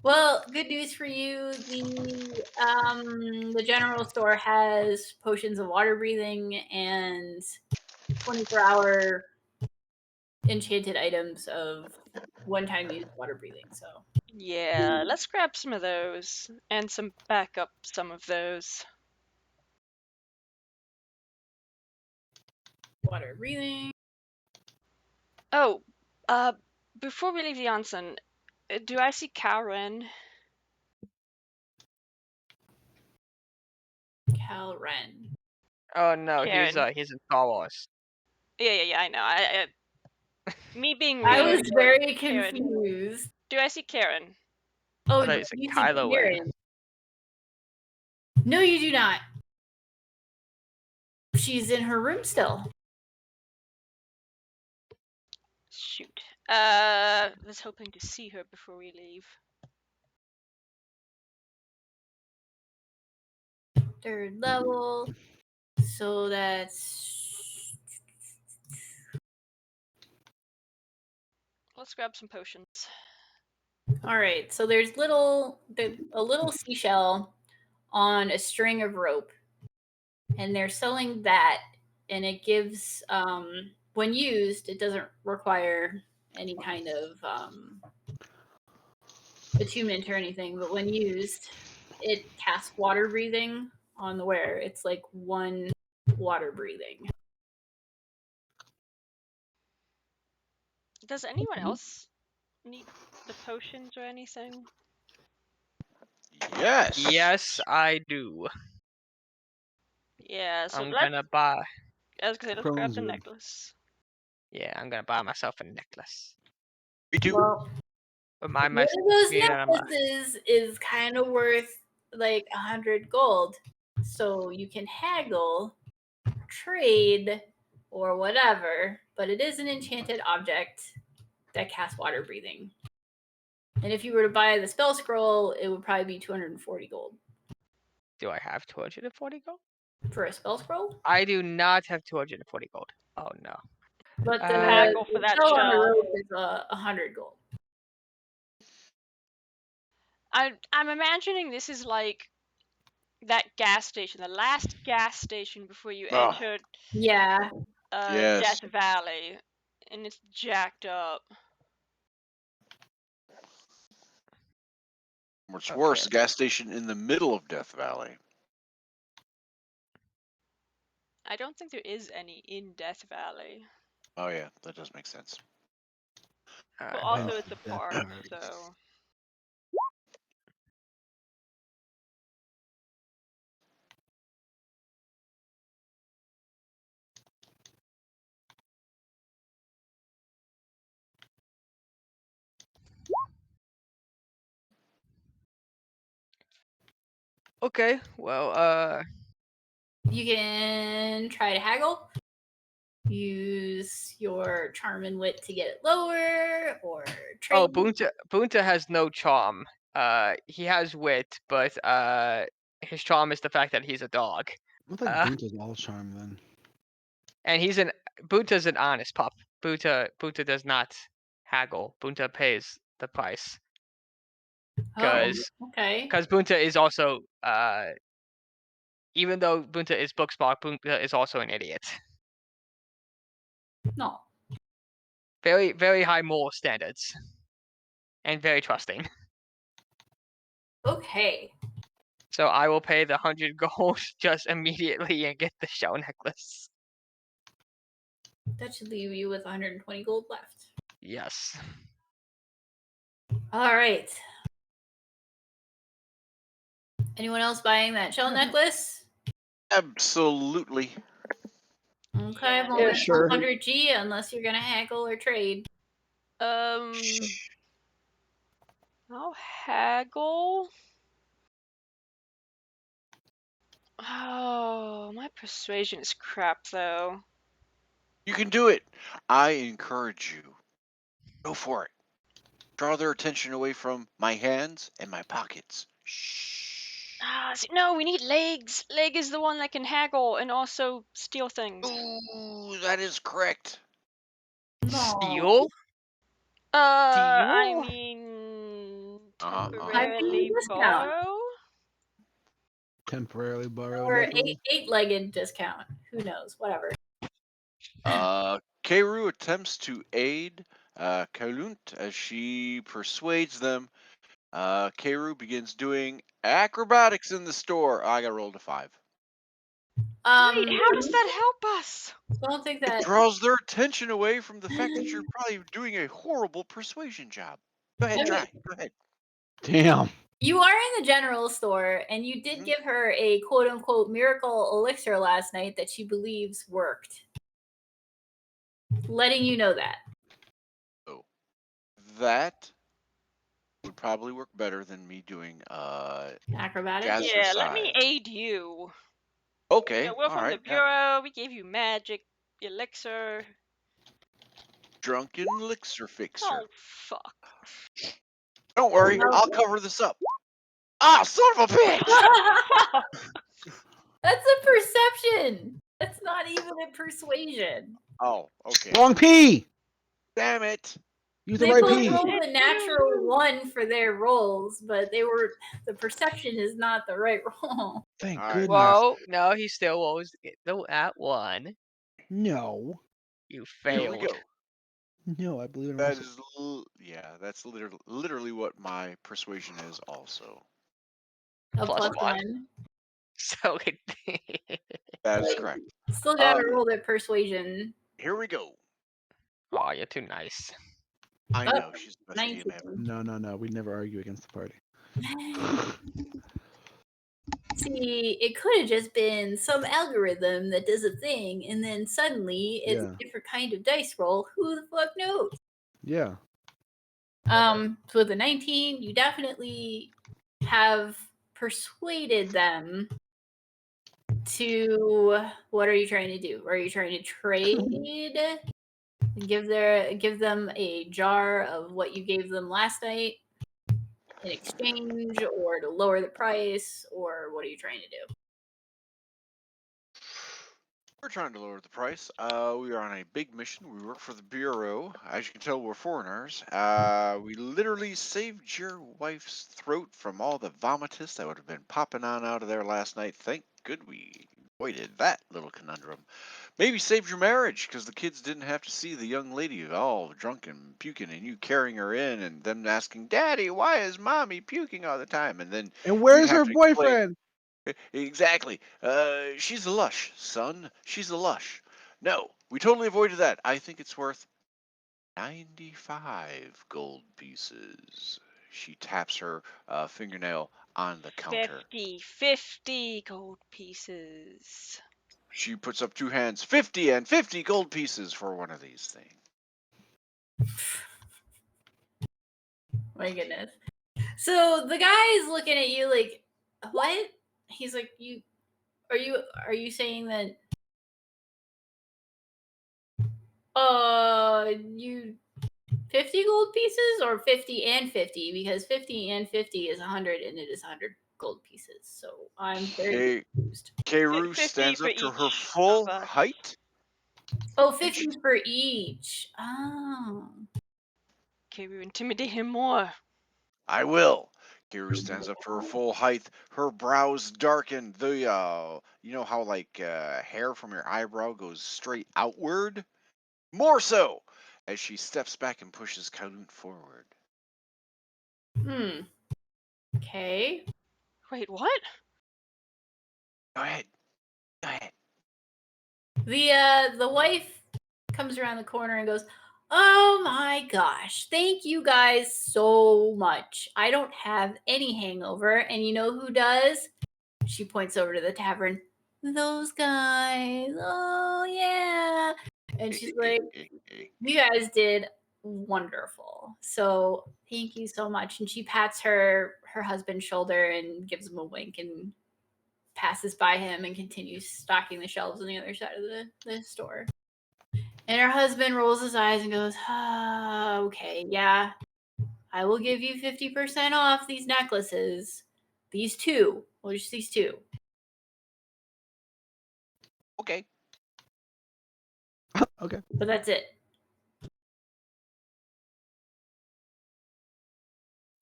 A: Well, good news for you. The general store has potions of water breathing and 24-hour enchanted items of one-time use water breathing. So
E: Yeah, let's grab some of those and some backup some of those.
A: water breathing.
E: Oh, before we leave the onsen, do I see Karen?
A: Cal Ren.
B: Oh no,
E: Karen.
B: he's in Star Wars.
E: Yeah, I know. Me being weird.
A: I was very
E: Karen.
A: confused.
E: Do I see Karen?
A: Oh,
B: I thought you said
A: you
B: Kylo
A: see
B: Ren.
A: Karen. No, you do not. She's in her room still.
E: Shoot. Was hoping to see her before we leave.
A: Third level. So that's
E: Let's grab some potions.
A: all right. So there's a little seashell on a string of rope, and they're selling that, and it gives when used, it doesn't require any kind of attunement or anything, but when used, it casts water breathing on the wearer. It's like 1 water breathing.
E: Does anyone else need the potions or anything?
F: Yes.
B: Yes, I do.
E: Yeah, so
B: I'm
E: let's.
B: gonna buy.
E: I was gonna say, let's grab
D: Crones
E: the
D: are-
E: necklace.
B: Yeah, I'm gonna buy myself a necklace.
F: Me too.
A: Well,
B: Remind
A: one
B: my
A: of those
B: me that I'm a-
A: necklaces is kind of worth like 100 gold. So you can haggle, trade, or whatever, but it is an enchanted object that casts water breathing. And if you were to buy the spell scroll, it would probably be 240 gold.
B: Do I have 240 gold?
A: For a spell scroll?
B: I do not have 240 gold. Oh no.
A: But the,
E: Haggle for
A: the
E: that
A: spell on the
E: shell.
A: rope is 100 gold.
E: I'm imagining this is like that gas station, the last gas station before you
F: Ah.
E: entered
A: Yeah.
F: Yes.
E: Death Valley, and it's jacked up.
F: What's
B: Okay.
F: worse, a gas station in the middle of Death Valley.
E: I don't think there is any in Death Valley.
F: Oh yeah, that does make sense.
E: But
B: Alright,
E: also
B: well,
E: it's a
D: Death
E: park,
D: Valley.
E: so
B: okay. Well,
A: You can try to haggle. Use your charm and wit to get it lower, or trade.
B: oh, Bunta has no charm. He has wit, but his charm is the fact that he's a dog.
D: I thought
B: Uh,
D: Bunta's all charm then.
B: And Bunta's an honest pup. Bunta does not haggle. Bunta pays the price.
A: Oh, okay.
B: Because Bunta is also even though Bunta is book smart, Bunta is also an idiot.
A: No.
B: Very, very high moral standards. And very trusting.
A: Okay.
B: So I will pay the 100 gold just immediately and get the shell necklace.
A: That should leave you with 120 gold left.
B: Yes.
A: All right. Anyone else buying that shell necklace?
F: Absolutely.
A: Okay,
E: Yeah.
A: I'm only
C: Yeah, sure.
A: 100G unless you're gonna haggle or trade.
E: I'll haggle. Oh, my persuasion is crap though.
F: You can do it. I encourage you. Go for it. Draw their attention away from my hands and my pockets. Shh.
E: No, we need legs. Leg is the one that can haggle and also steal things.
F: Ooh, that is correct.
A: No.
B: Steal?
E: I
B: Steal?
E: mean,
F: Uh-huh,
E: temporarily
A: discount.
E: borrow.
D: Temporarily borrow.
A: Or
D: necklace.
A: eight-legged discount. Who knows? Whatever.
F: Keiru attempts to aid Kalunt as she persuades them. Keiru begins doing acrobatics in the store. I got rolled a 5.
E: Wait, how does that help us?
A: I don't think
F: It
A: that.
F: draws their attention away from the fact that you're probably doing a horrible persuasion job. Go ahead,
A: I mean-
F: try. Go ahead.
D: Damn.
A: You are in the general store, and you did
F: Mhm.
A: give her a quote-unquote miracle elixir last night that she believes worked. Letting you know that.
F: Oh, that would probably work better than me doing
A: Acrobatics.
F: Gather
E: Yeah, let me
F: side.
E: aid you.
F: Okay,
E: Yeah, we're from the
F: alright. Yeah.
E: bureau. We gave you magic elixir.
F: Drunken elixir fixer.
E: Oh fuck!
F: Don't worry,
A: No.
F: I'll cover this up. Ah, son of a bitch!
A: That's a perception. That's not even a persuasion.
F: Oh, okay.
D: Wrong P.
F: Damn it.
D: Use the
A: They
D: right
A: both
D: P.
A: rolled a natural 1 for their rolls, but the perception is not the right roll.
D: Thank
F: All right.
D: goodness.
B: Whoa, no, he still always get the at 1.
D: No.
B: You
F: Here we
B: failed.
F: go.
D: No, I believe it.
F: That is, yeah, that's literally what my persuasion is also.
A: A
B: Plus
A: plus
B: one.
A: 1.
B: So it
F: That is correct.
A: Still gotta roll their persuasion.
F: Here we go.
B: Oh, you're too nice.
F: I
A: Oh,
F: know she's the best DM
A: 19.
F: ever.
D: No. We never argue against the party.
A: See, it could have just been some algorithm that does a thing, and then suddenly it's
D: Yeah.
A: a different kind of dice roll. Who the fuck knows?
D: Yeah.
A: So with a 19, you definitely have persuaded them to. What are you trying to do? Are you trying to trade? Give them a jar of what you gave them last night in exchange, or to lower the price, or what are you trying to do?
F: We're trying to lower the price. We are on a big mission. We work for the Bureau. As you can tell, we're foreigners. We literally saved your wife's throat from all the vomitus that would have been popping on out of there last night. Thank good we avoided that little conundrum. Maybe saved your marriage because the kids didn't have to see the young lady all drunk and puking and you carrying her in and them asking, Daddy, why is mommy puking all the time? And then
D: And
F: you'd
D: where's
F: have
D: her
F: to explain.
D: boyfriend?
F: Exactly. She's a lush, son. She's a lush. No, we totally avoided that. I think it's worth 95 gold pieces. She taps her fingernail on the counter.
E: 50 gold pieces.
F: She puts up two hands. 50 and 50 gold pieces for one of these things.
A: My goodness. So the guy's looking at you like, what? He's like, are you saying that you 50 gold pieces or 50 and 50? Because 50 and 50 is 100 and it is 100 gold pieces. So I'm very confused.
F: Keiru
E: 50
F: stands
E: for
F: up to her
E: each
F: full
E: of us.
F: height.
A: Oh, 50 for each. Oh.
E: Okay, we intimidate him more.
F: I will. Keiru stands up to her full height. Her brows darken. You know how hair from your eyebrow goes straight outward? More so, as she steps back and pushes Kowloon forward.
A: Okay.
E: Wait, what?
F: Go ahead. Go ahead.
A: The wife comes around the corner and goes, "Oh my gosh, thank you guys so much. I don't have any hangover, and you know who does?" She points over to the tavern. "Those guys. Oh yeah." And she's like, "You guys did wonderful. So thank you so much." And she pats her husband's shoulder and gives him a wink and passes by him and continues stocking the shelves on the other side of the store. And her husband rolls his eyes and goes, okay, yeah, I will give you 50% off these necklaces. These two. Well, just these two.
F: Okay.
D: Okay.
A: But that's it.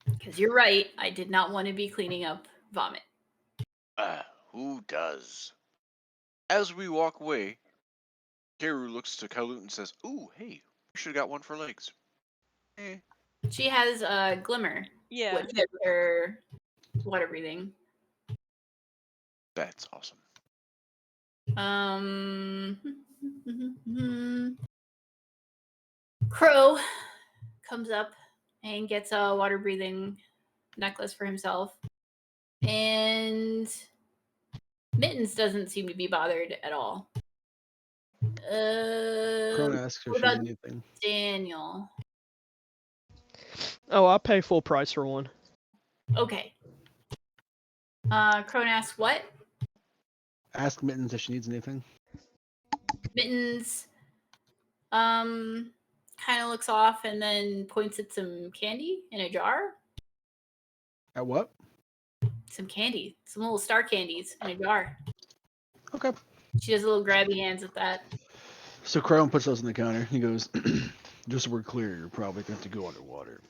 A: Because you're right. I did not want to be cleaning up vomit.
F: Who does? As we walk away, Keiru looks to Kowloon and says, "Ooh, hey, we should have got one for legs."
A: She has a glimmer.
E: Yeah.
A: Which is her water breathing.
F: That's awesome.
A: Crow comes up and gets a water breathing necklace for himself. And Mittens doesn't seem to be bothered at all.
D: Crone asks her
A: What
D: if she
A: about
D: needs anything.
A: Daniel?
C: Oh, I'll pay full price for one.
A: Okay. Crone asks what?
D: Ask Mittens if she needs anything.
A: Mittens kind of looks off and then points at some candy in a jar.
D: At what?
A: Some candy. Some little star candies in a jar.
D: Okay.
A: She does a little grabby hands at that.
D: So Crone puts those on the counter. He goes, just so we're clear, you're probably going to have to go underwater.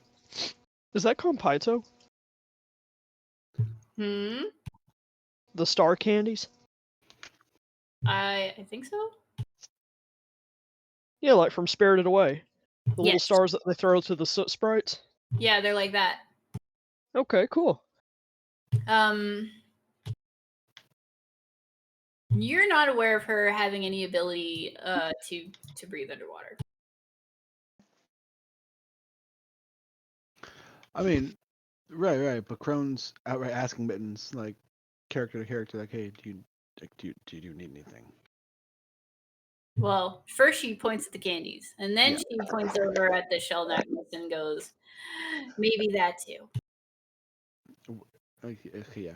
C: Is that Compito? The star candies?
A: I think so.
C: Yeah, like from Spirited Away. The little
A: Yes.
C: stars that they throw to the soot sprites?
A: Yeah, they're like that.
C: Okay, cool.
A: You're not aware of her having any ability to breathe underwater.
D: I mean, right. But Crone's outright asking Mittens, like, character to character, like, hey, do you need anything?
A: Well, first she points at the candies, and then
D: Yeah.
A: she points over at the shell necklace and goes, maybe that too.
D: Yeah.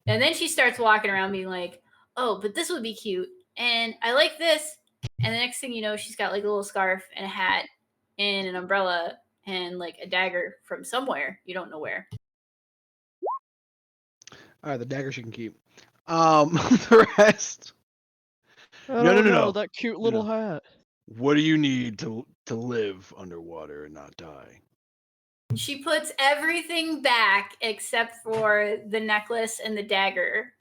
A: And then she starts walking around being like, oh, but this would be cute. And I like this. And the next thing you know, she's got like a little scarf and a hat and an umbrella and like a dagger from somewhere. You don't know where.
D: All right, the dagger she can keep. The rest. No.
C: That cute
D: No,
C: little
D: no.
C: hat.
D: What do you need to live underwater and not die?
A: She puts everything back except for the necklace and the dagger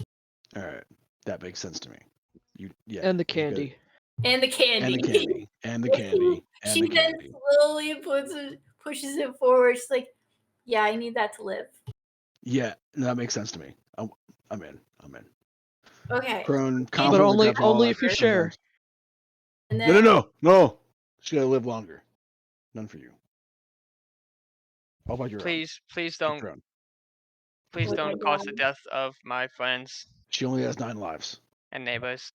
D: All right, that makes sense to me.
C: And the
D: you good.
C: candy.
A: and the candy.
D: And the candy. And the candy. And
A: She
D: the
A: then
D: candy.
A: slowly pushes it forward. She's like, yeah, I need that to live.
D: Yeah, no, that makes sense to me. I'm in.
A: Okay.
D: Crone
C: But
D: confidently grabs all
C: only
D: that
C: if you
D: and
C: share.
D: runs.
A: And then
D: No. She gotta live longer. None for you. All about your own.
B: Please
D: Your
B: don't
D: throne.
B: please
A: Oh my
B: don't cause the
A: God.
B: death of my friends
D: She only has 9 lives.
B: and neighbors.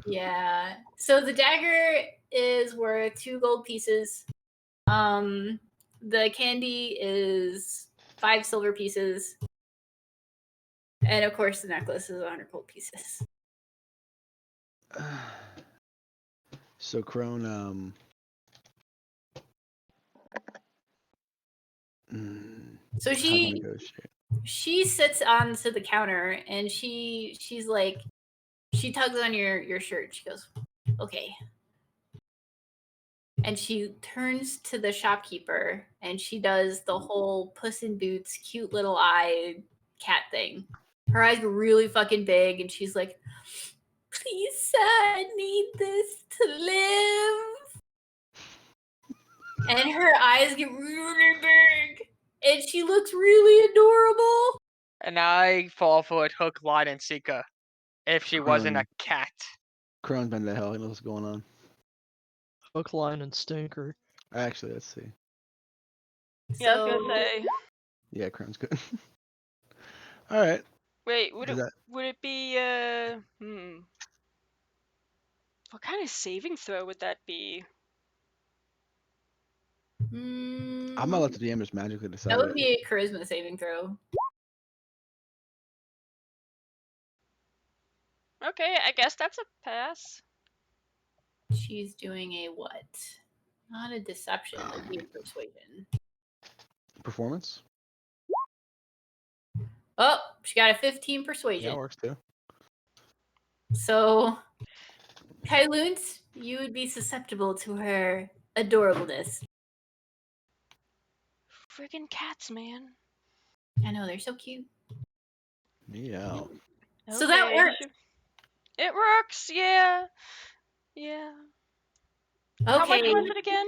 A: Yeah. So the dagger is worth 2 gold pieces. The candy is 5 silver pieces. And of course the necklace is 100 gold pieces.
D: So Crone,
A: So
D: how do we negotiate?
A: she sits onto the counter and she's like, she tugs on your shirt. She goes, okay. And she turns to the shopkeeper and she does the whole Puss in Boots cute little eye cat thing. Her eyes are really fucking big and she's like, please, sir, I need this to live. And her eyes get really big and she looks really adorable.
B: And I fall for it hook, line, and sinker. If she wasn't a cat.
D: Crone's been to hell. He knows what's going on.
C: Hook, line, and stinker.
D: Actually, let's see.
E: Yeah, I was gonna say.
D: Yeah, Crone's good. All right.
E: Wait, would
D: Does
E: it
D: that-
E: would it be what kind of saving throw would that be?
D: I'm gonna let the DM just magically decide
A: That would
D: it.
A: be a charisma saving throw.
E: Okay, I guess that's a pass.
A: She's doing a what? Not a deception, it'd be a persuasion.
D: Performance?
A: Oh, she got a 15 persuasion.
D: Yeah, works too.
A: So, Kailunt, you would be susceptible to her adorableness.
E: Friggin' cats, man.
A: I know, they're so cute.
D: Yeah.
A: So that
E: Okay,
A: works.
E: It works, yeah. Yeah. How much
A: Okay,
E: was it again?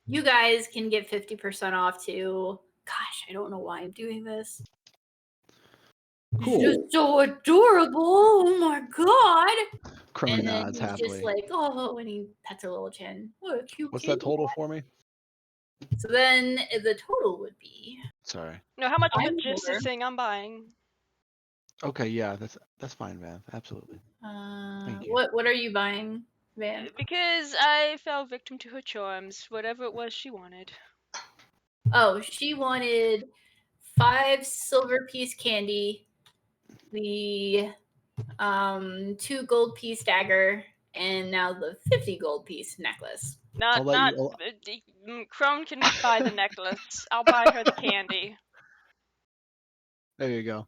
A: you guys can get 50% off too. Gosh, I don't know why I'm doing this.
D: Cool.
A: She's so adorable. Oh my god.
D: Crone
A: And then
D: nods
A: he's
D: happily.
A: just like, oh, and he pets her little chin. What a cute
D: What's
A: kitty.
D: that total for me?
A: So then the total would be.
D: Sorry.
E: No, how much
A: I'm
E: is just the
A: poor.
E: thing I'm buying?
D: Okay, yeah, that's fine, Van. Absolutely. Thank you.
A: What are you buying, Van?
E: Because I fell victim to her charms, whatever it was she wanted.
A: Oh, she wanted 5 silver piece candy, the 2 gold piece dagger, and now the 50 gold piece necklace.
E: Not,
D: let
E: Crone can buy the necklace. I'll buy her the candy.
D: There you go.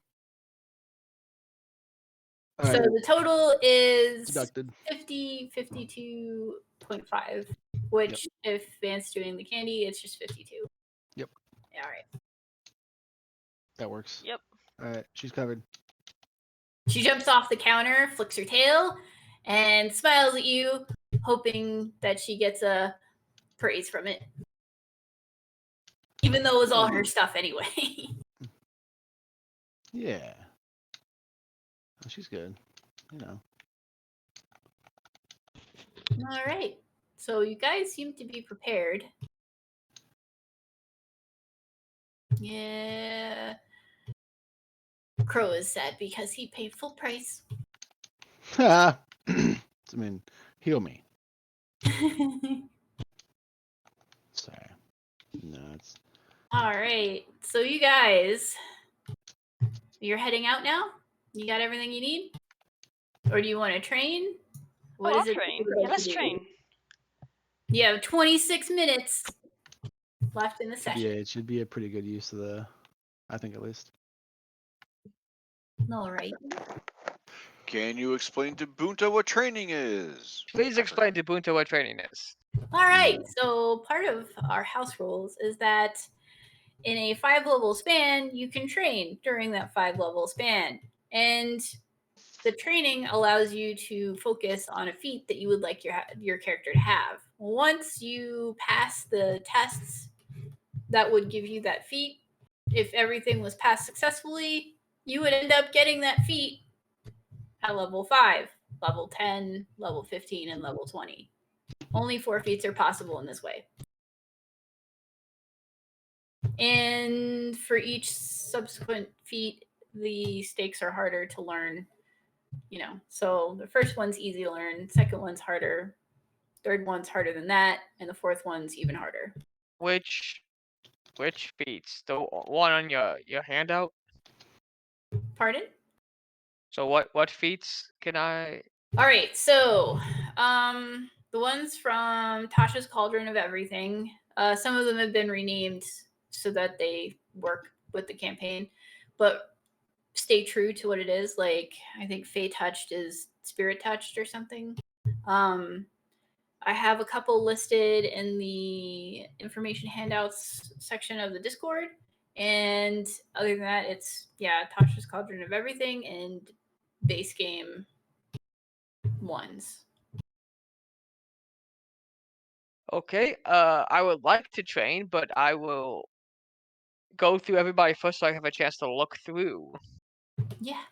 D: All
A: So
D: right.
A: the total is
D: Deducted.
A: 52.5, which if Van's doing the candy, it's just 52.
D: Yep.
A: Yeah, all right.
D: That works.
E: Yep.
D: All right, she's covered.
A: She jumps off the counter, flicks her tail, and smiles at you, hoping that she gets a praise from it. Even though it was all her stuff anyway.
D: Yeah. She's good. You know.
A: All right. So you guys seem to be prepared. Yeah. Crow is sad because he paid full price.
D: I mean, heal me. Sorry. No, it's
A: All right. So you guys, you're heading out now? You got everything you need? Or do you want to train? What
E: I'll
A: is it?
E: train.
A: you would
E: Yeah,
A: like
E: let's
A: to do?
E: train.
A: You have 26 minutes left in the
D: yeah,
A: session.
D: it should be a pretty good use of the, I think at least.
A: All right.
F: Can you explain to Bunta what training is?
B: Please
F: I
B: explain to Bunta what training is.
A: All right. So part of our house rules is that in a 5-level span, you can train during that 5-level span. And the training allows you to focus on a feat that you would like your character to have. Once you pass the tests that would give you that feat, if everything was passed successfully, you would end up getting that feat at level 5, level 10, level 15, and level 20. Only 4 feats are possible in this way. And for each subsequent feat, the stakes are harder to learn. So the first one's easy to learn, second one's harder, third one's harder than that, and the fourth one's even harder.
B: Which feats? The one on your handout?
A: Pardon?
B: So what feats can I?
A: All right, so the ones from Tasha's Cauldron of Everything, some of them have been renamed so that they work with the campaign, but stay true to what it is. Like, I think Fey Touched is Spirit Touched or something. I have a couple listed in the information handouts section of the Discord. And other than that, it's, Tasha's Cauldron of Everything and base game ones.
B: Okay. I would like to train, but I will go through everybody first so I have a chance to look through.
A: Yeah.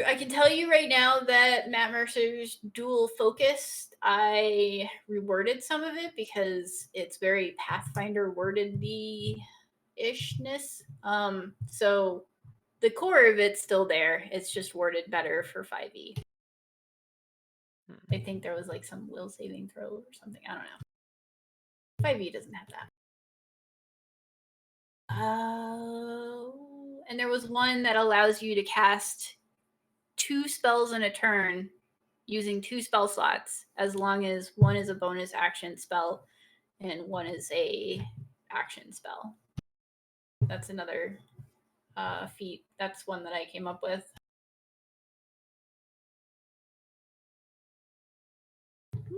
A: I can tell you right now that Matt Mercer's dual focused, I reworded some of it because it's very Pathfinder worded-ishness. So the core of it's still there. It's just worded better for 5e. I think there was like some will saving throw or something. I don't know. 5e doesn't have that. And there was one that allows you to cast 2 spells in a turn using 2 spell slots, as long as one is a bonus action spell and one is a action spell. That's another feat. That's one that I came up with.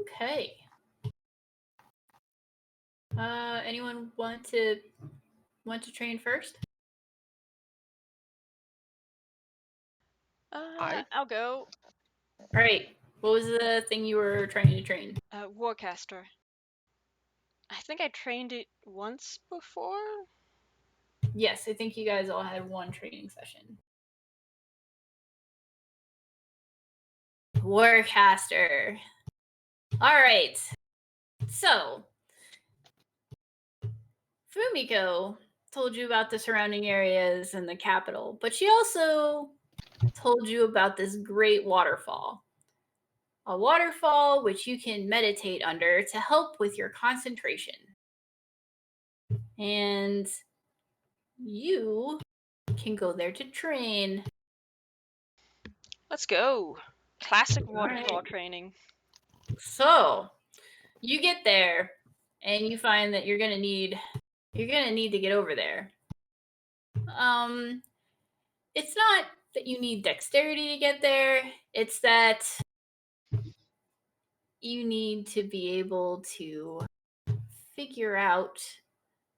A: Okay. Anyone want to train first?
E: I'll go.
A: All right. What was the thing you were trying to train?
E: Warcaster. I think I trained it once before.
A: Yes, I think you guys all had one training session. Warcaster. All right. So, Fumiko told you about the surrounding areas and the capital, but she also told you about this great waterfall. A waterfall which you can meditate under to help with your concentration. And you can go there to train.
E: Let's go. Classic
A: All
E: waterfall
A: right.
E: training.
A: So, you get there and you find that you're going to need to get over there. It's not that you need dexterity to get there, it's that you need to be able to figure out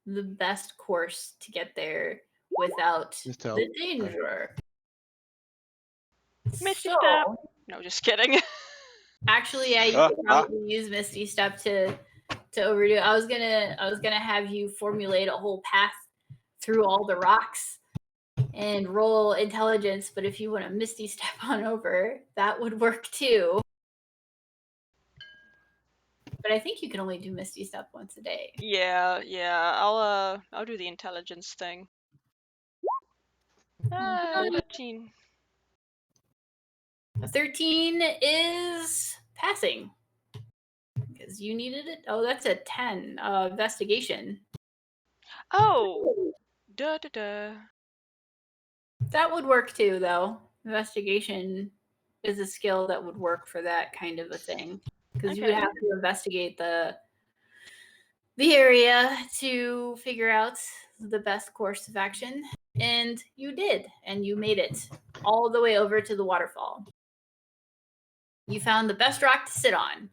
A: the best course to get there without the danger.
E: Misty
A: So,
E: Step. No, just kidding.
A: actually, yeah, you could probably use Misty Step to overdo it. I was gonna have you formulate a whole path through all the rocks and roll intelligence, but if you want to Misty Step on over, that would work too. But I think you can only do Misty Step once a day.
E: Yeah. I'll do the intelligence thing. 13.
A: A 13 is passing. Because you needed it. Oh, that's a 10. Investigation.
E: Oh. Duh.
A: That would work too, though. Investigation is a skill that would work for that kind of a thing. Because you would
E: Okay.
A: have to investigate the area to figure out the best course of action. And you did, and you made it all the way over to the waterfall. You found the best rock to sit on,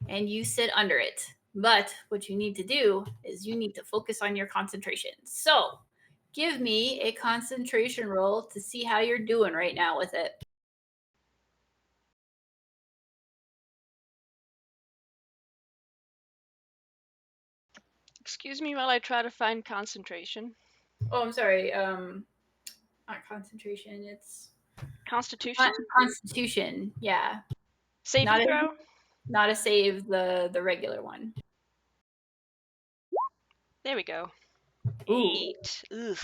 A: and you sit under it. But what you need to do is you need to focus on your concentration. So give me a concentration roll to see how you're doing right now with it.
E: Excuse me while I try to find concentration.
A: Oh, I'm sorry. Not concentration. It's
E: Constitution?
A: Constitution. Yeah,
E: Saving
A: not a,
E: throw?
A: not a save. The regular one.
E: There we go.
A: Ooh.
E: 8. Ugh.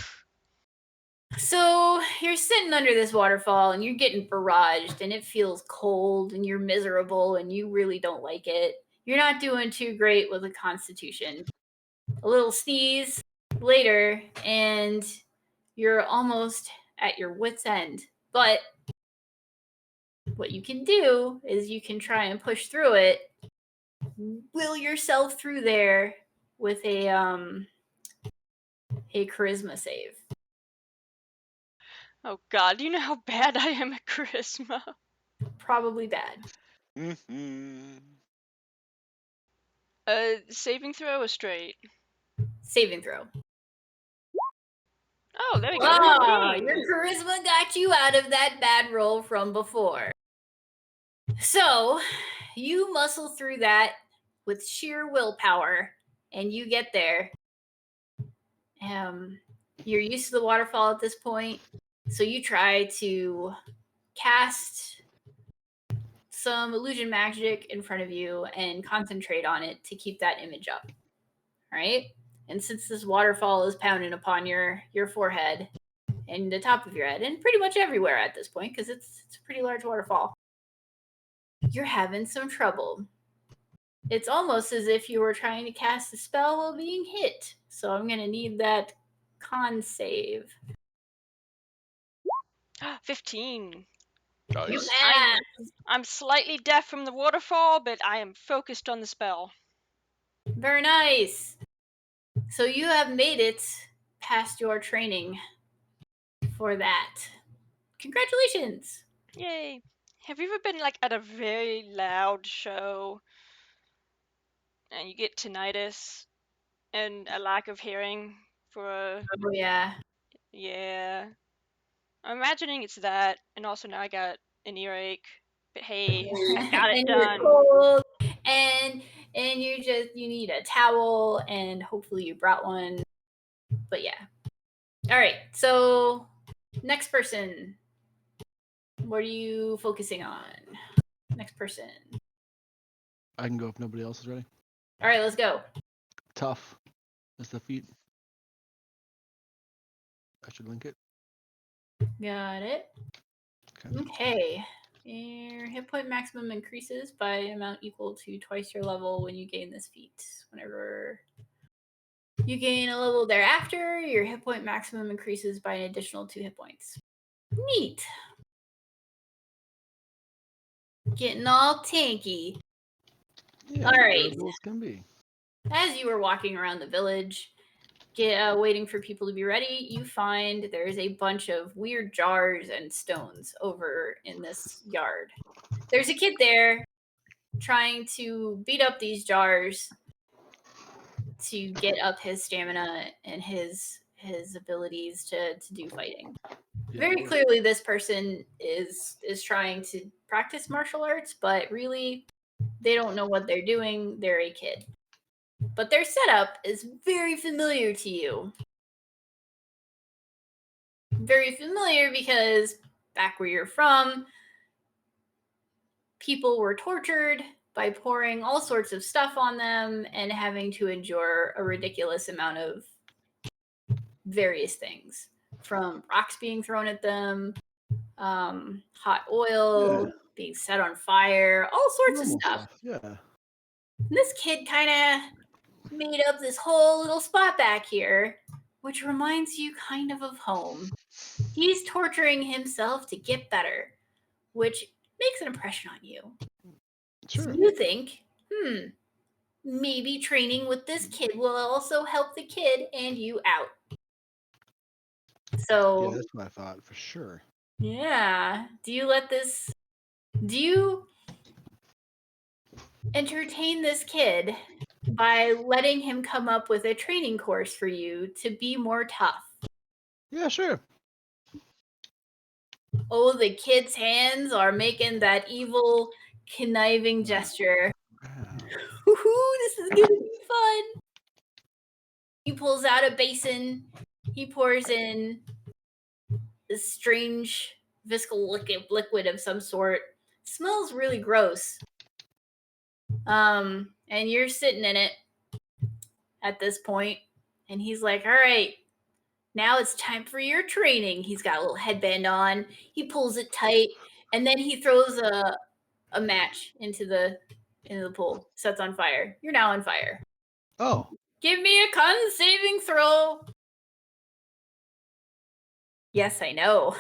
A: So you're sitting under this waterfall and you're getting barraged and it feels cold and you're miserable and you really don't like it. You're not doing too great with a constitution. A little sneeze later and you're almost at your wit's end. But what you can do is you can try and push through it. Will yourself through there with a charisma save.
E: Oh god, do you know how bad I am at charisma?
A: Probably bad.
E: Saving throw or straight?
A: Saving throw.
E: Oh, there we go.
A: Ah,
E: 13.
A: your charisma got you out of that bad roll from before. So you muscle through that with sheer willpower, and you get there. You're used to the waterfall at this point, so you try to cast some illusion magic in front of you and concentrate on it to keep that image up. All right? And since this waterfall is pounding upon your forehead and the top of your head and pretty much everywhere at this point, because it's a pretty large waterfall, you're having some trouble. It's almost as if you were trying to cast a spell while being hit. So I'm going to need that con save.
E: 15.
F: Nice.
E: I'm slightly deaf from the waterfall, but I am focused on the spell.
A: Very nice. So you have made it past your training for that. Congratulations.
E: Yay. Have you ever been like at a very loud show and you get tinnitus and a lack of hearing for a...
A: Oh, yeah.
E: Yeah. I'm imagining it's that, and also now I got an earache. But hey, I got it
A: and
E: done.
A: You're cold, and you need a towel, and hopefully you brought one. But yeah. All right. So next person. What are you focusing on? Next person.
D: I can go if nobody else is ready.
A: All right, let's go.
D: Tough. That's the feat. I should link it.
A: Got it.
D: Okay.
A: Okay. Your hit point maximum increases by an amount equal to twice your level when you gain this feat. Whenever you gain a level thereafter, your hit point maximum increases by an additional 2 hit points. Neat. Getting all tanky.
D: Yeah,
A: All right.
D: durable as can be.
A: As you were walking around the village, waiting for people to be ready, you find there's a bunch of weird jars and stones over in this yard. There's a kid there trying to beat up these jars to get up his stamina and his abilities to do fighting.
D: Yeah.
A: Very clearly this person is trying to practice martial arts, but really they don't know what they're doing. They're a kid. But their setup is very familiar to you. Very familiar because back where you're from, people were tortured by pouring all sorts of stuff on them and having to endure a ridiculous amount of various things, from rocks being thrown at them, hot oil being set on fire, all sorts of
D: Normal
A: stuff.
D: Yeah.
A: And this kid kind of made up this whole little spot back here, which reminds you kind of home. He's torturing himself to get better, which makes an impression on you.
D: Sure.
A: So you think, maybe training with this kid will also help the kid and you out. So
D: Yeah, that's what I thought for sure.
A: yeah, do you entertain this kid by letting him come up with a training course for you to be more tough?
D: Yeah, sure.
A: Oh, the kid's hands are making that evil, conniving gesture.
D: Wow.
A: Woohoo, this is gonna be fun. He pulls out a basin. He pours in this strange viscal liquid of some sort. Smells really gross. And you're sitting in it at this point, and he's like, all right, now it's time for your training. He's got a little headband on. He pulls it tight, and then he throws a match into the pool. Sets on fire. You're now on fire.
D: Oh.
A: Give me a con saving throw. Yes, I know.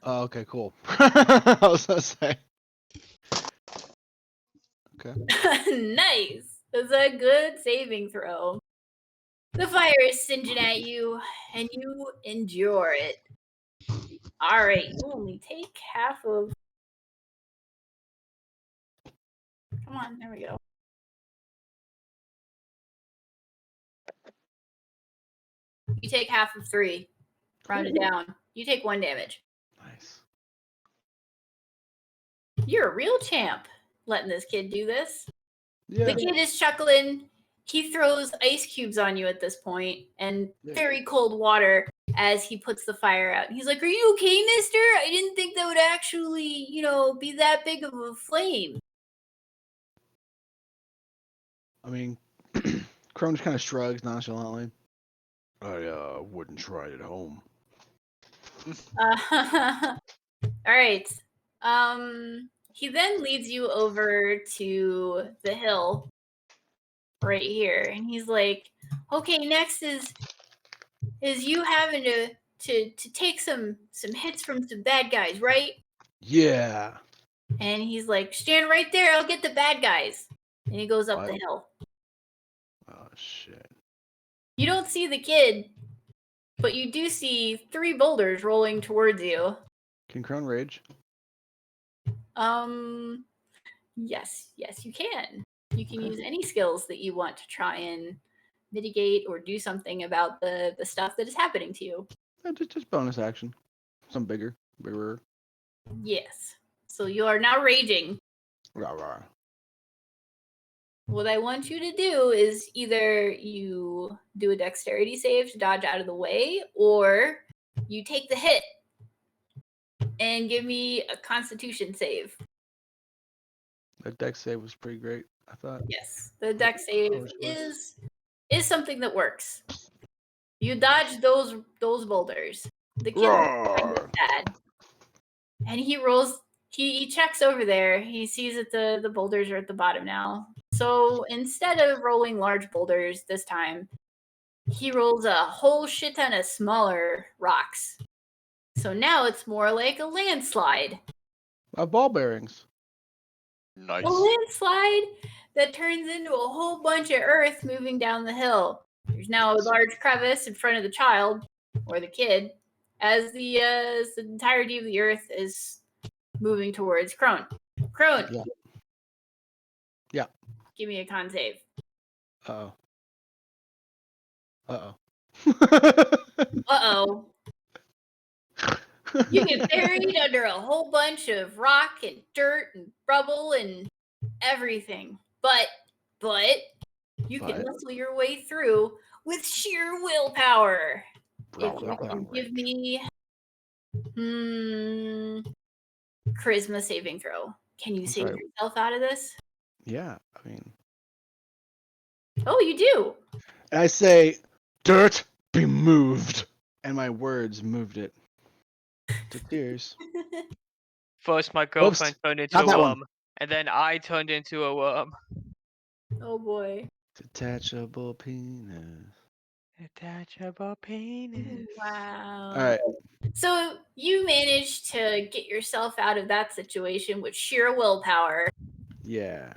D: Oh, okay, cool. I was gonna say. Okay.
A: Nice. That's a good saving throw. The fire is singeing at you, and you endure it. All right, you only take half of. Come on, there we go. You take half of 3. Round it down. You take 1 damage.
D: Nice.
A: You're a real champ letting this kid do this.
D: Yeah.
A: The kid is chuckling. He throws ice cubes on you at this point and very cold water as he puts the fire out. He's like, are you okay, mister? I didn't think that would actually, be that big of a flame.
D: I mean, Crone just kind of shrugs nonchalantly. I wouldn't try it at home.
A: All right. He then leads you over to the hill right here, and he's like, okay, next is you having to take some hits from some bad guys, right?
D: Yeah.
A: And he's like, stand right there, I'll get the bad guys. And he goes up the hill.
D: Oh shit.
A: You don't see the kid, but you do see 3 boulders rolling towards you.
D: Can Crone rage?
A: Yes, you can. You can use any skills that you want to try and mitigate or do something about the stuff that is happening to you.
D: Just bonus action. Some bigger.
A: Yes. So you are now raging.
D: Rah, rah.
A: What I want you to do is either you do a dexterity save to dodge out of the way, or you take the hit and give me a constitution save.
D: That dex save was pretty great, I thought.
A: Yes, the dex save is something that works. You dodge those boulders. The kid is bad. And he rolls, he checks over there. He sees that the boulders are at the bottom now. So instead of rolling large boulders this time, he rolls a whole shit ton of smaller rocks. So now it's more like a landslide.
D: Ball bearings.
F: Nice.
A: A landslide that turns into a whole bunch of earth moving down the hill. There's now a large crevice in front of the child, or the kid, as the entirety of the earth is moving towards Crone. Crone.
D: Yeah.
A: Give me a con save.
D: Uh-oh.
A: Uh-oh. You get buried under a whole bunch of rock and dirt and rubble and everything. But you can muscle your way through with sheer willpower. If you can give me charisma saving throw. Can you save yourself out of this?
D: Yeah, I mean,
A: Oh, you do.
D: and I say, "Dirt, be moved," and my words moved it to tears.
B: First, my
D: Oops,
B: girlfriend turned into
D: not
B: a
D: that one.
B: worm, and then I turned into a worm.
A: Oh boy.
D: Detachable penis.
B: Detachable penis.
A: Wow.
D: All right.
A: So you managed to get yourself out of that situation with sheer willpower.
D: Yeah.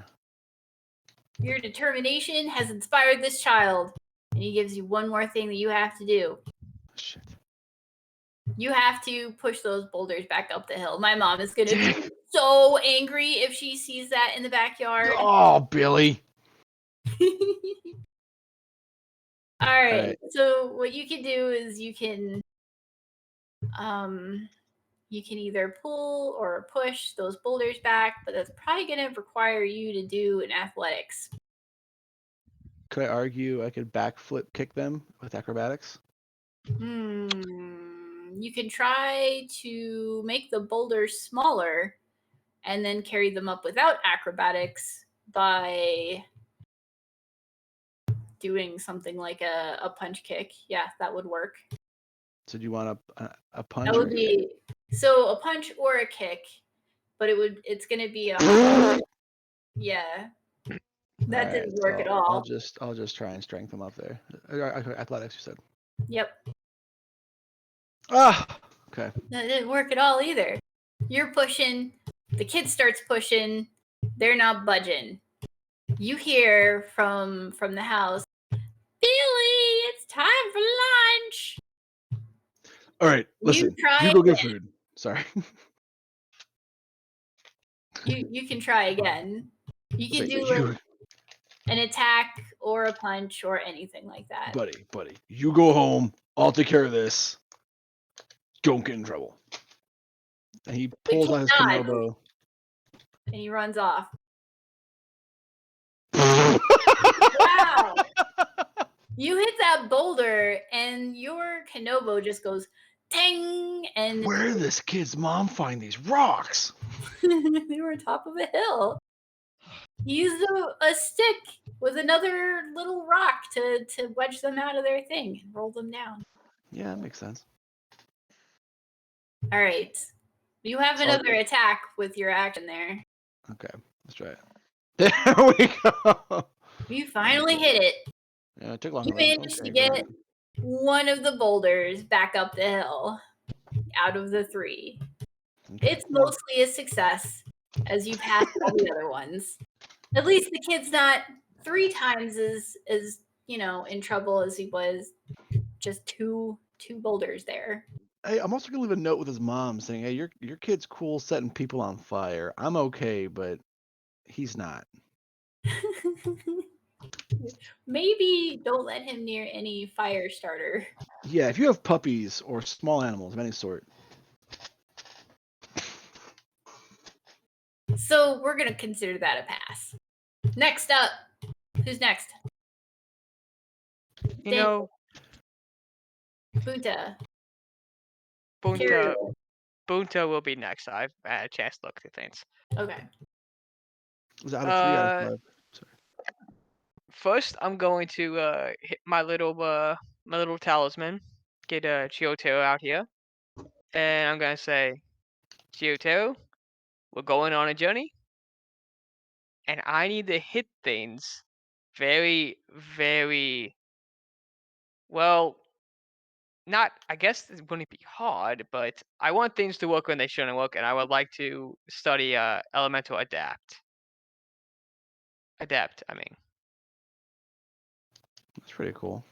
A: Your determination has inspired this child, and he gives you one more thing that you have to do.
D: Shit.
A: You have to push those boulders back up the hill. My mom is going to
D: Damn.
A: be so angry if she sees that in the backyard.
D: Oh, Billy.
A: All right.
D: Alright.
A: So what you can do is you can either pull or push those boulders back, but that's probably going to require you to do an athletics.
D: Could I argue I could backflip kick them with acrobatics?
A: You can try to make the boulders smaller and then carry them up without acrobatics by doing something like a punch kick. Yeah, that would work.
D: So do you want a punch?
A: That would be so a punch or a kick, but it's going to be a yeah. That didn't work at all.
D: I'll just try and strength them up there. Athletics, you said.
A: Yep.
D: Ah. Okay.
A: That didn't work at all either. You're pushing. The kid starts pushing. They're not budging. You hear from the house, Billy, it's time for lunch.
D: All right. Listen.
A: try
D: You go get
A: again.
D: food. Sorry.
A: You can try again. You can do like an attack or a punch or anything like that.
D: buddy. You go home. I'll take care of this. Don't get in trouble. And he pulls out his
A: nods.
D: Kenobo.
A: And he runs off.
D: Wow.
A: You hit that boulder and your Kenobo just goes tang, and
D: Where did this kid's mom find these rocks?
A: they were on top of a hill. He used a stick with another little rock to wedge them out of their thing and roll them down.
D: Yeah, that makes sense.
A: All right. You have
D: So-
A: another attack with your action there.
D: Okay, let's try it. There we go.
A: You finally hit it.
D: Yeah, it took long
A: You
D: enough.
A: managed to
D: Okay,
A: get
D: good.
A: one of the boulders back up the hill out of the 3.
D: Okay.
A: It's mostly a success as you pass all the other ones. At least the kid's not 3 times as in trouble as he was just two boulders there.
D: Hey, I'm also gonna leave a note with his mom saying, "Hey, your kid's cool setting people on fire. I'm okay, but he's not."
A: Maybe don't let him near any fire starter.
D: Yeah, if you have puppies or small animals of any sort.
A: So we're gonna consider that a pass. Next up, who's next?
B: You know,
A: Bunta.
B: Bunta will be next. I've had a chance to look through things.
A: Okay.
D: Was out of 3 out of 5.
B: First, I'm going to hit my little talisman, get Chiyote out here, and I'm gonna say, Chiyote, we're going on a journey, and I need to hit things very, very well. Not, I guess it wouldn't be hard, but I want things to work when they shouldn't work, and I would like to study elemental adapt. Adapt, I mean.
D: That's pretty cool.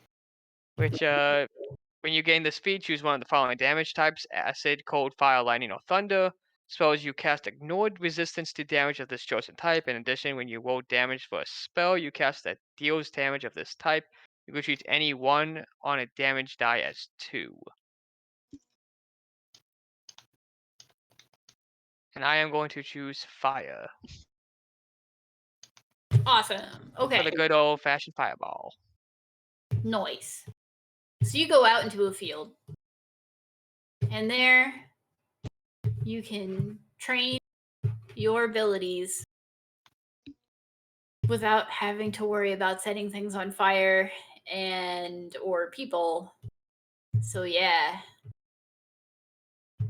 B: Which, when you gain the speed, choose one of the following damage types: acid, cold, fire, lightning, or thunder. Spells you cast ignored resistance to damage of this chosen type. In addition, when you roll damage for a spell you cast that deals damage of this type, you can treat any one on a damage die as 2. And I am going to choose fire.
A: Awesome. Okay.
B: For the good old-fashioned fireball.
A: Nice. So you go out into a field, and there you can train your abilities without having to worry about setting things on fire or people. So yeah,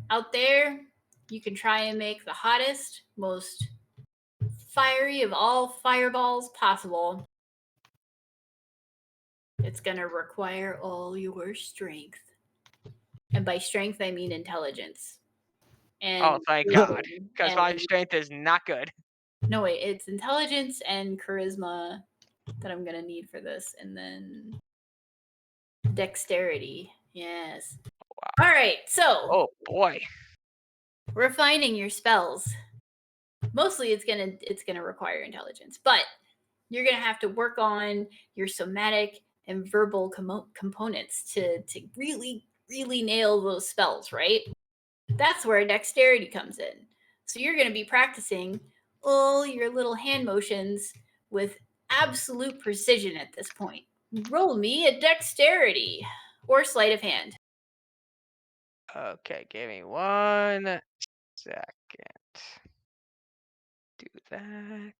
A: out there, you can try and make the hottest, most fiery of all fireballs possible. It's gonna require all your strength. And by strength, I mean intelligence. And
B: Oh, thank God.
A: wisdom
B: Because my
A: and-
B: strength is not good.
A: No, wait, it's intelligence and charisma that I'm gonna need for this. And then dexterity. Yes.
B: Wow.
A: All right, so
B: Oh, boy.
A: refining your spells. Mostly it's gonna require intelligence, but you're gonna have to work on your somatic and verbal components to really nail those spells, right? That's where dexterity comes in. So you're gonna be practicing all your little hand motions with absolute precision at this point. Roll me a dexterity or sleight of hand.
B: Okay, give me 1 second. Do that.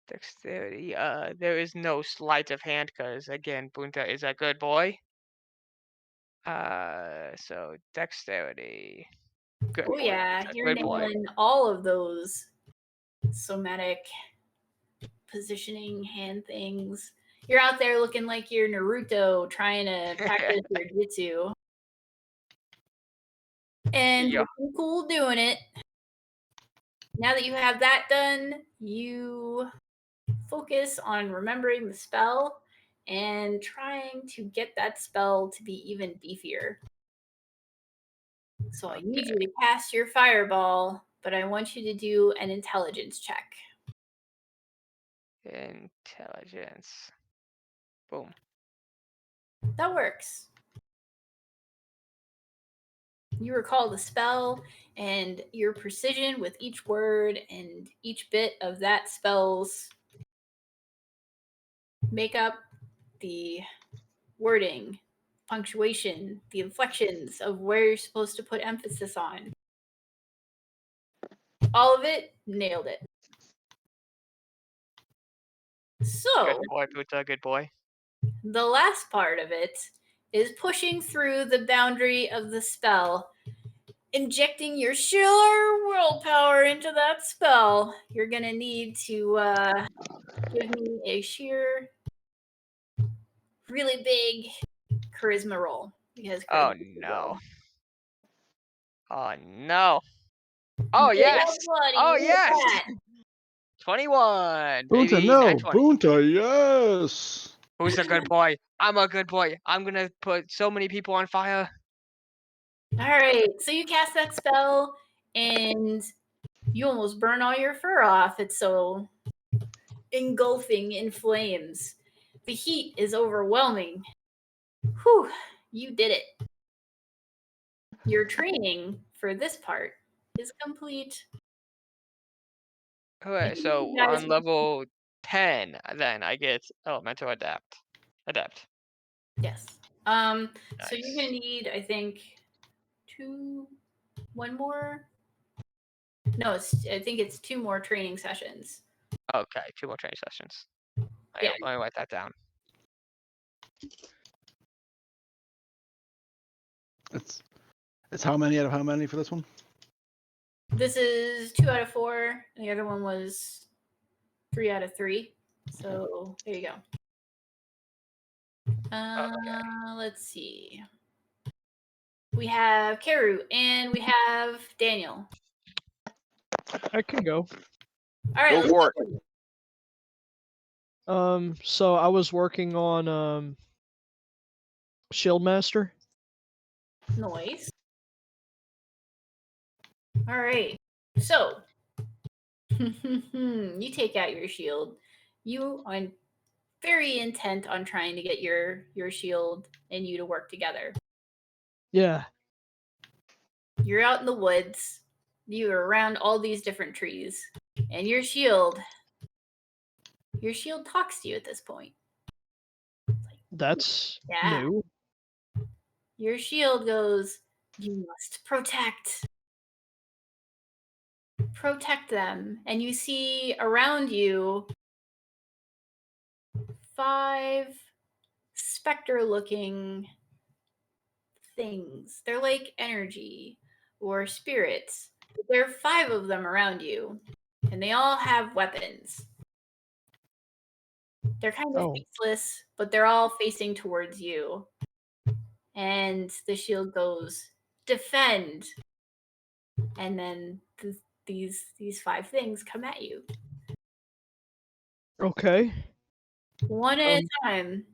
B: Dexterity. There is no sleight of hand because, again, Bunta is a good boy. So dexterity. Good
A: Oh
B: boy.
A: yeah,
B: Bunta,
A: you're
B: good boy.
A: nailing all of those somatic positioning hand things. You're out there looking like you're Naruto trying to practice your jutsu. And
B: Yeah.
A: looking cool doing it. Now that you have that done, you focus on remembering the spell and trying to get that spell to be even beefier. So I need you to cast your fireball, but I want you to do an intelligence check.
B: Intelligence. Boom.
A: That works. You recall the spell and your precision with each word and each bit of that spell's makeup, the wording, punctuation, the inflections of where you're supposed to put emphasis on. All of it, nailed it. So,
B: Good boy, Bunta, good boy.
A: the last part of it is pushing through the boundary of the spell, injecting your sheer willpower into that spell. You're going to need to give me a sheer, really big charisma roll. Because
B: Oh,
A: charisma is a
B: no.
A: roll.
B: Oh, no. Oh,
A: Yeah,
B: yes.
A: buddy,
B: Oh,
A: look at
B: yes.
A: that.
B: 21.
D: Bunta,
B: Baby,
D: no.
B: 920.
D: Bunta, yes.
B: Who's a good boy? I'm a good boy. I'm going to put so many people on fire.
A: All right, so you cast that spell and you almost burn all your fur off. It's so engulfing in flames. The heat is overwhelming. Whew, you did it. Your training for this part is complete.
B: Okay, so
A: You guys-
B: on level 10, then I get elemental adapt.
A: Yes. So you're gonna
B: Nice.
A: need, I think, one more. No, I think it's 2 more training sessions.
B: Okay, 2 more training sessions.
A: Yeah.
B: Let me write that down.
D: It's how many out of how many for this one?
A: This is 2 out of 4, and the other one was 3 out of 3. So there you go. Let's see. We have Karu and we have Daniel.
C: I can go.
A: All right,
F: Go
A: let's
F: for
A: go.
C: So I was working on Shield Master.
A: Noise. All right. So you take out your shield. You are very intent on trying to get your shield and you to work together.
C: Yeah.
A: You're out in the woods. You are around all these different trees, and your shield talks to you at this point.
C: That's
A: Yeah.
C: new.
A: Your shield goes, "You must protect." protect them. And you see around you 5 specter-looking things. They're like energy or spirits. There are 5 of them around you, and they all have weapons. They're kind of faceless, but they're all facing towards you. And the shield goes, defend. And then these 5 things come at you.
C: Okay.
A: One at a time.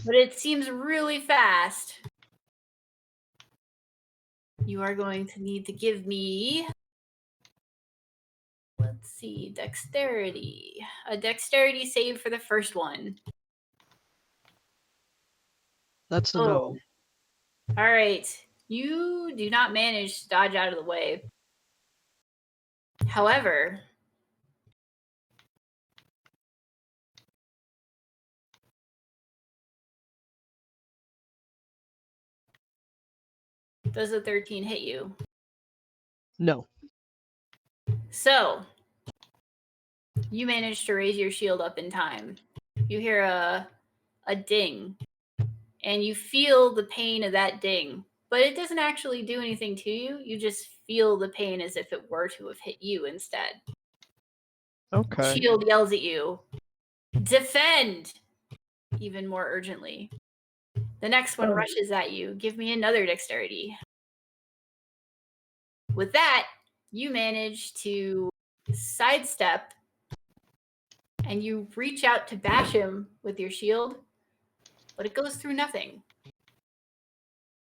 A: But it seems really fast. You are going to need to give me, let's see, dexterity. A dexterity save for the first one.
C: That's a no.
A: All right. You do not manage to dodge out of the way. However, does a 13 hit you?
C: No.
A: So, you manage to raise your shield up in time. You hear a ding, and you feel the pain of that ding, but it doesn't actually do anything to you. You just feel the pain as if it were to have hit you instead.
C: Okay.
A: Shield yells at you, defend, even more urgently. The next one rushes at you. Give me another dexterity. With that, you manage to sidestep and you reach out to bash him with your shield, but it goes through nothing.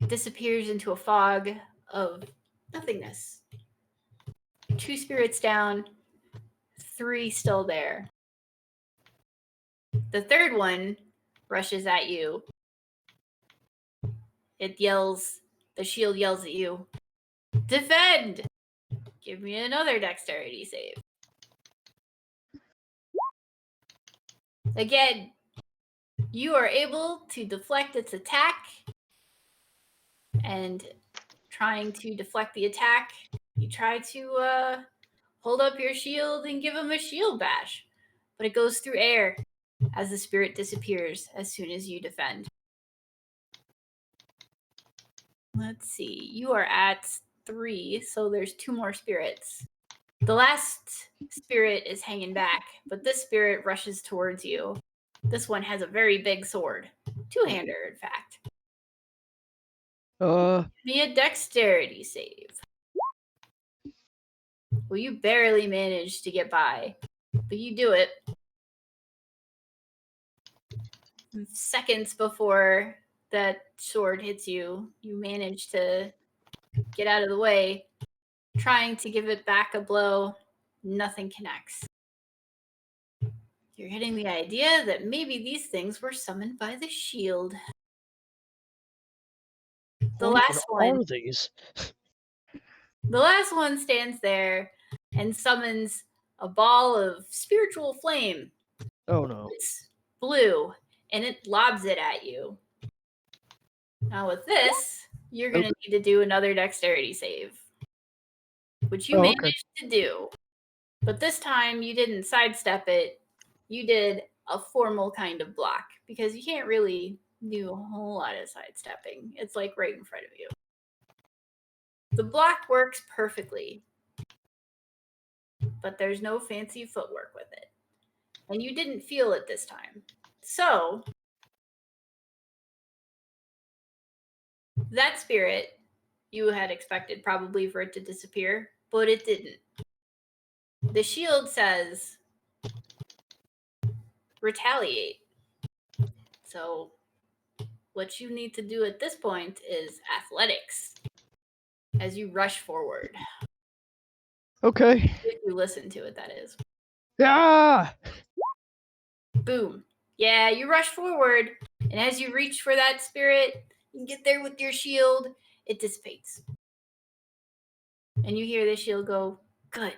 A: It disappears into a fog of nothingness. 2 spirits down, 3 still there. The third one rushes at you. It yells, the shield yells at you, defend! Give me another dexterity save. Again, you are able to deflect its attack, and trying to deflect the attack, you try to hold up your shield and give him a shield bash, but it goes through air as the spirit disappears as soon as you defend. Let's see, you are at 3, so there's 2 more spirits. The last spirit is hanging back, but this spirit rushes towards you. This one has a very big sword. 2-hander, in fact. Be a dexterity save. Well, you barely manage to get by, but you do it. Seconds before that sword hits you, you manage to get out of the way. Trying to give it back a blow, nothing connects. You're hitting the idea that maybe these things were summoned by the shield. The last one.
C: What are these?
A: The last one stands there and summons a ball of spiritual flame.
C: Oh no.
A: It's blue, and it lobs it at you. Now with this, you're going to need to do another dexterity save, which you managed to do. But this time, you didn't sidestep it. You did a formal kind of block, because you can't really do a whole lot of sidestepping. It's like right in front of you. The block works perfectly, but there's no fancy footwork with it. And you didn't feel it this time. So, that spirit, you had expected probably for it to disappear, but it didn't. The shield says, retaliate. So, what you need to do at this point is athletics as you rush forward.
C: Okay.
A: If you listen to it, that is.
C: Ah!
A: Boom. Yeah, you rush forward, and as you reach for that spirit, you get there with your shield, it dissipates. And you hear the shield go, good.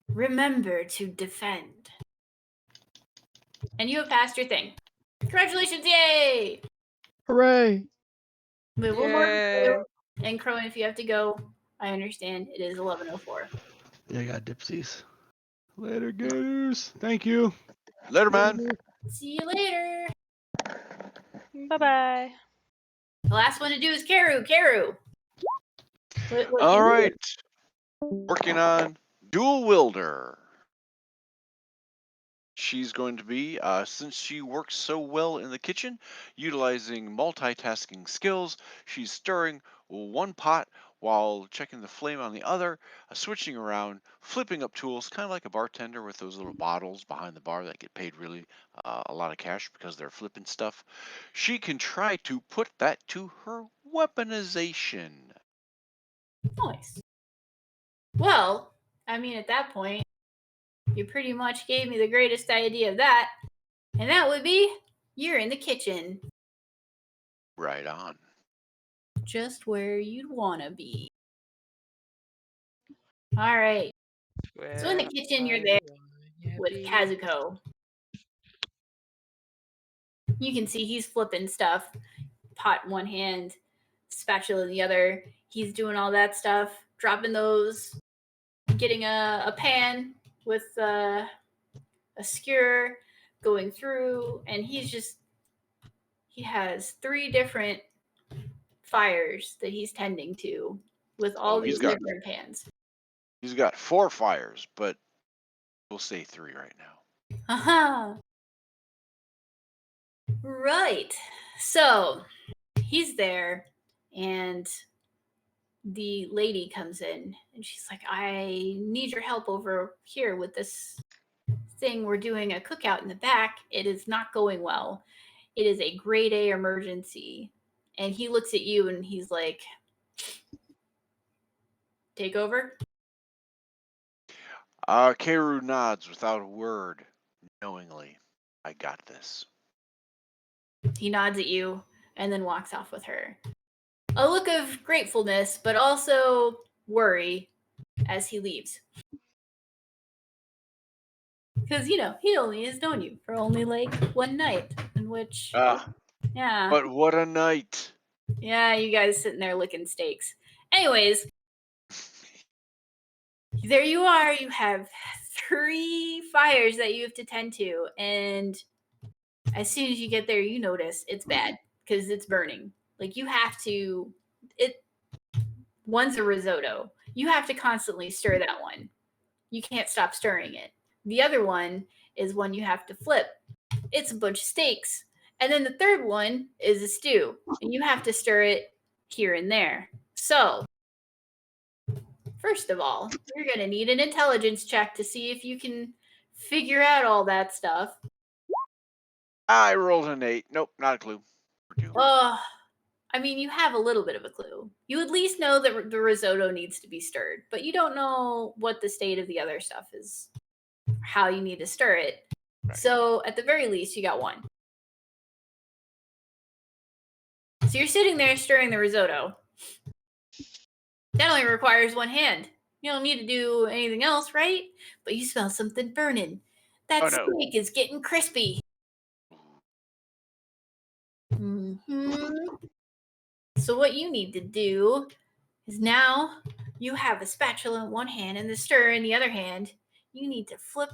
A: Remember to defend. And you have passed your thing. Congratulations, yay!
C: Hooray!
A: We have one more for you. And Crone, if you have to go, I understand it is 11:04.
D: Yeah, I got dipsies. Later, Gators. Thank you.
F: Later, man.
A: See you later.
E: Bye bye.
A: The last one to do is Karu. Karu. What
F: All
A: you do?
F: right. Working on Dual Wielder. She's going to be, since she works so well in the kitchen, utilizing multitasking skills, she's stirring one pot while checking the flame on the other, switching around, flipping up tools, kind of like a bartender with those little bottles behind the bar that get paid really a lot of cash because they're flipping stuff. She can try to put that to her weaponization.
A: Nice. Well, I mean, at that point, you pretty much gave me the greatest idea of that, and that would be you're in the kitchen,
F: Right on.
A: just where you'd want to be. All right. So in the kitchen, you're there with Kazuko. You can see he's flipping stuff, pot in one hand, spatula in the other. He's doing all that stuff, dropping those, getting a pan with a skewer, going through, and he has 3 different fires that he's tending to with all these different pans.
F: He's got 4 fires, but we'll say 3 right now.
A: Aha. Right. So he's there, and the lady comes in, and she's like, I need your help over here with this thing. We're doing a cookout in the back. It is not going well. It is a grade A emergency. And he looks at you and he's like, take over?
F: Keru nods without a word, knowingly. I got this.
A: He nods at you and then walks off with her. A look of gratefulness, but also worry as he leaves. Because, he only has known you for only like one night, in which, yeah.
F: But what a night.
A: Yeah, you guys sitting there licking steaks. Anyways, there you are. You have 3 fires that you have to tend to. And as soon as you get there, you notice it's bad because it's burning. Like you have to, one's a risotto. You have to constantly stir that one. You can't stop stirring it. The other one is one you have to flip. It's a bunch of steaks. And then the third one is a stew. And you have to stir it here and there. So, first of all, you're going to need an intelligence check to see if you can figure out all that stuff.
F: I rolled an 8. Nope, not a clue.
A: I mean, you have a little bit of a clue. You at least know that the risotto needs to be stirred, but you don't know what the state of the other stuff is, how you need to stir it. Right. So at the very least, you got 1. So you're sitting there stirring the risotto. That only requires 1 hand. You don't need to do anything else, right? But you smell something burning. That steak is getting crispy. Mm-hmm. So what you need to do is now you have a spatula in one hand and the stir in the other hand. You need to flip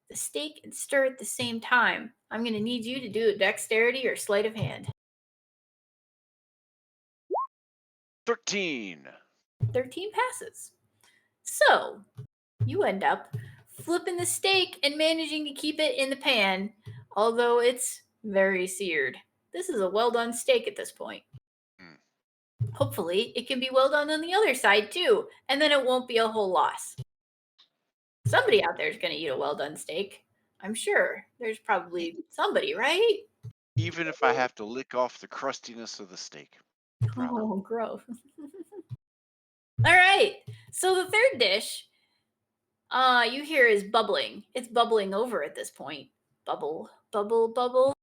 A: the steak and stir at the same time. I'm going to need you to do a dexterity or sleight of hand.
F: 13.
A: 13 passes. So you end up flipping the steak and managing to keep it in the pan, although it's very seared. This is a well done steak at this point. Hopefully, it can be well done on the other side too, and then it won't be a whole loss. Somebody out there is going to eat a well done steak. I'm sure there's probably somebody, right?
F: Even if I have to lick off the crustiness of the steak.
A: Oh, gross. All right. So the third dish, you hear is bubbling. It's bubbling over at this point. Bubble, bubble, bubble.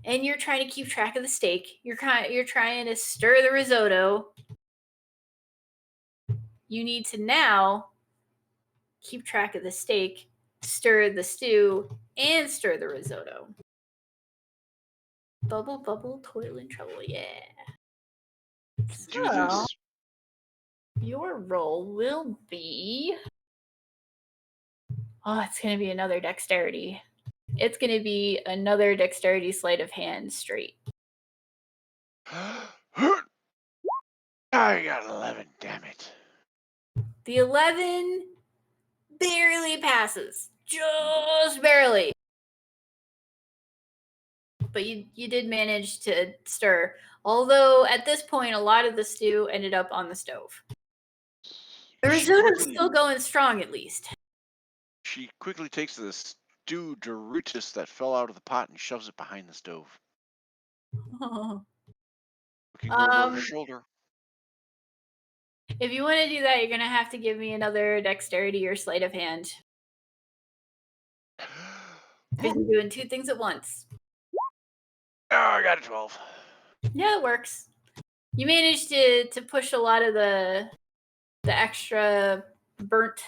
A: And you're trying to keep track of the steak. You're trying to stir the risotto. You need to now keep track of the steak, stir the stew, and stir the risotto. Bubble, bubble, toil and trouble, yeah.
F: Do this.
A: Your roll will be. Oh, it's going to be another dexterity. It's going to be another dexterity sleight of hand straight.
F: I got 11, damn it.
A: The 11 barely passes. Just barely. But you did manage to stir. Although at this point, a lot of the stew ended up on the stove. The risotto's still going strong, at least.
F: She quickly takes the stew Doritos that fell out of the pot and shoves it behind the stove. Looking over her shoulder.
A: If you want to do that, you're going to have to give me another dexterity or sleight of hand. Because you're doing two things at once.
F: Oh, I got a 12.
A: Yeah, it works. You managed to push a lot of the extra burnt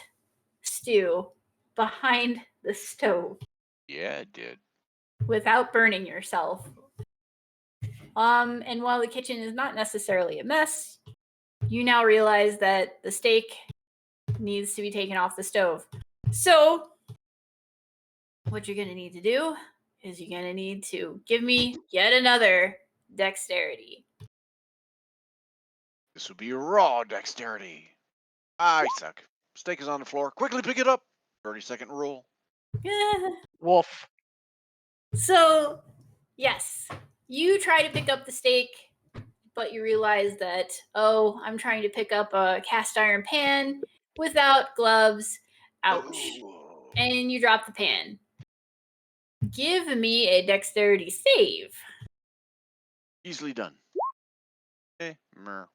A: stew behind the stove.
F: Yeah, it did.
A: Without burning yourself. And while the kitchen is not necessarily a mess, you now realize that the steak needs to be taken off the stove. So, what you're going to need to do is you're going to need to give me yet another dexterity.
F: This will be a raw dexterity. I suck. Steak is on the floor. Quickly pick it up. 30-second rule.
B: Wolf.
A: So, yes, you try to pick up the steak, but you realize that, oh, I'm trying to pick up a cast iron pan without gloves. Ouch.
F: Ooh.
A: And you drop the pan. Give me a dexterity save.
F: Easily done. Okay. Mer.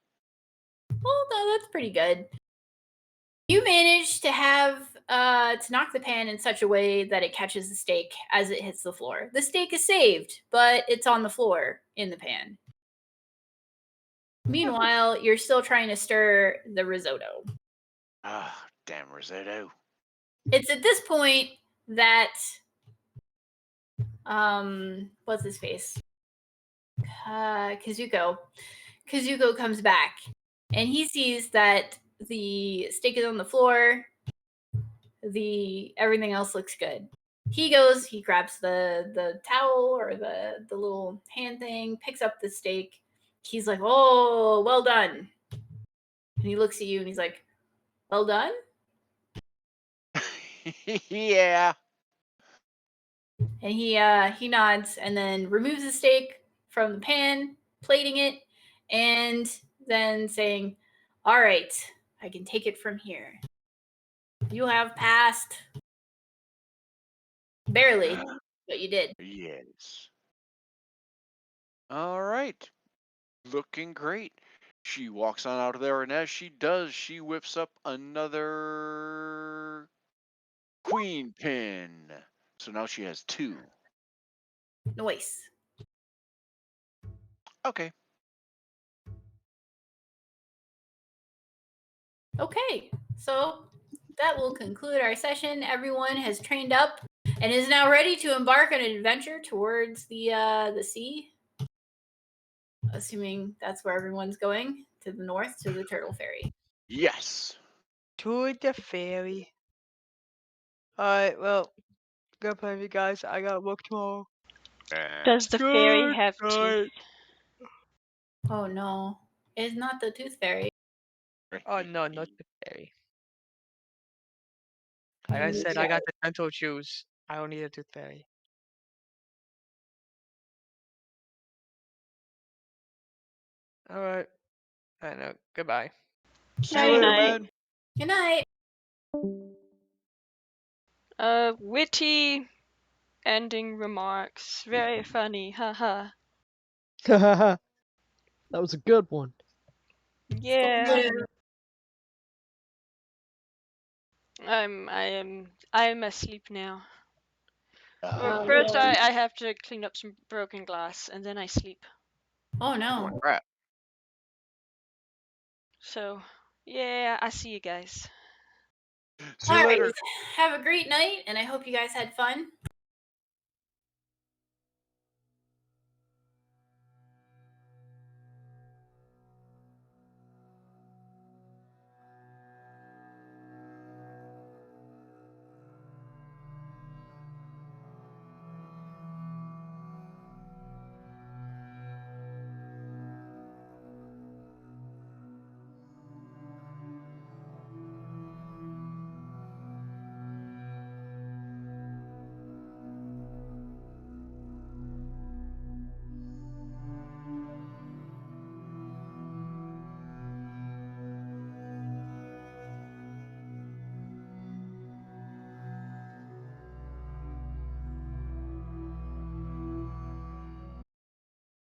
A: Well, no, that's pretty good. You manage to have to knock the pan in such a way that it catches the steak as it hits the floor. The steak is saved, but it's on the floor in the pan. Meanwhile, you're still trying to stir the risotto.
F: Ah, damn risotto.
A: It's at this point that what's his face? Kazuko comes back, and he sees that the steak is on the floor. Everything else looks good. He goes, he grabs the towel or the little hand thing, picks up the steak. He's like, "Oh, well done." And he looks at you and he's like, "Well done?"
F: Yeah.
A: And he nods and then removes the steak from the pan, plating it, and then saying, "All right, I can take it from here. You have passed." Barely, but you did.
F: Yes. All right. Looking great. She walks on out of there, and as she does, she whips up another queen pin. So now she has 2.
A: Nice.
F: Okay.
A: Okay, so that will conclude our session. Everyone has trained up and is now ready to embark on an adventure towards the sea. Assuming that's where everyone's going, to the north, to the Turtle Ferry.
F: Yes.
B: To the ferry. Alright, well, good plan, you guys. I got work tomorrow.
E: Does the fairy have
B: Good
E: teeth?
A: Oh no, it's not the Tooth Fairy.
B: Oh no, not the ferry. Like I said, I got the dental shoes. I don't need a tooth fairy. Alright. I know. Goodbye.
F: See
E: Night,
F: you later,
E: night.
F: man.
A: Good night.
E: Witty ending remarks. Very funny. Haha.
C: That was a good one.
E: Yeah. I am asleep now. First
A: yeah.
E: I have to clean up some broken glass and then I sleep.
A: Oh no.
F: Oh, crap.
E: So yeah, I see you guys.
F: See you
A: All right.
F: later.
A: Have a great night, and I hope you guys had fun.